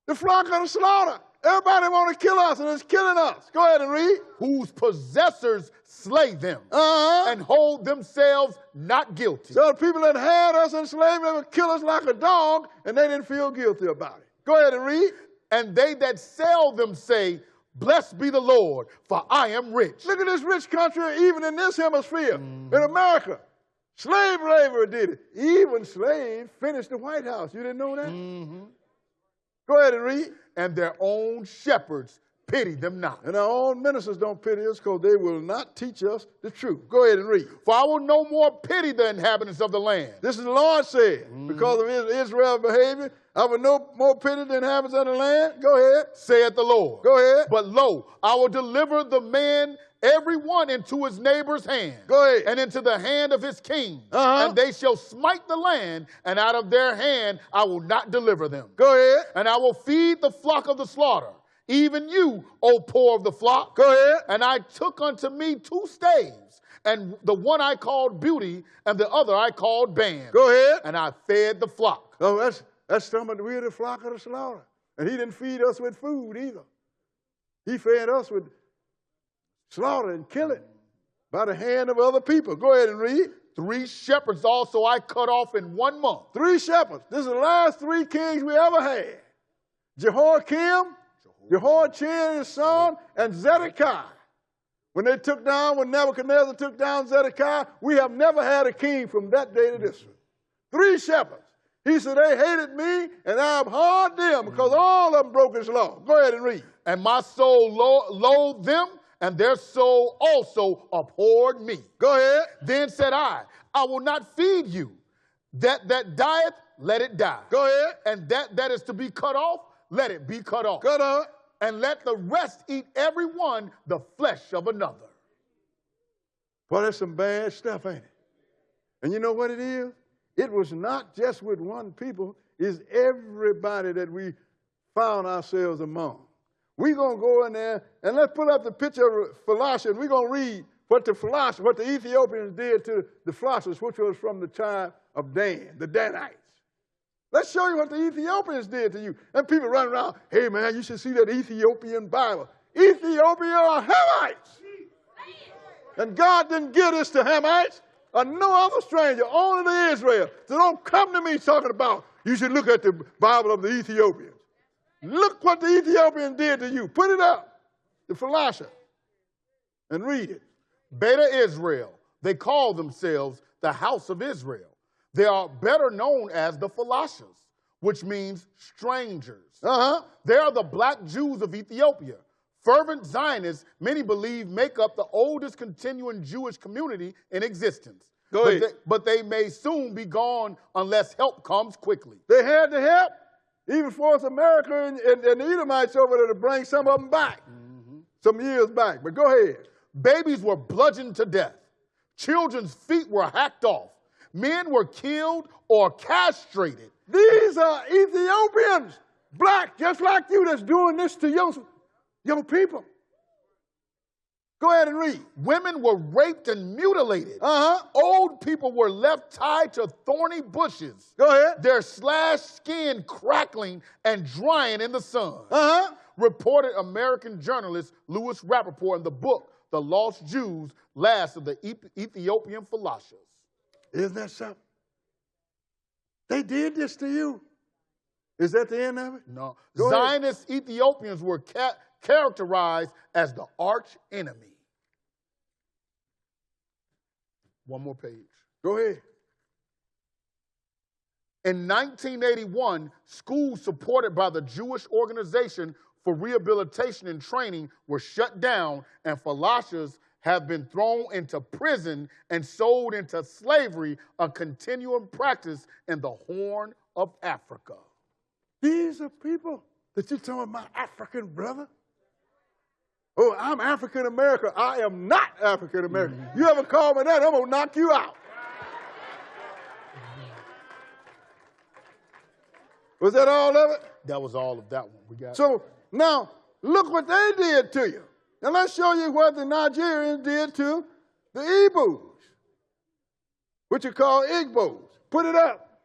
The flock of the slaughter. Everybody want to kill us, and it's killing us. Go ahead and read. Whose possessors slay them and hold themselves not guilty. So the people that had us in slavery would kill us like a dog, and they didn't feel guilty about it. Go ahead and read. And they that sell them say, blessed be the Lord, for I am rich. Look at this rich country, even in this hemisphere, in America. Slave labor did it. Even slaves finished the White House. You didn't know that? Go ahead and read. And their own shepherds pity them not. And our own ministers don't pity us because they will not teach us the truth. Go ahead and read. For I will no more pity the inhabitants of the land. This is the Lord said. Because of Israel's behavior, I will no more pity the inhabitants of the land. Go ahead. Saith the Lord. Go ahead. But lo, I will deliver the man, every one, into his neighbor's hand. Go ahead. And into the hand of his king. And they shall smite the land, and out of their hand I will not deliver them. Go ahead. And I will feed the flock of the slaughter, even you, O poor of the flock. Go ahead. And I took unto me 2 staves, and the one I called Beauty, and the other I called Ban. Go ahead. And I fed the flock. Oh, that's something. We're the flock of the slaughter. And he didn't feed us with food either. He fed us with slaughter and killing by the hand of other people. Go ahead and read. 3 shepherds also I cut off in 1 month. 3 shepherds. This is the last 3 kings we ever had. Jehoiakim, Jehoiachin his son, and Zedekiah. When Nebuchadnezzar took down Zedekiah, we have never had a king from that day to this one. 3 shepherds. He said, they hated me, and I abhorred them because all of them broke his law. Go ahead and read. And my soul loathed them, and their soul also abhorred me. Go ahead. Then said I will not feed you. That dieth, let it die. Go ahead. And that is to be cut off, let it be cut off. Cut off. And let the rest eat every one the flesh of another. Well, that's some bad stuff, ain't it? And you know what it is? It was not just with one people. It's everybody that we found ourselves among. We're going to go in there, and let's put up the picture of philosophers, and we're going to read what the Ethiopians did to the philosophers, which was from the tribe of Dan, the Danites. Let's show you what the Ethiopians did to you. And people run around, hey man, you should see that Ethiopian Bible. Ethiopia are Hamites. And God didn't give this to Hamites or no other stranger, only to Israel. So don't come to me talking about you should look at the Bible of the Ethiopians. Look what the Ethiopians did to you. Put it up, the Philasha, and read it. Beta Israel, they call themselves the house of Israel. They are better known as the Philashas, which means strangers. They are the black Jews of Ethiopia. Fervent Zionists, many believe, make up the oldest continuing Jewish community in existence. But they may soon be gone unless help comes quickly. They had the help, even forced America and the Edomites over there to bring some of them back, some years back. But go ahead. Babies were bludgeoned to death. Children's feet were hacked off. Men were killed or castrated. These are Ethiopians, black, just like you, that's doing this to young people. Go ahead and read. Women were raped and mutilated. Old people were left tied to thorny bushes. Go ahead. Their slashed skin crackling and drying in the sun. Reported American journalist Louis Rappaport in the book, The Lost Jews, Last of the Ethiopian Philashas. Isn't that something? They did this to you. Is that the end of it? No. Zionist Ethiopians were characterized as the arch enemy. One more page. Go ahead. In 1981, schools supported by the Jewish Organization for Rehabilitation and Training were shut down, and Philashas have been thrown into prison and sold into slavery, a continuing practice in the Horn of Africa. These are people that you're talking about, African brother. Oh, I'm African American. I am not African American. You ever call me that, I'm going to knock you out. Was that all of it? That was all of that one. We got. So now, look what they did to you. Now let's show you what the Nigerians did to the Igbos, which you call Igbos. Put it up.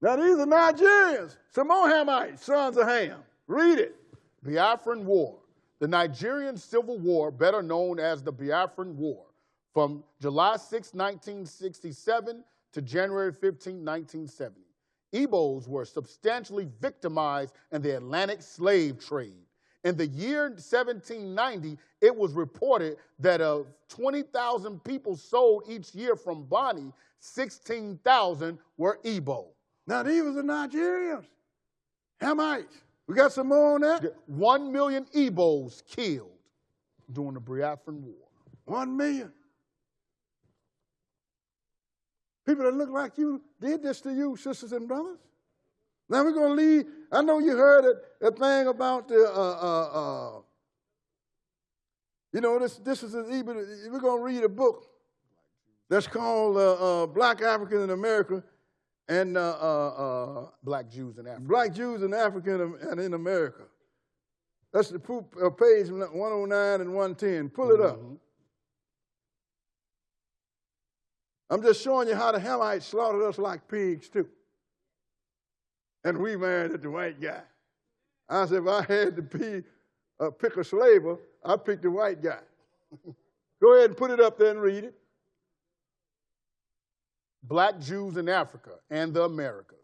Now these are Nigerians, some more Hamites, sons of Ham. Read it. Biafran War. The Nigerian Civil War, better known as the Biafran War, from July 6, 1967 to January 15, 1970. Igbos were substantially victimized in the Atlantic slave trade. In the year 1790, it was reported that of 20,000 people sold each year from Bonny, 16,000 were Igbo. Now these were the Nigerians, Hamites. We got some more on that? 1 million Igbos killed during the Biafran War. 1 million. People that look like you did this to you, sisters and brothers. Now we're going to leave. I know you heard that thing about the, this is we're going to read a book that's called Black Africans in America and Black Jews in Africa. Black Jews in Africa and in America. That's the page 109 and 110. Pull it up. I'm just showing you how the Hamites slaughtered us like pigs too. And we married at the white guy. I said, if I had to pick a slaver, I'd pick the white guy. Go ahead and put it up there and read it. Black Jews in Africa and the Americas.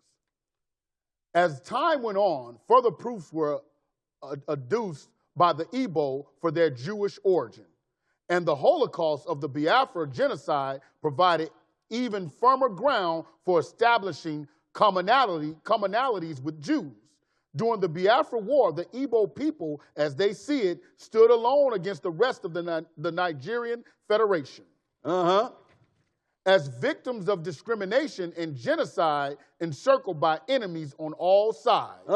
As time went on, further proofs were adduced by the Igbo for their Jewish origin. And the Holocaust of the Biafra genocide provided even firmer ground for establishing commonalities with Jews. During the Biafra War, the Igbo people, as they see it, stood alone against the rest of the Nigerian Federation. As victims of discrimination and genocide encircled by enemies on all sides.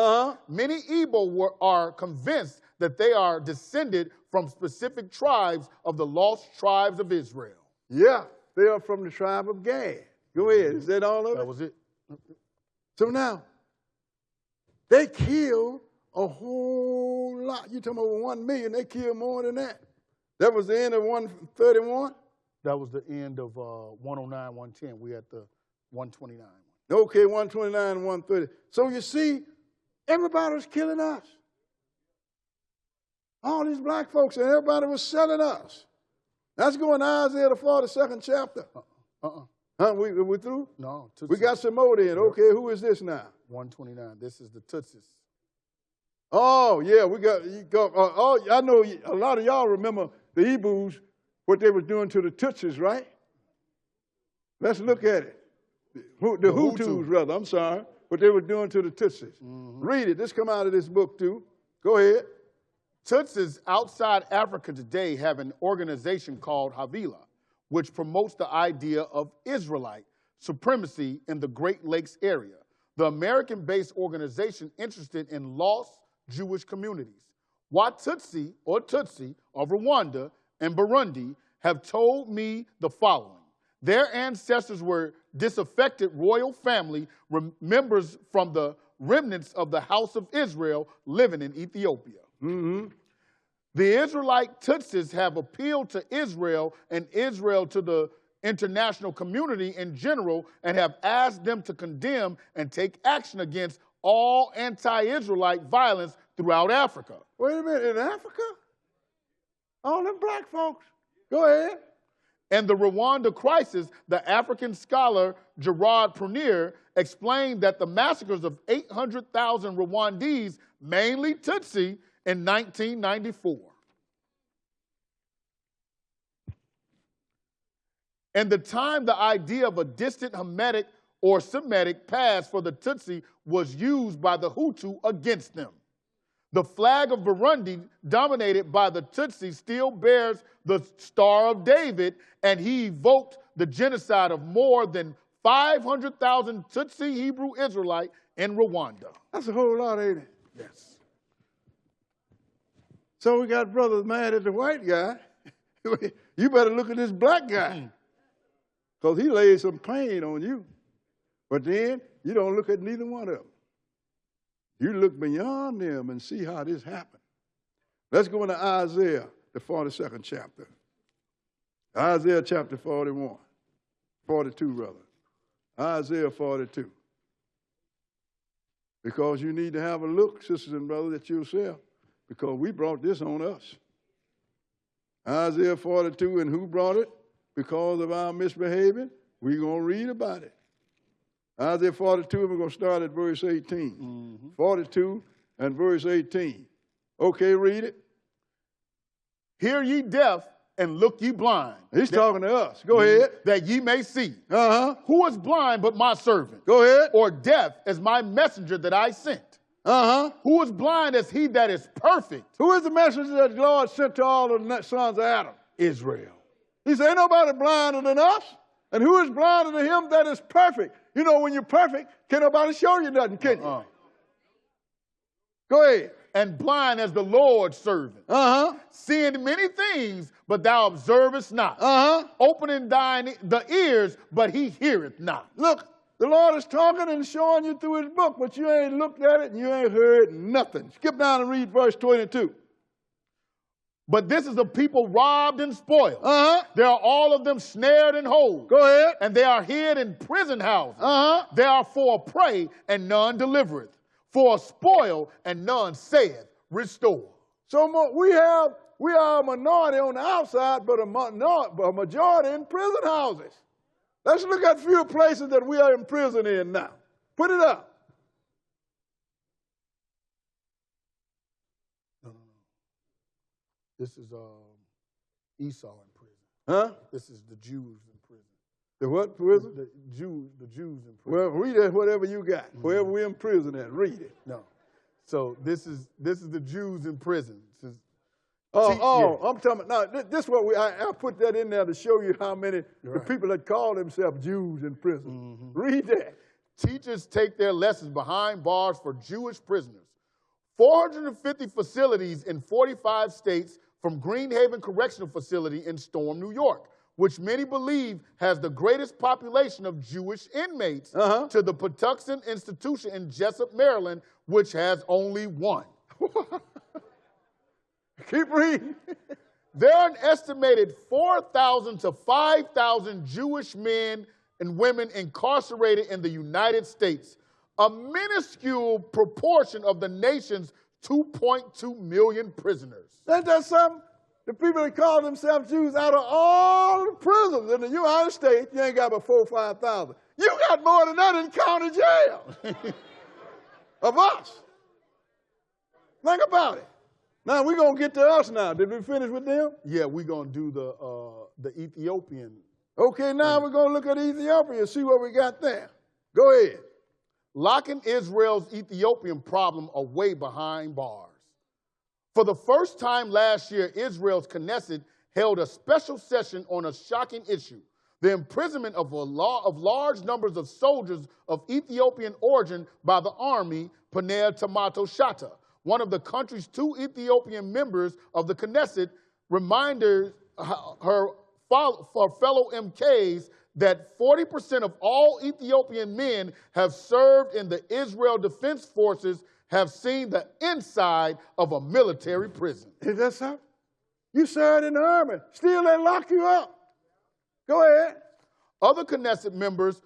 Many Igbo are convinced that they are descended from specific tribes of the lost tribes of Israel. Yeah, they are from the tribe of Gad. Go ahead, is that all of it? That was it. So now, they killed a whole lot. You're talking about 1 million, they killed more than that. That was the end of 131? That was the end of 109, 110. We at the 129 one. Okay, 129 and 130. So you see, everybody was killing us. All these black folks and everybody was selling us. Let's go in Isaiah, the 42nd chapter. Huh? We through? No. We got some more then. Okay, who is this now? 129. This is the Tutsis. Oh, yeah, we got, I know a lot of y'all remember the Hebrews, what they were doing to the Tutsis, right? Let's look at it. The Hutus, rather, I'm sorry, what they were doing to the Tutsis. Read it. This come out of this book, too. Go ahead. Tutsis outside Africa today have an organization called Havilah, which promotes the idea of Israelite supremacy in the Great Lakes area. The American-based organization interested in lost Jewish communities. Watutsi or Tutsi of Rwanda and Burundi have told me the following. Their ancestors were disaffected royal family members from the remnants of the house of Israel living in Ethiopia. The Israelite Tutsis have appealed to Israel and Israel to the international community in general and have asked them to condemn and take action against all anti-Israelite violence throughout Africa. Wait a minute, in Africa? All them black folks. Go ahead. And the Rwanda crisis, the African scholar Gerard Prunier explained that the massacres of 800,000 Rwandese, mainly Tutsi, in 1994. And the time the idea of a distant Hamitic or Semitic past for the Tutsi was used by the Hutu against them. The flag of Burundi, dominated by the Tutsi, still bears the Star of David, and he evoked the genocide of more than 500,000 Tutsi Hebrew Israelite in Rwanda. That's a whole lot, ain't it? Yes. So we got brothers mad at the white guy. You better look at this black guy, because he laid some pain on you. But then you don't look at neither one of them. You look beyond them and see how this happened. Let's go into Isaiah, the 42nd chapter. Isaiah chapter 41, 42, rather. Isaiah 42. Because you need to have a look, sisters and brothers, at yourself, because we brought this on us. Isaiah 42, and who brought it? Because of our misbehaving, we're going to read about it. Isaiah 42, we're going to start at verse 18. 42 and verse 18. Okay, read it. Hear ye deaf, and look ye blind. He's talking to us. Go ahead. That ye may see. Who is blind but my servant? Go ahead. Or deaf as my messenger that I sent? Who is blind as he that is perfect? Who is the messenger that the Lord sent to all the sons of Adam? Israel. He said, ain't nobody blinder than us. And who is blinder than him that is perfect? You know, when you're perfect, can't nobody show you nothing, can you? Go ahead. And blind as the Lord's servant. Seeing many things, but thou observest not. Opening thine the ears, but he heareth not. Look, the Lord is talking and showing you through his book, but you ain't looked at it and you ain't heard nothing. Skip down and read verse 22. But this is a people robbed and spoiled. There are all of them snared and hold. Go ahead. And they are hid in prison houses. They are for a prey, and none delivereth. For a spoil, and none saith, restore. So we are a minority on the outside, but a majority in prison houses. Let's look at a few places that we are in prison in now. Put it up. This is Esau in prison. This is the Jews in prison. The what prison? The Jews in prison. Well, read it, whatever you got. Wherever we're in prison at, read it. No. So this is the Jews in prison. I'm talking about, no, this is what I put that in there to show you how many the people that call themselves Jews in prison. Read that. Teachers take their lessons behind bars for Jewish prisoners. 450 facilities in 45 states, from Greenhaven Correctional Facility in Storm, New York, which many believe has the greatest population of Jewish inmates, to the Patuxent Institution in Jessup, Maryland, which has only one. Keep reading. There are an estimated 4,000 to 5,000 Jewish men and women incarcerated in the United States, a minuscule proportion of the nation's 2.2 million prisoners. Ain't that something? The people that call themselves Jews, out of all the prisons in the United States, you ain't got but 4,000 or 5,000. You got more than that in county jail of us. Think about it. Now, we're going to get to us now. Did we finish with them? Yeah, we're going to do the Ethiopian. Okay, now we're going to look at Ethiopia and see what we got there. Go ahead. Locking Israel's Ethiopian problem away behind bars. For the first time last year, Israel's Knesset held a special session on a shocking issue: the imprisonment of large numbers of soldiers of Ethiopian origin by the army, Panel Tomato Shatta. One of the country's 2 Ethiopian members of the Knesset reminded her fellow MKs that 40% of all Ethiopian men have served in the Israel Defense Forces have seen the inside of a military prison. Is that something? You served in the army. Still they lock you up. Go ahead. Other Knesset members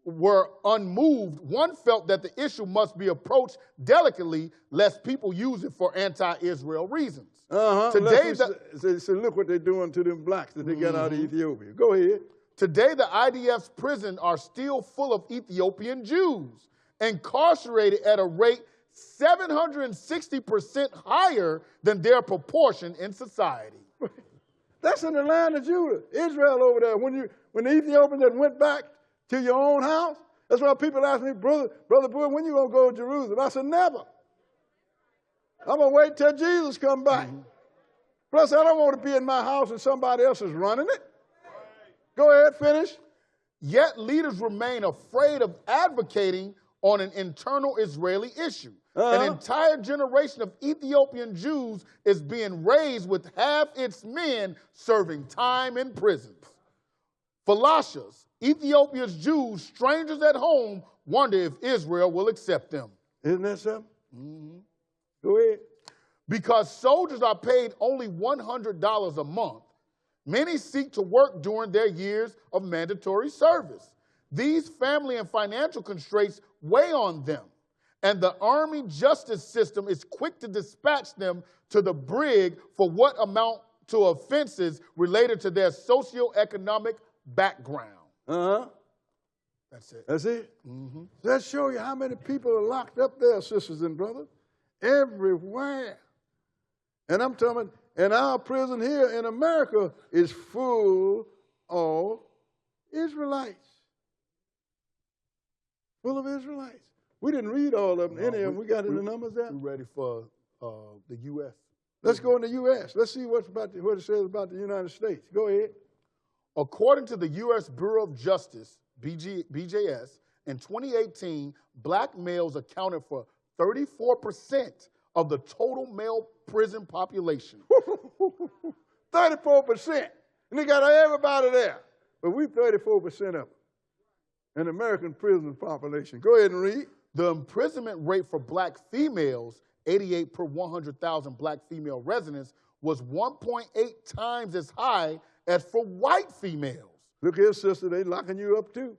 were unmoved. One felt that the issue must be approached delicately, lest people use it for anti-Israel reasons. Today, so look what they're doing to them blacks that they got out of Ethiopia. Go ahead. Today, the IDF's prisons are still full of Ethiopian Jews, incarcerated at a rate 760% higher than their proportion in society. That's in the land of Judah, Israel over there. When the Ethiopians that went back to your own house, that's why people ask me, brother Boy, when you going to go to Jerusalem? I said, never. I'm going to wait till Jesus come back. Plus, I don't want to be in my house and somebody else is running it. Go ahead, finish. Yet leaders remain afraid of advocating on an internal Israeli issue. An entire generation of Ethiopian Jews is being raised with half its men serving time in prisons. Falashas, Ethiopia's Jews, strangers at home, wonder if Israel will accept them. Isn't that something? Go ahead. Because soldiers are paid only $100 a month, many seek to work during their years of mandatory service. These family and financial constraints weigh on them, and the Army justice system is quick to dispatch them to the brig for what amount to offenses related to their socioeconomic background. That's it. That's it? That show you how many people are locked up there, sisters and brothers. Everywhere. And I'm talking, and our prison here in America is full of Israelites. Full of Israelites. We didn't read all of them. Any of them. We got in the numbers there. We're ready for the U.S. Let's go in the U.S. Let's see what it says about the United States. Go ahead. According to the U.S. Bureau of Justice, BJS, in 2018, black males accounted for 34% of the total male prison population. 34%. And they got everybody there. But we 34% of them. An American prison population. Go ahead and read. The imprisonment rate for black females, 88 per 100,000 black female residents, was 1.8 times as high as for white females. Look here, sister, they locking you up too.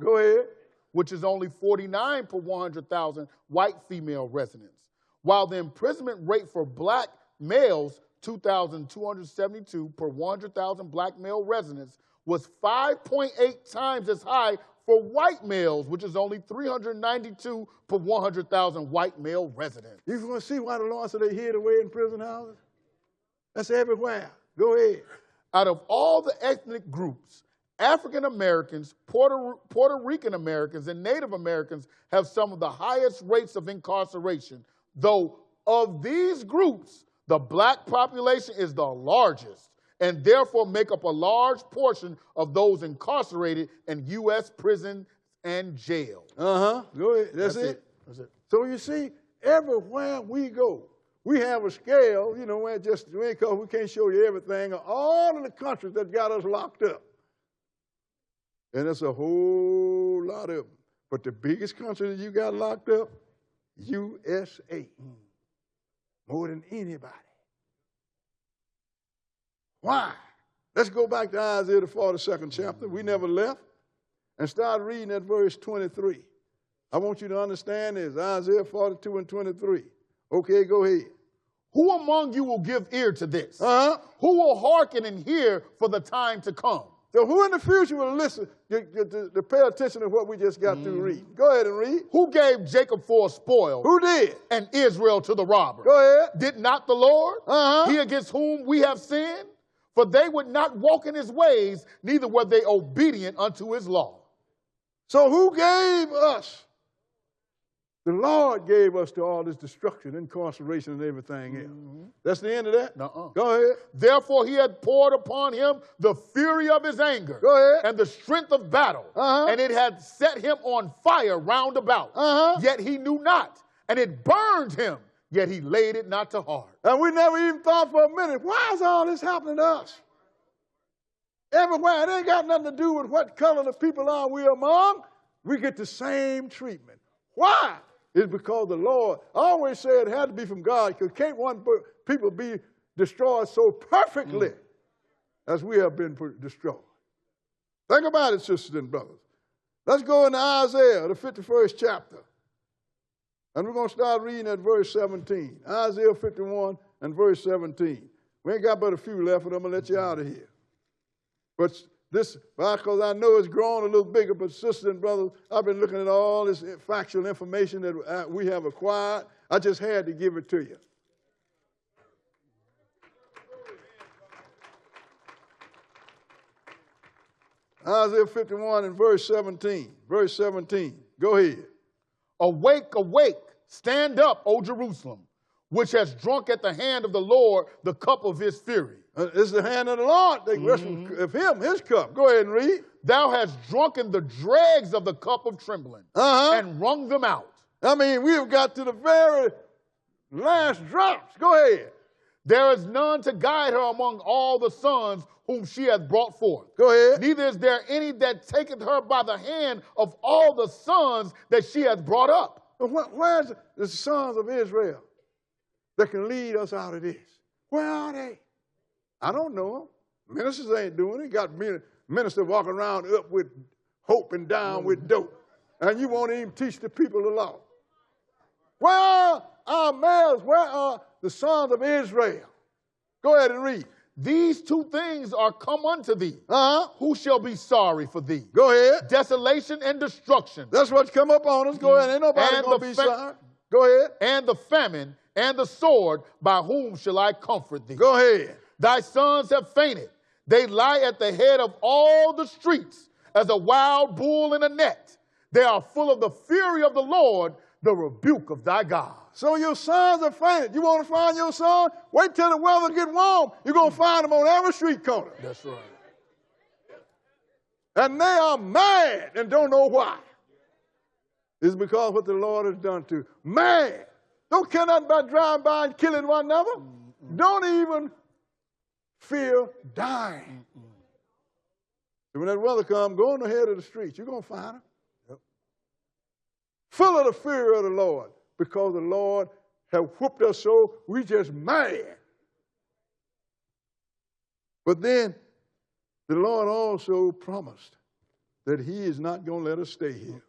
Go ahead. Which is only 49 per 100,000 white female residents. While the imprisonment rate for black males, 2,272 per 100,000 black male residents, was 5.8 times as high for white males, which is only 392 per 100,000 white male residents. You want to see why the Lord said they hid away in prison houses? That's everywhere. Go ahead. Out of all the ethnic groups, African Americans, Puerto Rican Americans, and Native Americans have some of the highest rates of incarceration, though of these groups, the black population is the largest and therefore make up a large portion of those incarcerated in U.S. prisons and jails. Go ahead. That's it. That's it. So you see, everywhere we go, we have a scale, you know, because we can't show you everything, of all of the countries that got us locked up. And it's a whole lot of them. But the biggest country that you got locked up, USA. More than anybody. Why? Let's go back to Isaiah, the 42nd chapter. We never left. and start reading at verse 23. I want you to understand this, Isaiah 42 and 23. Okay, go ahead. Who among you will give ear to this? Who will hearken and hear for the time to come? So who in the future will listen to pay attention to what we just got through reading? Go ahead and read. Who gave Jacob for a spoil? Who did? And Israel to the robber? Go ahead. Did not the Lord? He against whom we have sinned? For they would not walk in his ways, neither were they obedient unto his law. So who gave us? The Lord gave us to all this destruction, incarceration, and everything else. That's the end of that? Nuh-uh. Go ahead. Therefore he had poured upon him the fury of his anger. Go ahead. And the strength of battle. And it had set him on fire round about. Yet he knew not. And it burned him. Yet he laid it not to heart. And we never even thought for a minute, why is all this happening to us? Everywhere. It ain't got nothing to do with what color the people are we're among. We get the same treatment. Why? It's because the Lord, I always said it had to be from God, because can't one people be destroyed so perfectly as we have been destroyed. Think about it, sisters and brothers. Let's go into Isaiah, the 51st chapter. And we're going to start reading at verse 17. Isaiah 51 and verse 17. We ain't got but a few left, but I'm going to let you out of here. But this, because I know it's grown a little bigger, but sisters and brothers, I've been looking at all this factual information that we have acquired. I just had to give it to you. Isaiah 51 and verse 17. Verse 17. Go ahead. Awake, awake, stand up, O Jerusalem, which has drunk at the hand of the Lord the cup of his fury. It's the hand of the Lord that rests of him, his cup. Go ahead and read. Thou hast drunken the dregs of the cup of trembling and wrung them out. I mean, we've got to the very last drops. Go ahead. There is none to guide her among all the sons whom she hath brought forth. Go ahead. Neither is there any that taketh her by the hand of all the sons that she hath brought up. Where's the sons of Israel that can lead us out of this? Where are they? I don't know them. Ministers ain't doing it. Got ministers walking around up with hope and down with dope. And you won't even teach the people the law. Where are our males? Where are the sons of Israel? Go ahead and read. These two things are come unto thee. Who shall be sorry for thee? Go ahead. Desolation and destruction. That's what's come up on us. Go ahead. Ain't nobody going to be sorry. Go ahead. And the famine and the sword, by whom shall I comfort thee? Go ahead. Thy sons have fainted. They lie at the head of all the streets as a wild bull in a net. They are full of the fury of the Lord, the rebuke of thy God. So your sons are fainted. You want to find your son? Wait till the weather get warm. You're going to find them on every street corner. That's right. And they are mad and don't know why. It's because what the Lord has done to them. Mad. Don't care nothing about driving by and killing one another. Don't even fear dying. So when that weather comes, go on the head of the streets. You're going to find them. Full of the fear of the Lord, because the Lord have whooped us so we just mad. But then the Lord also promised that he is not going to let us stay here.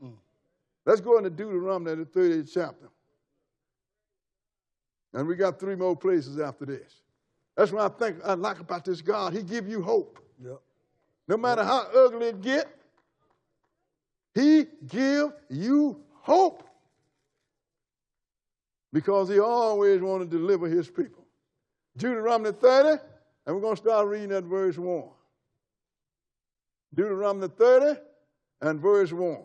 Let's go into Deuteronomy, the 30th chapter. And we got 3 more places after this. That's what I like about this God. He give you hope. No matter how ugly it get, he give you hope. Because he always wanted to deliver his people. Deuteronomy 30, and we're going to start reading at verse 1. Deuteronomy 30 and verse 1.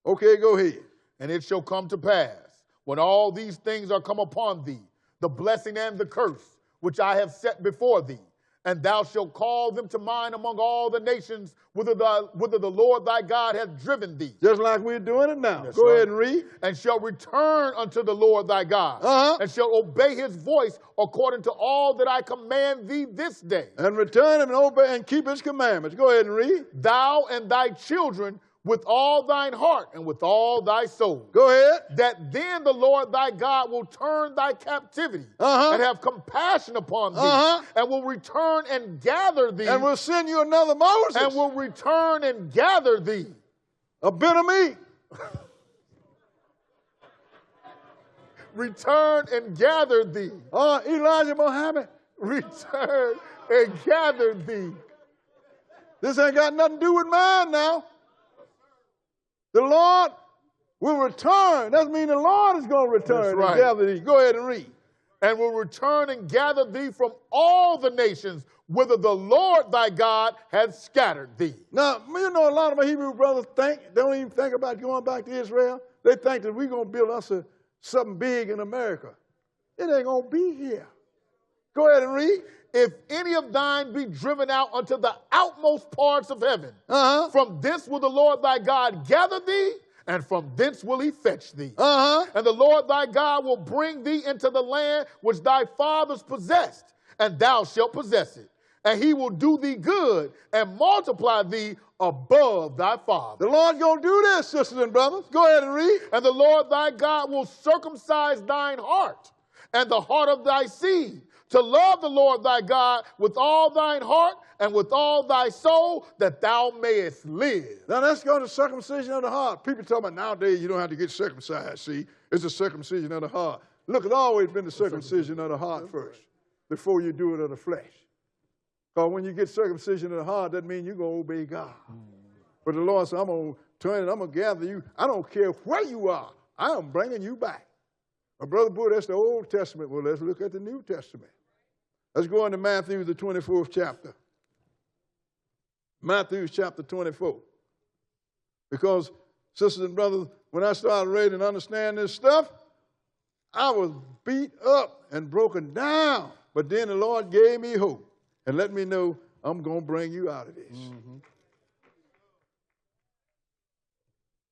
Okay, go ahead. And it shall come to pass, when all these things are come upon thee, the blessing and the curse, which I have set before thee, and thou shalt call them to mind among all the nations, whither the Lord thy God hath driven thee. Just like we're doing it now. That's Go right. ahead and read. And shall return unto the Lord thy God, and shall obey his voice according to all that I command thee this day. And return and obey and keep his commandments. Go ahead and read. Thou and thy children with all thine heart and with all thy soul. Go ahead. That then the Lord thy God will turn thy captivity and have compassion upon thee, and will return and gather thee. And we'll send you another Moses. And will return and gather thee a bit of meat. Return and gather thee. Elijah Muhammad. Return and gather thee. This ain't got nothing to do with mine now. The Lord will return. That means the Lord is going to return and gather thee. Go ahead and read. And will return and gather thee from all the nations whither the Lord thy God hath scattered thee. Now, you know, a lot of my Hebrew brothers don't even think about going back to Israel. They think that we're going to build us something big in America. It ain't going to be here. Go ahead and read. If any of thine be driven out unto the outmost parts of heaven, from thence will the Lord thy God gather thee, and from thence will he fetch thee. And the Lord thy God will bring thee into the land which thy fathers possessed, and thou shalt possess it. And he will do thee good and multiply thee above thy father. The Lord going to do this, sisters and brothers. Go ahead and read. And the Lord thy God will circumcise thine heart and the heart of thy seed, to love the Lord thy God with all thine heart and with all thy soul, that thou mayest live. Now let's go to circumcision of the heart. People talk about nowadays you don't have to get circumcised. See, it's a circumcision of the heart. Look, it's always been the circumcision of the heart first, before you do it of the flesh. Because when you get circumcision of the heart, that means you're going to obey God. But the Lord said, I'm going to turn it, I'm going to gather you. I don't care where you are. I am bringing you back. But Brother Boy, that's the Old Testament. Well, let's look at the New Testament. Let's go into Matthew, the 24th chapter. Matthew chapter 24. Because, sisters and brothers, when I started reading and understanding this stuff, I was beat up and broken down. But then the Lord gave me hope and let me know I'm going to bring you out of this.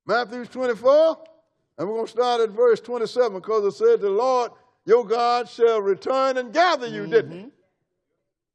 Matthew 24, and we're going to start at verse 27, because it said, the Lord your God shall return and gather you, didn't he?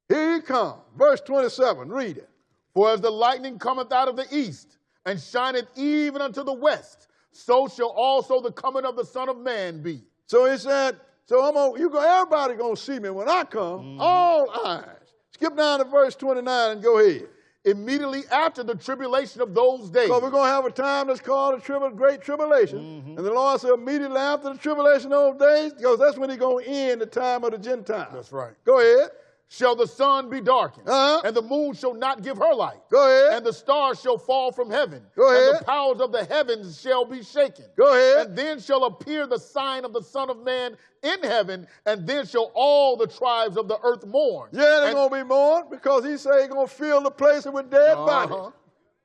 Here he comes. Verse 27, read it. For as the lightning cometh out of the east, and shineth even unto the west, so shall also the coming of the Son of Man be. So he said, everybody gonna see me when I come, all eyes. Skip down to verse 29 and go ahead. Immediately after the tribulation of those days. So we're going to have a time that's called a great tribulation. And the Lord said immediately after the tribulation of those days, because that's when he's going to end the time of the Gentiles. That's right. Go ahead. Shall the sun be darkened, and the moon shall not give her light. Go ahead. And the stars shall fall from heaven. Go ahead. And the powers of the heavens shall be shaken. Go ahead. And then shall appear the sign of the Son of Man in heaven, and then shall all the tribes of the earth mourn. Yeah, they're going to be mourned, because he said he's going to fill the place with dead bodies.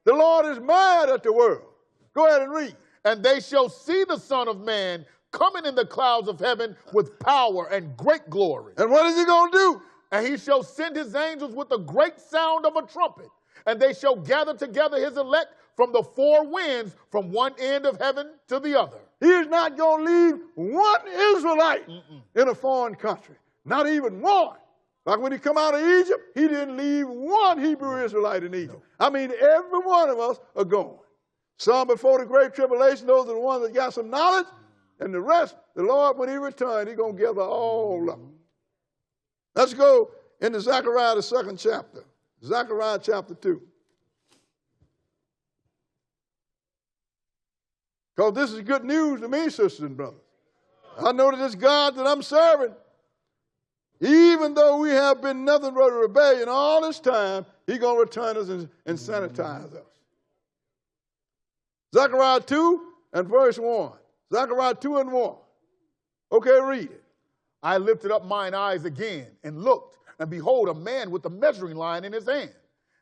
The Lord is mad at the world. Go ahead and read. And they shall see the Son of Man coming in the clouds of heaven with power and great glory. And what is he going to do? And he shall send his angels with a great sound of a trumpet, and they shall gather together his elect from the four winds, from one end of heaven to the other. He is not going to leave one Israelite in a foreign country. Not even one. Like when he come out of Egypt, he didn't leave one Hebrew Israelite in Egypt. I mean, every one of us are going. Some before the great tribulation, those are the ones that got some knowledge, and the rest, the Lord, when he returns, he's going to gather all of them. Let's go into Zechariah, the 2nd chapter. Zechariah chapter 2. Because this is good news to me, sisters and brothers. I know that this God that I'm serving, even though we have been nothing but a rebellion all this time, he's going to return us and sanitize us. Zechariah 2 and verse 1. Zechariah 2 and 1. Okay, read it. I lifted up mine eyes again and looked, and behold, a man with a measuring line in his hand.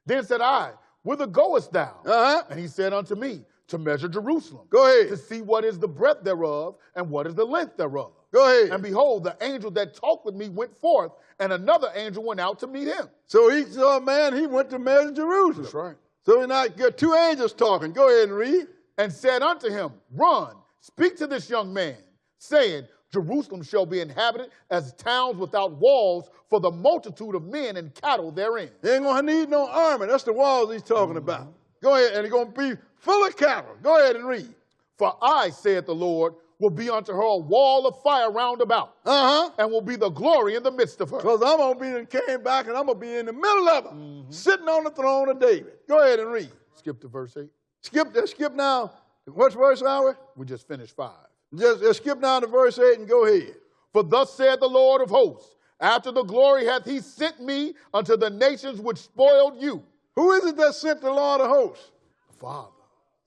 Then said I, whither goest thou? And he said unto me, to measure Jerusalem. Go ahead. To see what is the breadth thereof, and what is the length thereof. Go ahead. And behold, the angel that talked with me went forth, and another angel went out to meet him. So he saw a man, he went to measure Jerusalem. That's right. So we not got two angels talking. Go ahead and read. And said unto him, run, speak to this young man, saying, Jerusalem shall be inhabited as towns without walls for the multitude of men and cattle therein. They ain't going to need no army. That's the walls he's talking about. Go ahead, and it's going to be full of cattle. Go ahead and read. For I, saith the Lord, will be unto her a wall of fire round about, and will be the glory in the midst of her. Because I'm going to be came back, and I'm going to be in the middle of her, sitting on the throne of David. Go ahead and read. Skip to verse 8. Skip now. What verse are we? We just finished 5. Just skip down to verse 8 and go ahead. For thus said the Lord of hosts, after the glory hath he sent me unto the nations which spoiled you. Who is it that sent the Lord of hosts? The Father.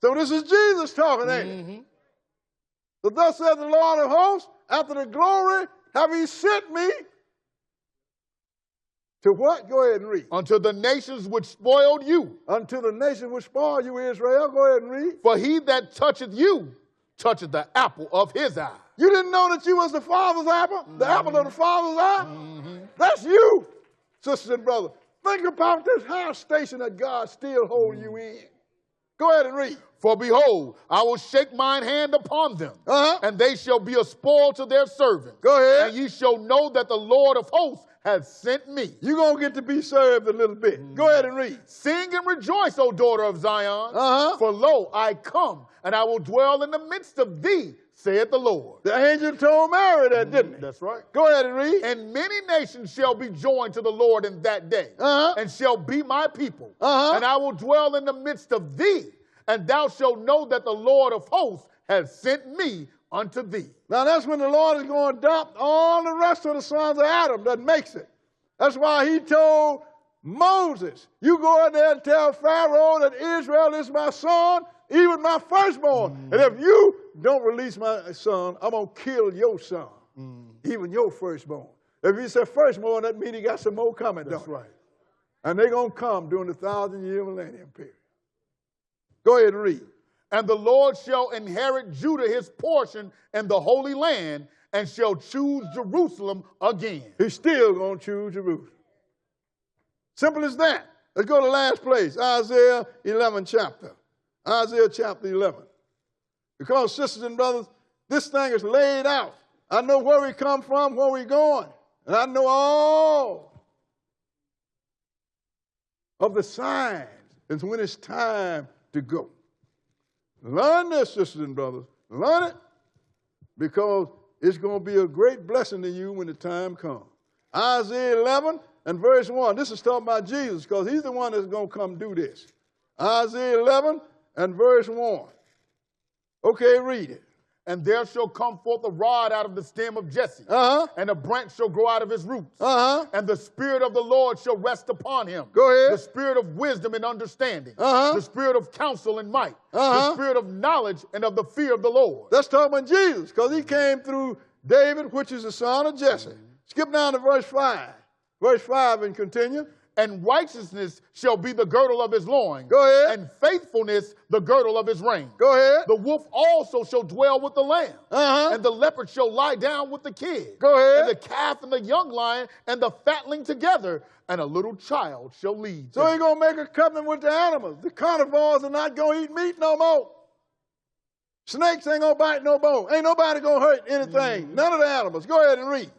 So this is Jesus talking, ain't it? So thus said the Lord of hosts, after the glory have he sent me to what? Go ahead and read. Unto the nations which spoiled you. Unto the nations which spoiled you, Israel. Go ahead and read. For he that toucheth you toucheth the apple of his eye. You didn't know that you was the Father's apple? The apple of the Father's eye? That's you, sisters and brothers. Think about this high station that God still holds you in. Go ahead and read. For behold, I will shake mine hand upon them, and they shall be a spoil to their servants. Go ahead. And ye shall know that the Lord of hosts hath sent me. You're going to get to be served a little bit. Go ahead and read. Sing and rejoice, O daughter of Zion. For lo, I come, and I will dwell in the midst of thee, saith the Lord. The angel told Mary that, didn't he? That's right. Go ahead and read. And many nations shall be joined to the Lord in that day, and shall be my people. And I will dwell in the midst of thee, and thou shalt know that the Lord of hosts hath sent me unto thee. Now that's when the Lord is going to adopt all the rest of the sons of Adam that makes it. That's why he told Moses, you go in there and tell Pharaoh that Israel is my son, even my firstborn. And if you don't release my son, I'm going to kill your son, even your firstborn. If he said firstborn, that means he got some more coming. That's right. And they're going to come during the 1,000-year millennium period. Go ahead and read. And the Lord shall inherit Judah his portion in the Holy Land, and shall choose Jerusalem again. He's still going to choose Jerusalem. Simple as that. Let's go to the last place, Isaiah 11 chapter. Isaiah chapter 11. Because, sisters and brothers, this thing is laid out. I know where we come from, where we're going. And I know all of the signs and when it's time to go. Learn this, sisters and brothers. Learn it, because it's going to be a great blessing to you when the time comes. Isaiah 11 and verse 1. This is talking about Jesus, because he's the one that's going to come do this. Isaiah 11 and verse 1. Okay, read it. And there shall come forth a rod out of the stem of Jesse, and a branch shall grow out of his roots. And the Spirit of the Lord shall rest upon him. Go ahead. The Spirit of wisdom and understanding. The Spirit of counsel and might. The Spirit of knowledge and of the fear of the Lord. That's talking about Jesus, because he came through David, which is the son of Jesse. Skip down to verse 5. Verse 5 and continue. And righteousness shall be the girdle of his loins. Go ahead. And faithfulness the girdle of his reins. Go ahead. The wolf also shall dwell with the lamb. And the leopard shall lie down with the kid. Go ahead. And the calf and the young lion and the fatling together, and a little child shall lead. So he's going to make a covenant with the animals. The carnivores are not going to eat meat no more. Snakes ain't going to bite no bone. Ain't nobody going to hurt anything. None of the animals. Go ahead and read.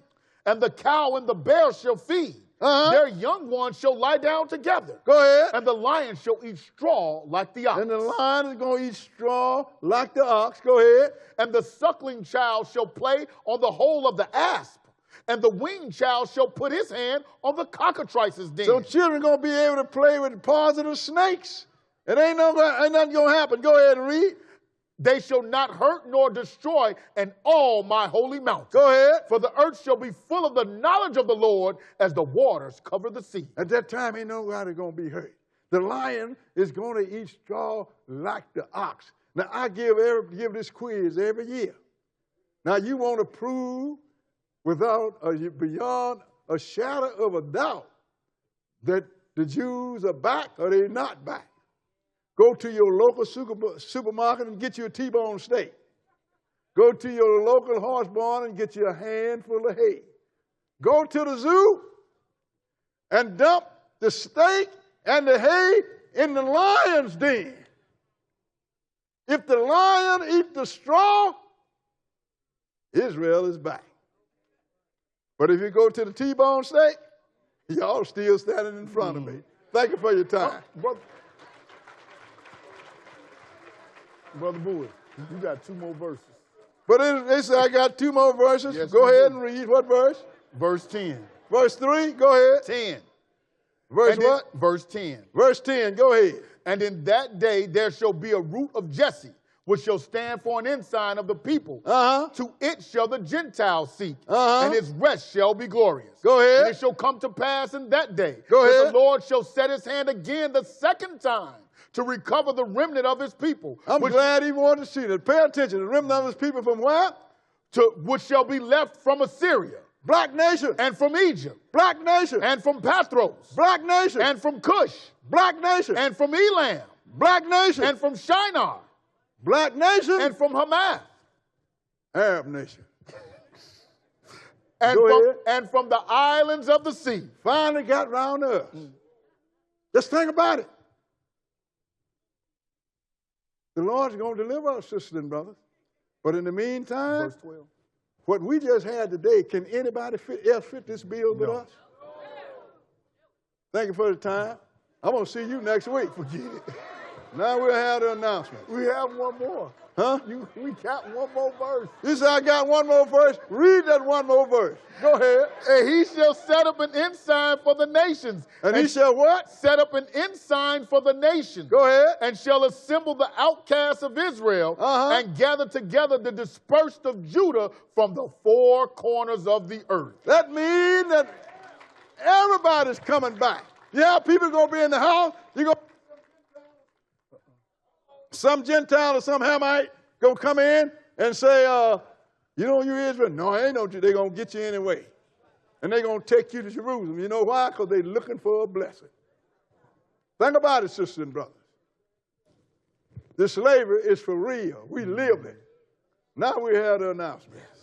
And the cow and the bear shall feed. Their young ones shall lie down together. Go ahead. And the lion shall eat straw like the ox. And the lion is going to eat straw like the ox. Go ahead. And the suckling child shall play on the hole of the asp. And the weaned child shall put his hand on the cockatrice's den. So children going to be able to play with the paws of the snakes. It ain't nothing going to happen. Go ahead and read. They shall not hurt nor destroy in all my holy mountain. Go ahead. For the earth shall be full of the knowledge of the Lord as the waters cover the sea. At that time, ain't nobody going to be hurt. The lion is going to eat straw like the ox. Now, I give this quiz every year. Now, you want to prove beyond a shadow of a doubt that the Jews are back or they're not back. Go to your local supermarket and get you a T-bone steak. Go to your local horse barn and get you a handful of hay. Go to the zoo and dump the steak and the hay in the lion's den. If the lion eats the straw, Israel is back. But if you go to the T-bone steak, y'all still standing in front of me. Thank you for your time. Brother Bowie, you got 2 more verses. But they say I got 2 more verses. Yes, go ahead and read. What verse? Verse 10. Verse 3, go ahead. 10. Verse and what? Verse 10. Verse 10, go ahead. And in that day there shall be a root of Jesse, which shall stand for an ensign of the people. To it shall the Gentiles seek, and its rest shall be glorious. Go ahead. And it shall come to pass in that day Go that ahead. the Lord shall set his hand again the second time to recover the remnant of his people. I'm glad he wanted to see that. Pay attention. The remnant of his people from where? Which shall be left from Assyria. Black nation. And from Egypt. Black nation. And from Pathros. Black nation. And from Cush. Black nation. And from Elam. Black nation. And from Shinar. Black nation. And from Hamath. Arab nation. And from the islands of the sea. Finally got round to us. Just think about it. The Lord's going to deliver us, sisters and brothers. But in the meantime, Verse 12. what we just had today, can anybody else fit this bill but us? Thank you for the time. I'm going to see you next week. Forget it. Now we'll have the announcement. We have one more. Huh? We got one more verse. You said I got one more verse? Read that one more verse. Go ahead. And he shall set up an ensign for the nations. And he shall what? Set up an ensign for the nations. Go ahead. And shall assemble the outcasts of Israel and gather together the dispersed of Judah from the four corners of the earth. That means that everybody's coming back. Yeah, people going to be in the house. You go. Some Gentile or some Hamite going to come in and say, you Israel? No, ain't no Jew. They're going to get you anyway. And they're going to take you to Jerusalem. You know why? Because they're looking for a blessing. Think about it, sisters and brothers. The slavery is for real. We live it. Now we have the announcements.